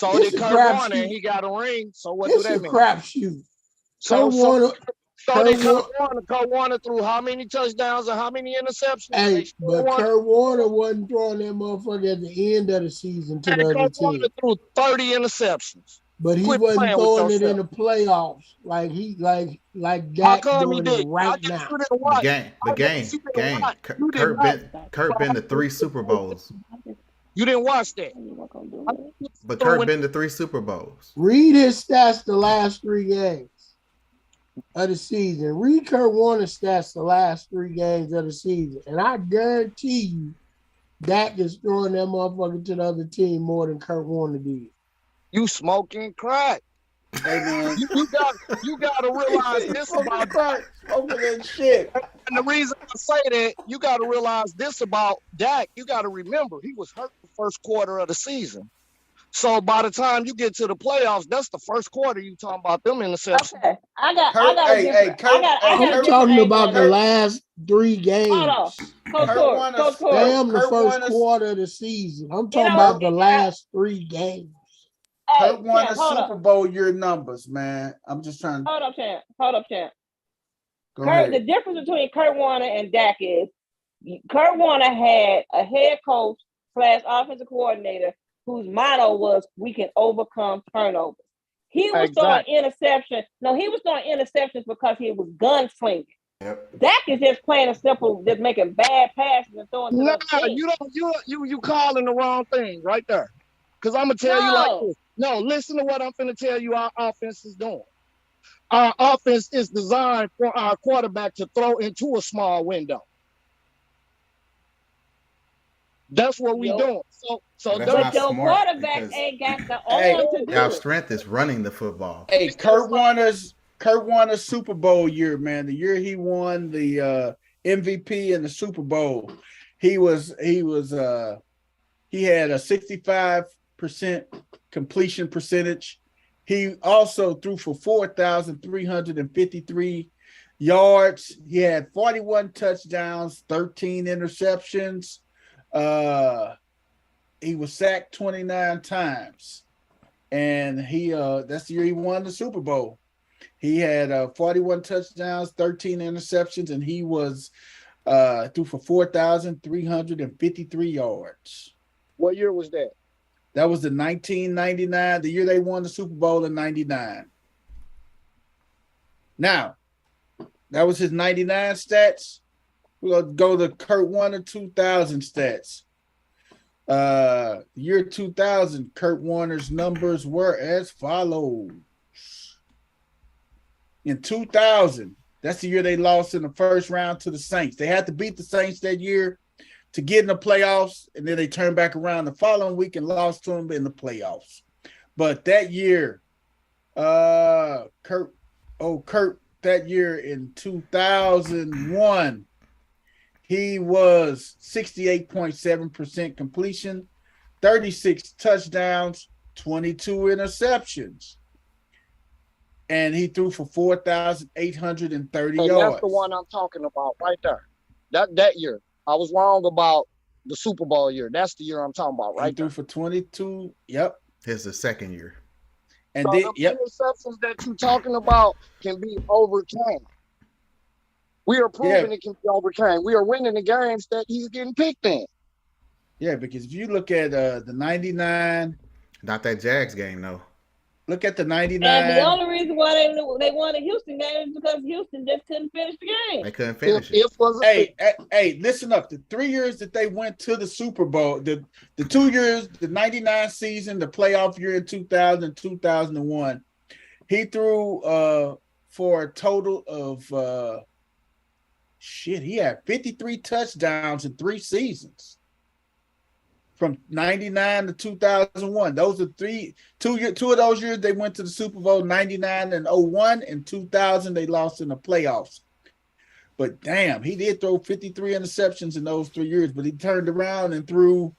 did Kurt Warner, and he got a ring. So what do that mean? It's a crapshoot. Kurt Warner threw how many touchdowns and how many interceptions? Hey, but Kurt Warner wasn't throwing that motherfucker at the end of the season to the other Kurt team. Warner threw 30 interceptions. But he wasn't throwing it in the playoffs like Dak doing it right now. The game. Kurt been to 3 Super Bowls. You didn't watch that. But Kurt been to 3 Super Bowls. Read his stats the last 3 games of the season. Read Kurt Warner's stats the last 3 games of the season. And I guarantee you Dak is throwing that motherfucker to the other team more than Kurt Warner did. You smoking crack. Hey man, you got to realize this about crack, smoking that shit. And the reason I say that, you got to realize this about Dak. You got to remember he was hurt the first quarter of the season. So by the time you get to the playoffs, that's the first quarter you talking about them interceptions. Okay, I'm talking about the last 3 games. Hold on. Damn, the first quarter of the season. I'm talking about the last 3 games. Kurt won a Super Bowl year numbers, man. I'm just trying to hold up, champ. Go ahead. The difference between Kurt Warner and Dak is Kurt Warner had a head coach / offensive coordinator whose motto was "We can overcome turnovers." He was throwing interceptions. No, he was throwing interceptions because he was gunslinging. Yep. Dak is just plain and simple, just making bad passes and throwing. No, you calling the wrong thing right there. Because I'm gonna tell you like this. No, listen to what I'm gonna tell you. Our offense is doing. Our offense is designed for our quarterback to throw into a small window. That's what we doing. But your quarterback ain't got the arm to do Our it. strength is running the football. Hey, Kurt Warner's Super Bowl year, man. The year he won the MVP in the Super Bowl, he had a 65% completion percentage. He also threw for 4,353 yards. He had 41 touchdowns, 13 interceptions. He was sacked 29 times. And that's the year he won the Super Bowl. He had 41 touchdowns, 13 interceptions, and he was threw for 4,353 yards. What year was that? That was the 1999, the year they won the Super Bowl in 99. Now, that was his 99 stats. We're going to go to Kurt Warner 2000 stats. Year 2000, Kurt Warner's numbers were as follows. In 2000, that's the year they lost in the first round to the Saints. They had to beat the Saints that year to get in the playoffs, and then they turned back around the following week and lost to them in the playoffs. But that year, Kurt, that year in 2001, he was 68.7% completion, 36 touchdowns, 22 interceptions. And he threw for 4,830 yards. That's the one I'm talking about right there. That year. I was wrong about the Super Bowl year. That's the year I'm talking about, right? He threw for 22. Yep. Here's the second year. And so the interceptions that you're talking about can be overcame. We are proving it can be overcame. We are winning the games that he's getting picked in. Yeah, because if you look at the 99. Not that Jags game, though. Look at the 99. And the only reason why they won the Houston game is because Houston just couldn't finish the game. They couldn't finish it. Hey, listen up. The 3 years that they went to the Super Bowl, the 2 years, the 99 season, the playoff year in 2000, 2001, he threw for a total of he had 53 touchdowns in 3 seasons. From 99 to 2001. Those are two of those years they went to the Super Bowl, 99 and 01, and 2000 they lost in the playoffs. But damn, he did throw 53 interceptions in those 3 years, but he turned around and threw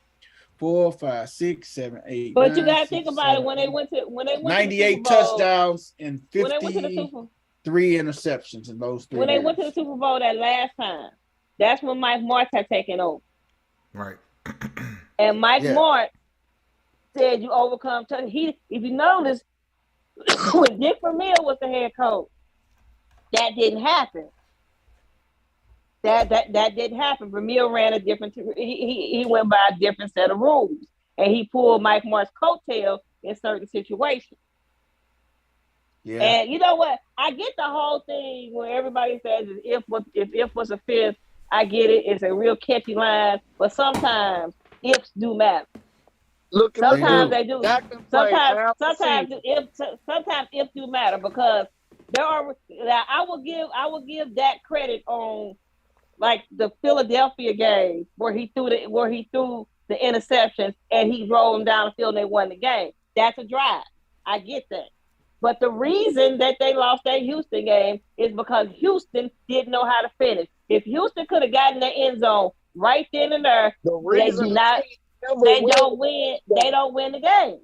4, 5, 6, 7, 8. But 9, you gotta 6, think about 7, it when they went to 98 the Super Bowl, touchdowns and when they went to the Super 53 interceptions in those 3 when years. they went to the Super Bowl that last time. That's when Mike Martz had taken over. Right. And Mike Martz said you overcome. If you notice, when Dick Vermeer was the head coach, that didn't happen. That didn't happen. Vermeer ran a different. He went by a different set of rules, and he pulled Mike Martz's coattail in certain situations. Yeah. And you know what? I get the whole thing where everybody says if was a fifth. I get it. It's a real catchy line, but sometimes ifs do matter. Sometimes they do. Sometimes ifs do matter because there are. I will give that credit on like the Philadelphia game where he threw the interceptions and he rolled them down the field and they won the game. That's a drive. I get that. But the reason that they lost that Houston game is because Houston didn't know how to finish. If Houston could have gotten the end zone right then and there, they don't win. They don't win the game.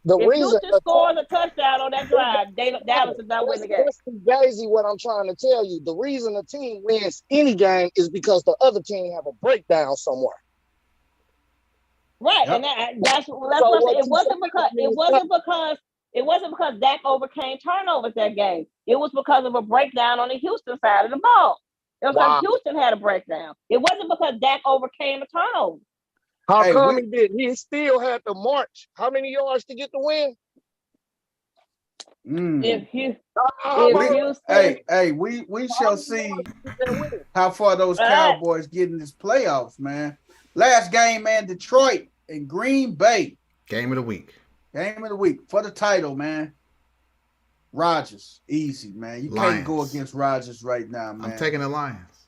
If Houston scores a touchdown on that drive, Dallas does not win the game. That's Daisy, what I'm trying to tell you. The reason a team wins any game is because the other team have a breakdown somewhere. Right, yep. And that's what I'm saying. It wasn't because Dak overcame turnovers that game. It was because of a breakdown on the Houston side of the ball. It was like Houston had a breakdown. It wasn't because Dak overcame a turnover. How come he did? He still had to march. How many yards to get the win? We shall see how far those Cowboys get in this playoffs, man. Last game, man, Detroit and Green Bay. Game of the week. Game of the week for the title, man. Rodgers, easy, man. You can't go against Rodgers right now, man. I'm taking the Lions.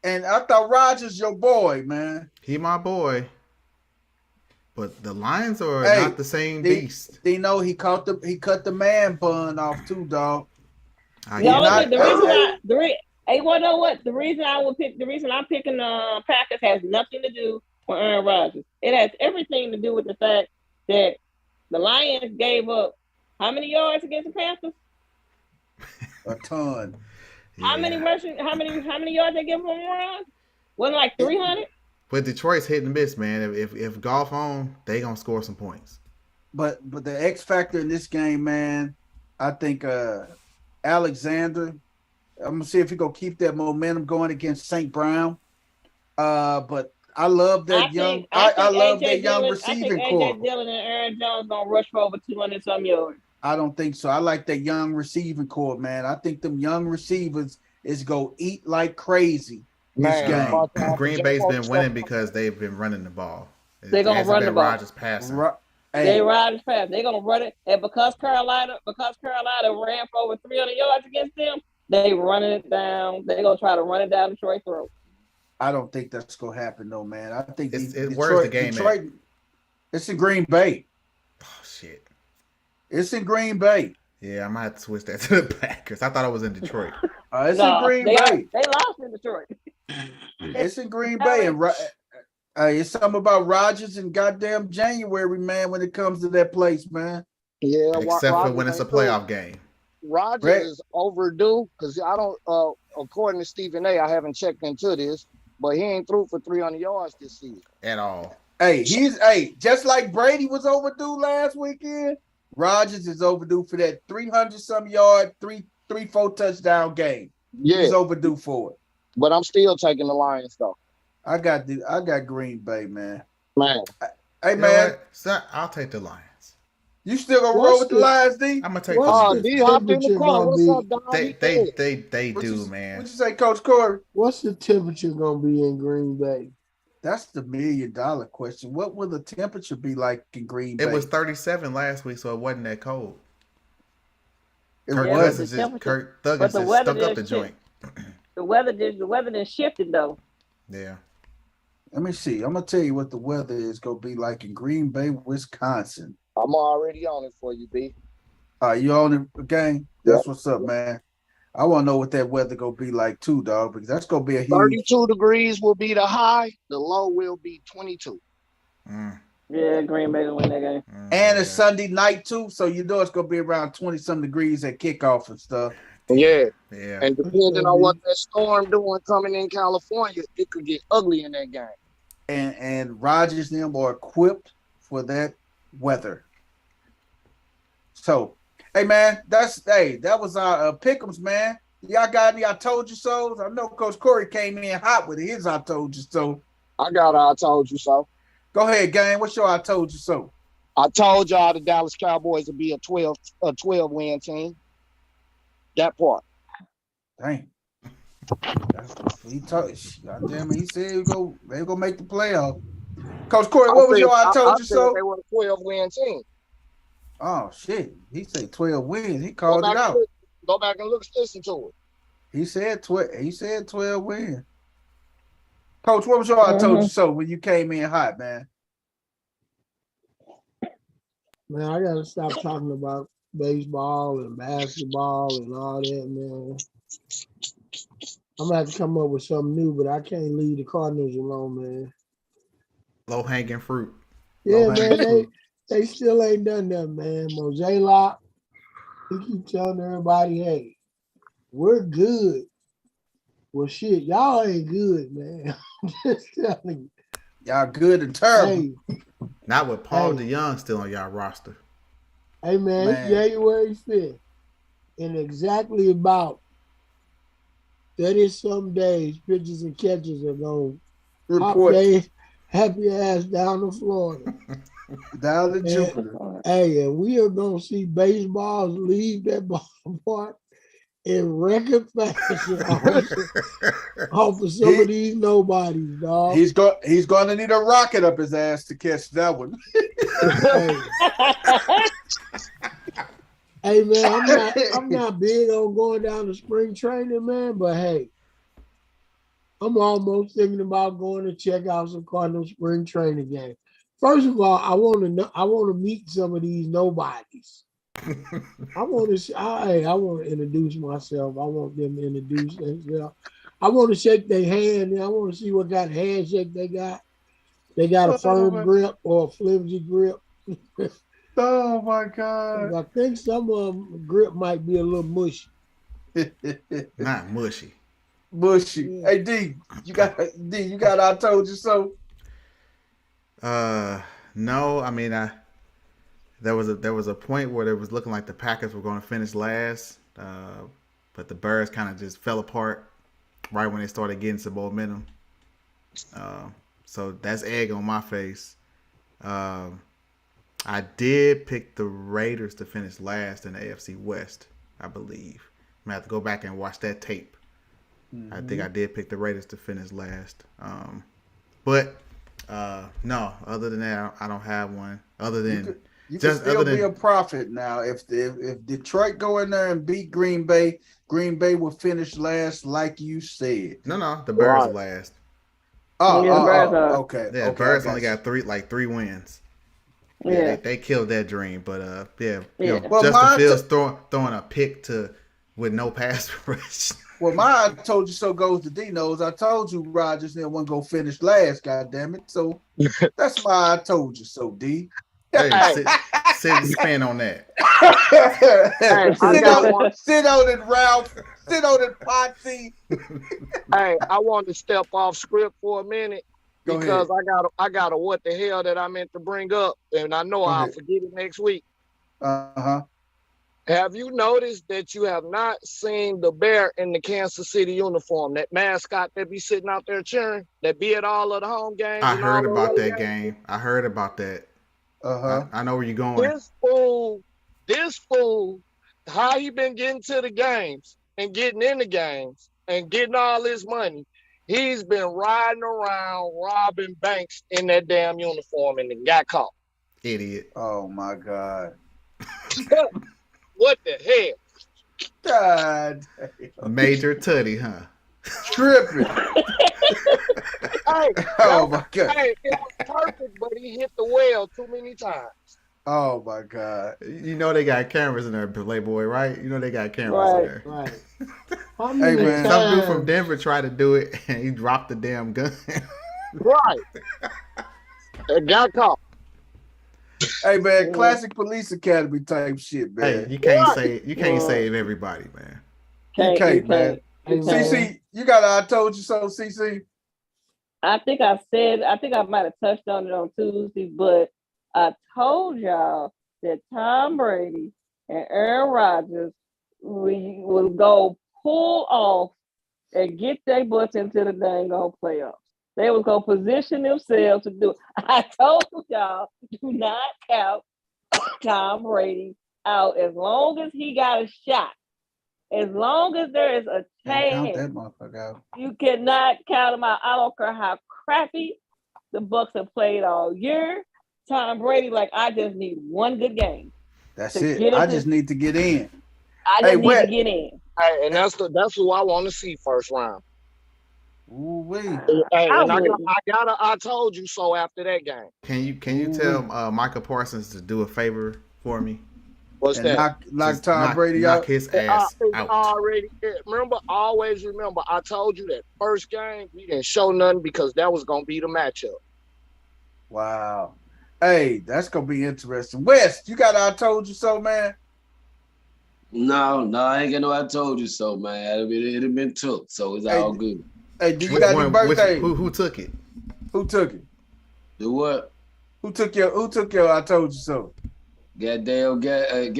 And I thought Rodgers your boy, man. He my boy. But the Lions are not the same beast. They know he cut the man bun off too, dog. The reason I'm picking the Packers has nothing to do with Aaron Rodgers. It has everything to do with the fact that the Lions gave up how many yards against the Panthers? A ton. Yeah. How many yards they give them on run? Wasn't like 300? But Detroit's hit and miss, man. If Goff on, they gonna score some points. But the X factor in this game, man, I think Alexander. I'm gonna see if he gonna keep that momentum going against St. Brown. But I love that young receiving core. AJ Dillon and Aaron Jones gonna rush for over 200 some yards. I don't think so. I like that young receiving core, man. I think them young receivers is gonna eat like crazy this game. Green Bay's been winning because they've been running the ball. They're gonna run the ball. Rodgers passing. Rodgers pass. They're gonna run it, and because Carolina ran for over 300 yards against them, they running it down. They're gonna try to run it down Detroit's throat. I don't think that's gonna happen, though, man. I think where's the game at? It's in Green Bay. Oh shit! It's in Green Bay. Yeah, I might have to switch that to the Packers. I thought it was in Detroit. It's in Green Bay. They lost in Detroit. It's in Green Bay, and it's something about Rodgers and goddamn January, man. When it comes to that place, man. Yeah, except for when it's a playoff game. Rodgers is overdue because I don't. According to Stephen A., I haven't checked into this, but he ain't threw for 300 yards this season at all. Hey, just like Brady was overdue last weekend. Rodgers is overdue for that 300-some yard, 3-4 touchdown game. Yeah, he's overdue for it. But I'm still taking the Lions though. I got Green Bay, man. Man, hey man, I'll take the Lions. You still gonna roll with the Lions, D? I'm gonna take What's the the D hopped in the temperature car. gonna What's be? up, dog? They What do, you, man. What you say, Coach Corey? What's the temperature gonna be in Green Bay? That's the $1 million question. What will the temperature be like in Green Bay? It was 37 last week, so it wasn't that cold. Kirk Thuggins just stuck up the joint. The weather didn't shifted though. Yeah. Let me see. I'm gonna tell you what the weather is gonna be like in Green Bay, Wisconsin. I'm already on it for you, B. You on the game? That's what's up, man. I want to know what that weather gonna be like too, dog, because that's gonna be a huge. 32 degrees will be the high. The low will be 22. Yeah, Green Bay will win that game. And it's Sunday night too, so you know it's gonna be around 20-some degrees at kickoff and stuff. Yeah. Yeah. And depending on what that storm doing coming in California, it could get ugly in that game. And Rodgers and them are equipped for that weather. So, hey man, that was our pick'ems, man. Y'all got any I told you so? I know Coach Corey came in hot with his I told you so. I got I told you so. Go ahead, gang. What's your I told you so? I told y'all the Dallas Cowboys would be a 12 win team. That part. Dang. He told. God damn it, he said they gonna make the playoff. Coach Corey, what was your I told you so? They were a 12 win team. Oh shit. He said 12 wins. He called it out. Go back and listen to it. He said 12 wins. Coach, what was your I told you so when you came in hot, man? Man, I gotta stop talking about baseball and basketball and all that, man. I'm gonna have to come up with something new, but I can't leave the Cardinals alone, man. Low hanging fruit. Yeah, man, they still ain't done nothing, man. Mose Locke, he keep telling everybody, hey, we're good. Well, shit, y'all ain't good, man. I'm just telling you. Y'all good and terrible. Hey, not with Paul DeYoung still on y'all roster. Hey, man, it's January 5th. In exactly about 30-some days, pitchers and catchers are going to hop their happy ass down to Florida. Down to Jupiter. Hey, and we are going to see baseballs leave that ballpark in record fashion off of some of these nobodies, dog. He's going to need a rocket up his ass to catch that one. Hey man, I'm not big on going down to spring training, man, but hey, I'm almost thinking about going to check out some Cardinal spring training games. First of all, I want to meet some of these nobodies. I want to introduce myself. I want them to introduce themselves. I want to shake their hand, and I want to see what kind of handshake they got. They got a firm grip or a flimsy grip. Oh my God! I think some of them grip might be a little mushy. Not mushy. Mushy. Yeah. Hey D, you got I told you so. No, I mean there was a point where it was looking like the Packers were going to finish last, but the Bears kind of just fell apart right when they started getting some momentum. So that's egg on my face. I did pick the Raiders to finish last in the AFC West, I believe. I'm gonna have to go back and watch that tape. Mm-hmm. I think I did pick the Raiders to finish last. But no, other than that, I don't have one. Other than you can still be a prophet now. If Detroit go in there and beat Green Bay will finish last, like you said. No, the Bears last. Okay. Yeah, the Bears only got three wins. Yeah, they killed that dream, but You know, well, Justin Fields throwing a pick with no pass rush. Well, I told you so goes to Dino's. I told you Rodgers and one go finish last. God damn it! So that's why I told you so, D. Hey, sit and spin on that. Sit on it, Ralph. Sit on it, Potsy. Hey, I want to step off script for a minute. Because I got a what the hell that I meant to bring up, and I know I'll forget it next week. Have you noticed that you have not seen the bear in the Kansas City uniform, that mascot that be sitting out there cheering, that be at all of the home games? I heard about that game. I heard about that. I know where you're going. This fool, how he been getting to the games and getting in the games and getting all this money. He's been riding around robbing banks in that damn uniform and then got caught. Idiot. Oh my God. What the hell? God. Major Tutty, huh? Tripping. Oh my God. Hey, it was perfect, but he hit the well too many times. Oh my God. You know they got cameras in there, Playboy, right? You know they got cameras in there. Right. Hey man, some dude from Denver tried to do it and he dropped the damn gun. Right. It got caught. Hey man, classic Police Academy type shit, man. Hey, you can't save everybody, man. You can't, man. CC, you got I told you so, CC. I think I might have touched on it on Tuesday, but I told y'all that Tom Brady and Aaron Rodgers will go pull off and get their butts into the dang on playoffs. They was gonna position themselves to do it. I told y'all, do not count Tom Brady out as long as he got a shot. As long as there is a chance, you cannot count him out. I don't care how crappy the Bucs have played all year. Tom Brady, like, I just need one good game. That's it. I just need to get in. I just need to get in. Hey, and that's who I want to see first round. Ooh-wee. Hey, and I told you so after that game. Can you tell Michael Parsons to do a favor for me? What's that? Knock Tom Brady out. Knock his ass out. Always remember, I told you that first game, we didn't show nothing because that was going to be the matchup. Wow. Hey, that's going to be interesting. Wes, you got I told you so, man? No, I ain't got no I told you so, man. It'd have been took, so it's all good. Hey, do you got any birthday? Who took it? Who took it? The what? Who took your I told you so? Goddamn damn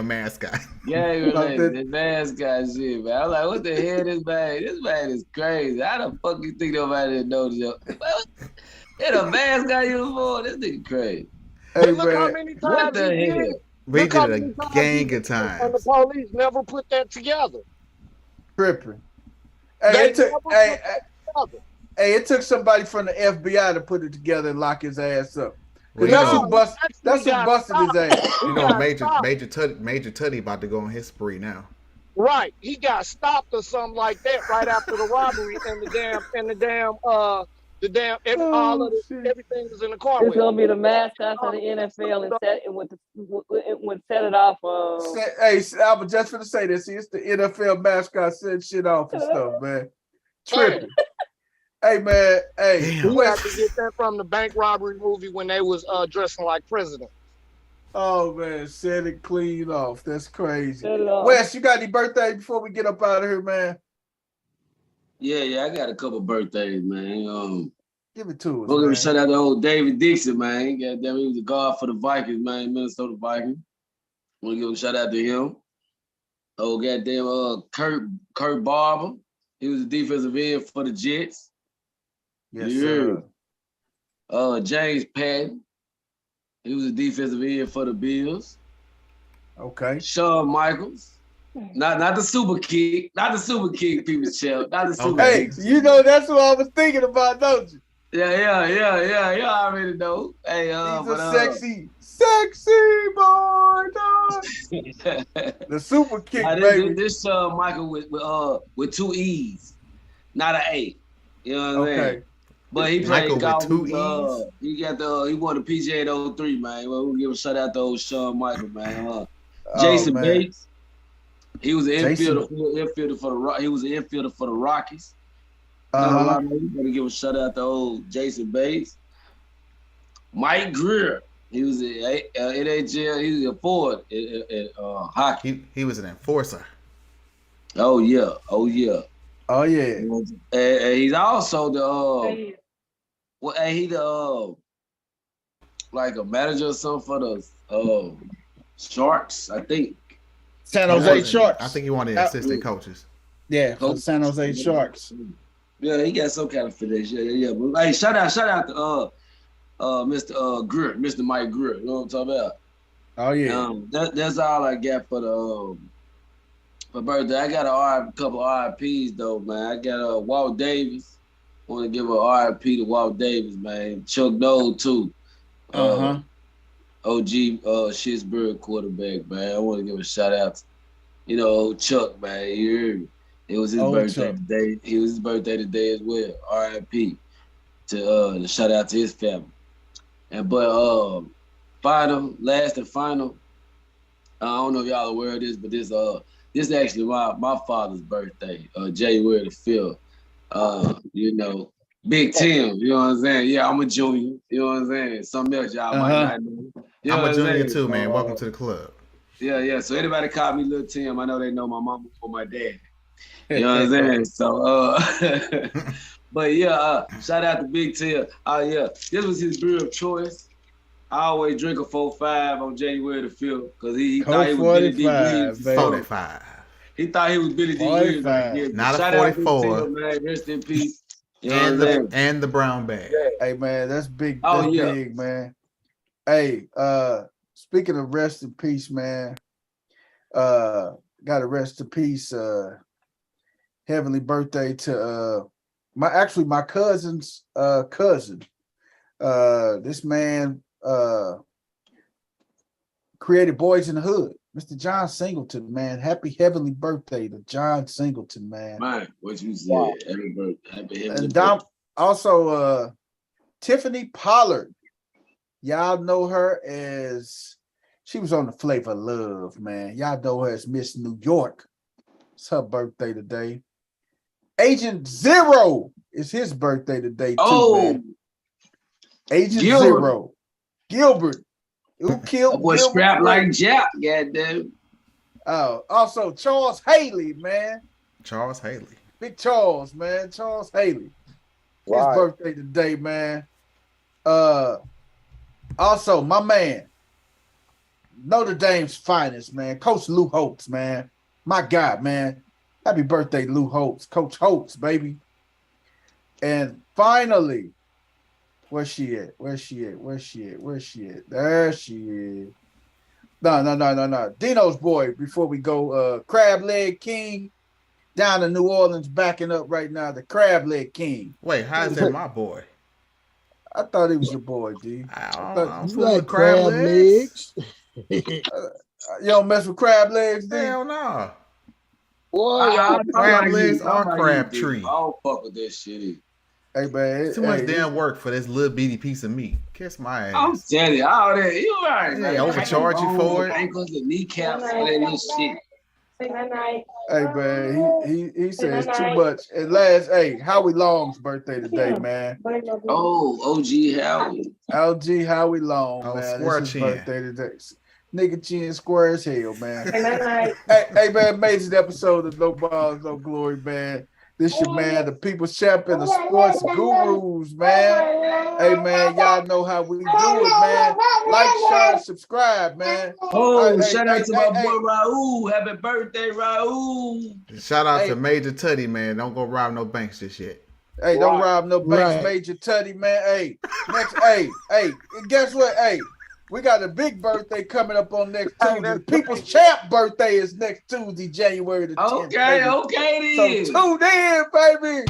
mascot. Yeah, the mascot shit, man. I'm like, what the hell this man? This man is crazy. How the fuck you think nobody didn't know this? In a mascot uniform, this nigga crazy. Hey, look how many times what the hell? We did a gang of times. And the police never put that together. Tripping. Hey, it took somebody from the FBI to put it together and lock his ass up. That's who busted his ass. You know, Major Tutty about to go on his spree now. Right, he got stopped or something like that right after the robbery, and everything was in the car. It's gonna be the mascots of the NFL and set it off. Hey, I was just gonna say this. See, it's the NFL mascot setting shit off and stuff, man. Tripping. Hey man, hey. We had to get that from the bank robbery movie when they was dressing like president. Oh man, set it clean off. That's crazy. Wes, you got any birthday before we get up out of here, man? Yeah, I got a couple birthdays, man. Give it to us. We're gonna shout out to old David Dixon, man. Goddamn, he was the guard for the Vikings, man, Minnesota Vikings. Want to give a shout out to him. Oh, goddamn, Kurt Barber. He was the defensive end for the Jets. Yes, sir. James Patton. He was a defensive end for the Bills. Okay. Shawn Michaels. Not the super kick. Not the super kick, people's champ. Not the super kick. Hey, you know that's what I was thinking about, don't you? Yeah. You already know. Hey, he's a sexy boy, dog. The super kick, baby. This Shawn Michaels with two E's, not an A. You know what I'm saying? But he played golf. He won the PGA in 03, man. We'll give a shout out to old Shawn Michaels, man. Jason Bates. He was an infielder for the He was an infielder for the Rockies. We gotta give a shout out to old Jason Bates. Mike Greer. He was an NHL. He was a forward at hockey. He was an enforcer. Oh yeah. And he's also the like a manager or something for the Sharks, I think. San Jose Sharks. I think he wanted assistant coaches. Yeah, for San Jose Sharks. Yeah, he got some kind of finesse. Yeah. But hey, shout out to Mr. Greer, Mr. Mike Greer. You know what I'm talking about? Oh yeah. That's all I got for the for birthday. I got a couple RIPs though, man. I got Walt Davis. Want to give a RIP to Walt Davis, man. Chuck Noll too. OG Shittsburg quarterback, man. I want to give a shout out to, Chuck, man. You heard me. It was his birthday today. It was his birthday today as well. RIP to shout out to his family. But last and final. I don't know if y'all aware of this, but this is actually my father's birthday, January the 5th. Big Tim, you know what I'm saying? Yeah, I'm a junior, you know what I'm saying? Something else y'all might not know. You know I'm a junior too, so, man. Welcome to the club. Yeah. So anybody call me Little Tim, I know they know my mama or my dad. You know what I'm saying? So but yeah, shout out to Big Tim. This was his beer of choice. I always drink a 4-5 on January the 5th because he thought he was Billy D. Williams. 45. He thought he was Billy D. Williams. Not shout a 44. Out to Tim, man. Rest in peace. And the brown bag. Hey man, that's big. That's big, man. Hey, speaking of rest in peace, man. Got to rest in peace. Heavenly birthday to my cousin's cousin. This man created Boys in the Hood. Mr. John Singleton, man. Happy heavenly birthday to John Singleton, man. Man, what you said. Wow. Happy birthday. And also Tiffany Pollard. Y'all know her as she was on the Flavor of Love, man. Y'all know her as Miss New York. It's her birthday today. Agent Zero is his birthday today, too, man. Agent Zero. Gilbert. Who killed boy scrap like Jack, goddamn. Also Charles Haley, man. Charles Haley. Big Charles, man. Charles Haley. His birthday today, man. Also, my man, Notre Dame's finest, man. Coach Lou Holtz, man. My God, man. Happy birthday, Lou Holtz. Coach Holtz, baby. And finally, where's she at? There she is. No. Dino's boy, before we go, Crab Leg King down in New Orleans backing up right now. The Crab Leg King. Wait, how is that my boy? I thought he was your boy, D. I'm full of crab legs. You don't mess with crab legs, D? Hell no. Boy, crab legs are crab tree. I don't fuck with that shit. Hey man, too much damn work for this little bitty piece of meat. Kiss my ass. I'm telling you, all that. You right? They overcharge you for it. Ankles and kneecaps and that shit. Hey man, he says too much. And last, Howie Long's birthday today, man. Oh, OG Howie. LG Howie Long, man. Square it's his chin. birthday today. Nigga chin square as hell, man. hey man, amazing episode of No Balls, No Glory, man. This your man, the people's champion, the sports gurus, man. Hey man, y'all know how we do it, man. Like, share, subscribe, man. Shout out to my boy Raul. Happy birthday, Raul. Shout out to Major Tutty, man. Don't go rob no banks this shit. Hey, don't rob no banks, Major Tutty, man. Hey, next, guess what? Hey, we got a big birthday coming up on next Tuesday. The People's Champ birthday is next Tuesday, January the 10th. Okay, so tune in, baby.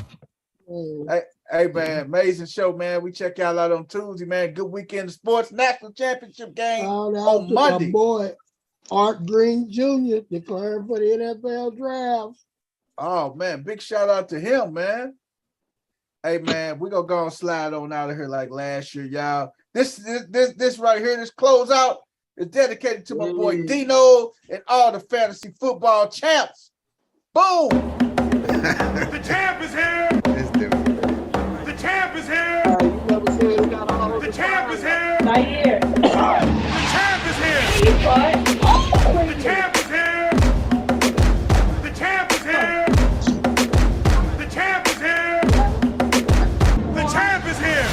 Hey, man, amazing show, man. We check y'all out on Tuesday, man. Good weekend of sports, national championship game on Monday. My boy, Art Green Jr. declaring for the NFL draft. Oh man, big shout out to him, man. Hey man, we're gonna go and slide on out of here like last year, y'all. This right here, this closeout is dedicated to my boy Dino and all the fantasy football champs. Boom! The champ is here. The champ is here. The champ is here. Not here. The champ is here. The champ is here. The champ is here. The champ is here. The champ is here.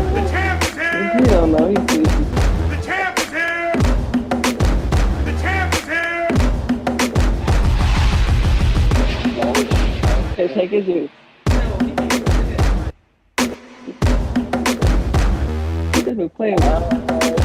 The champ is here. You don't know. He's sleepy. The champ is here. The champ is here. Okay, take his juice. be playing with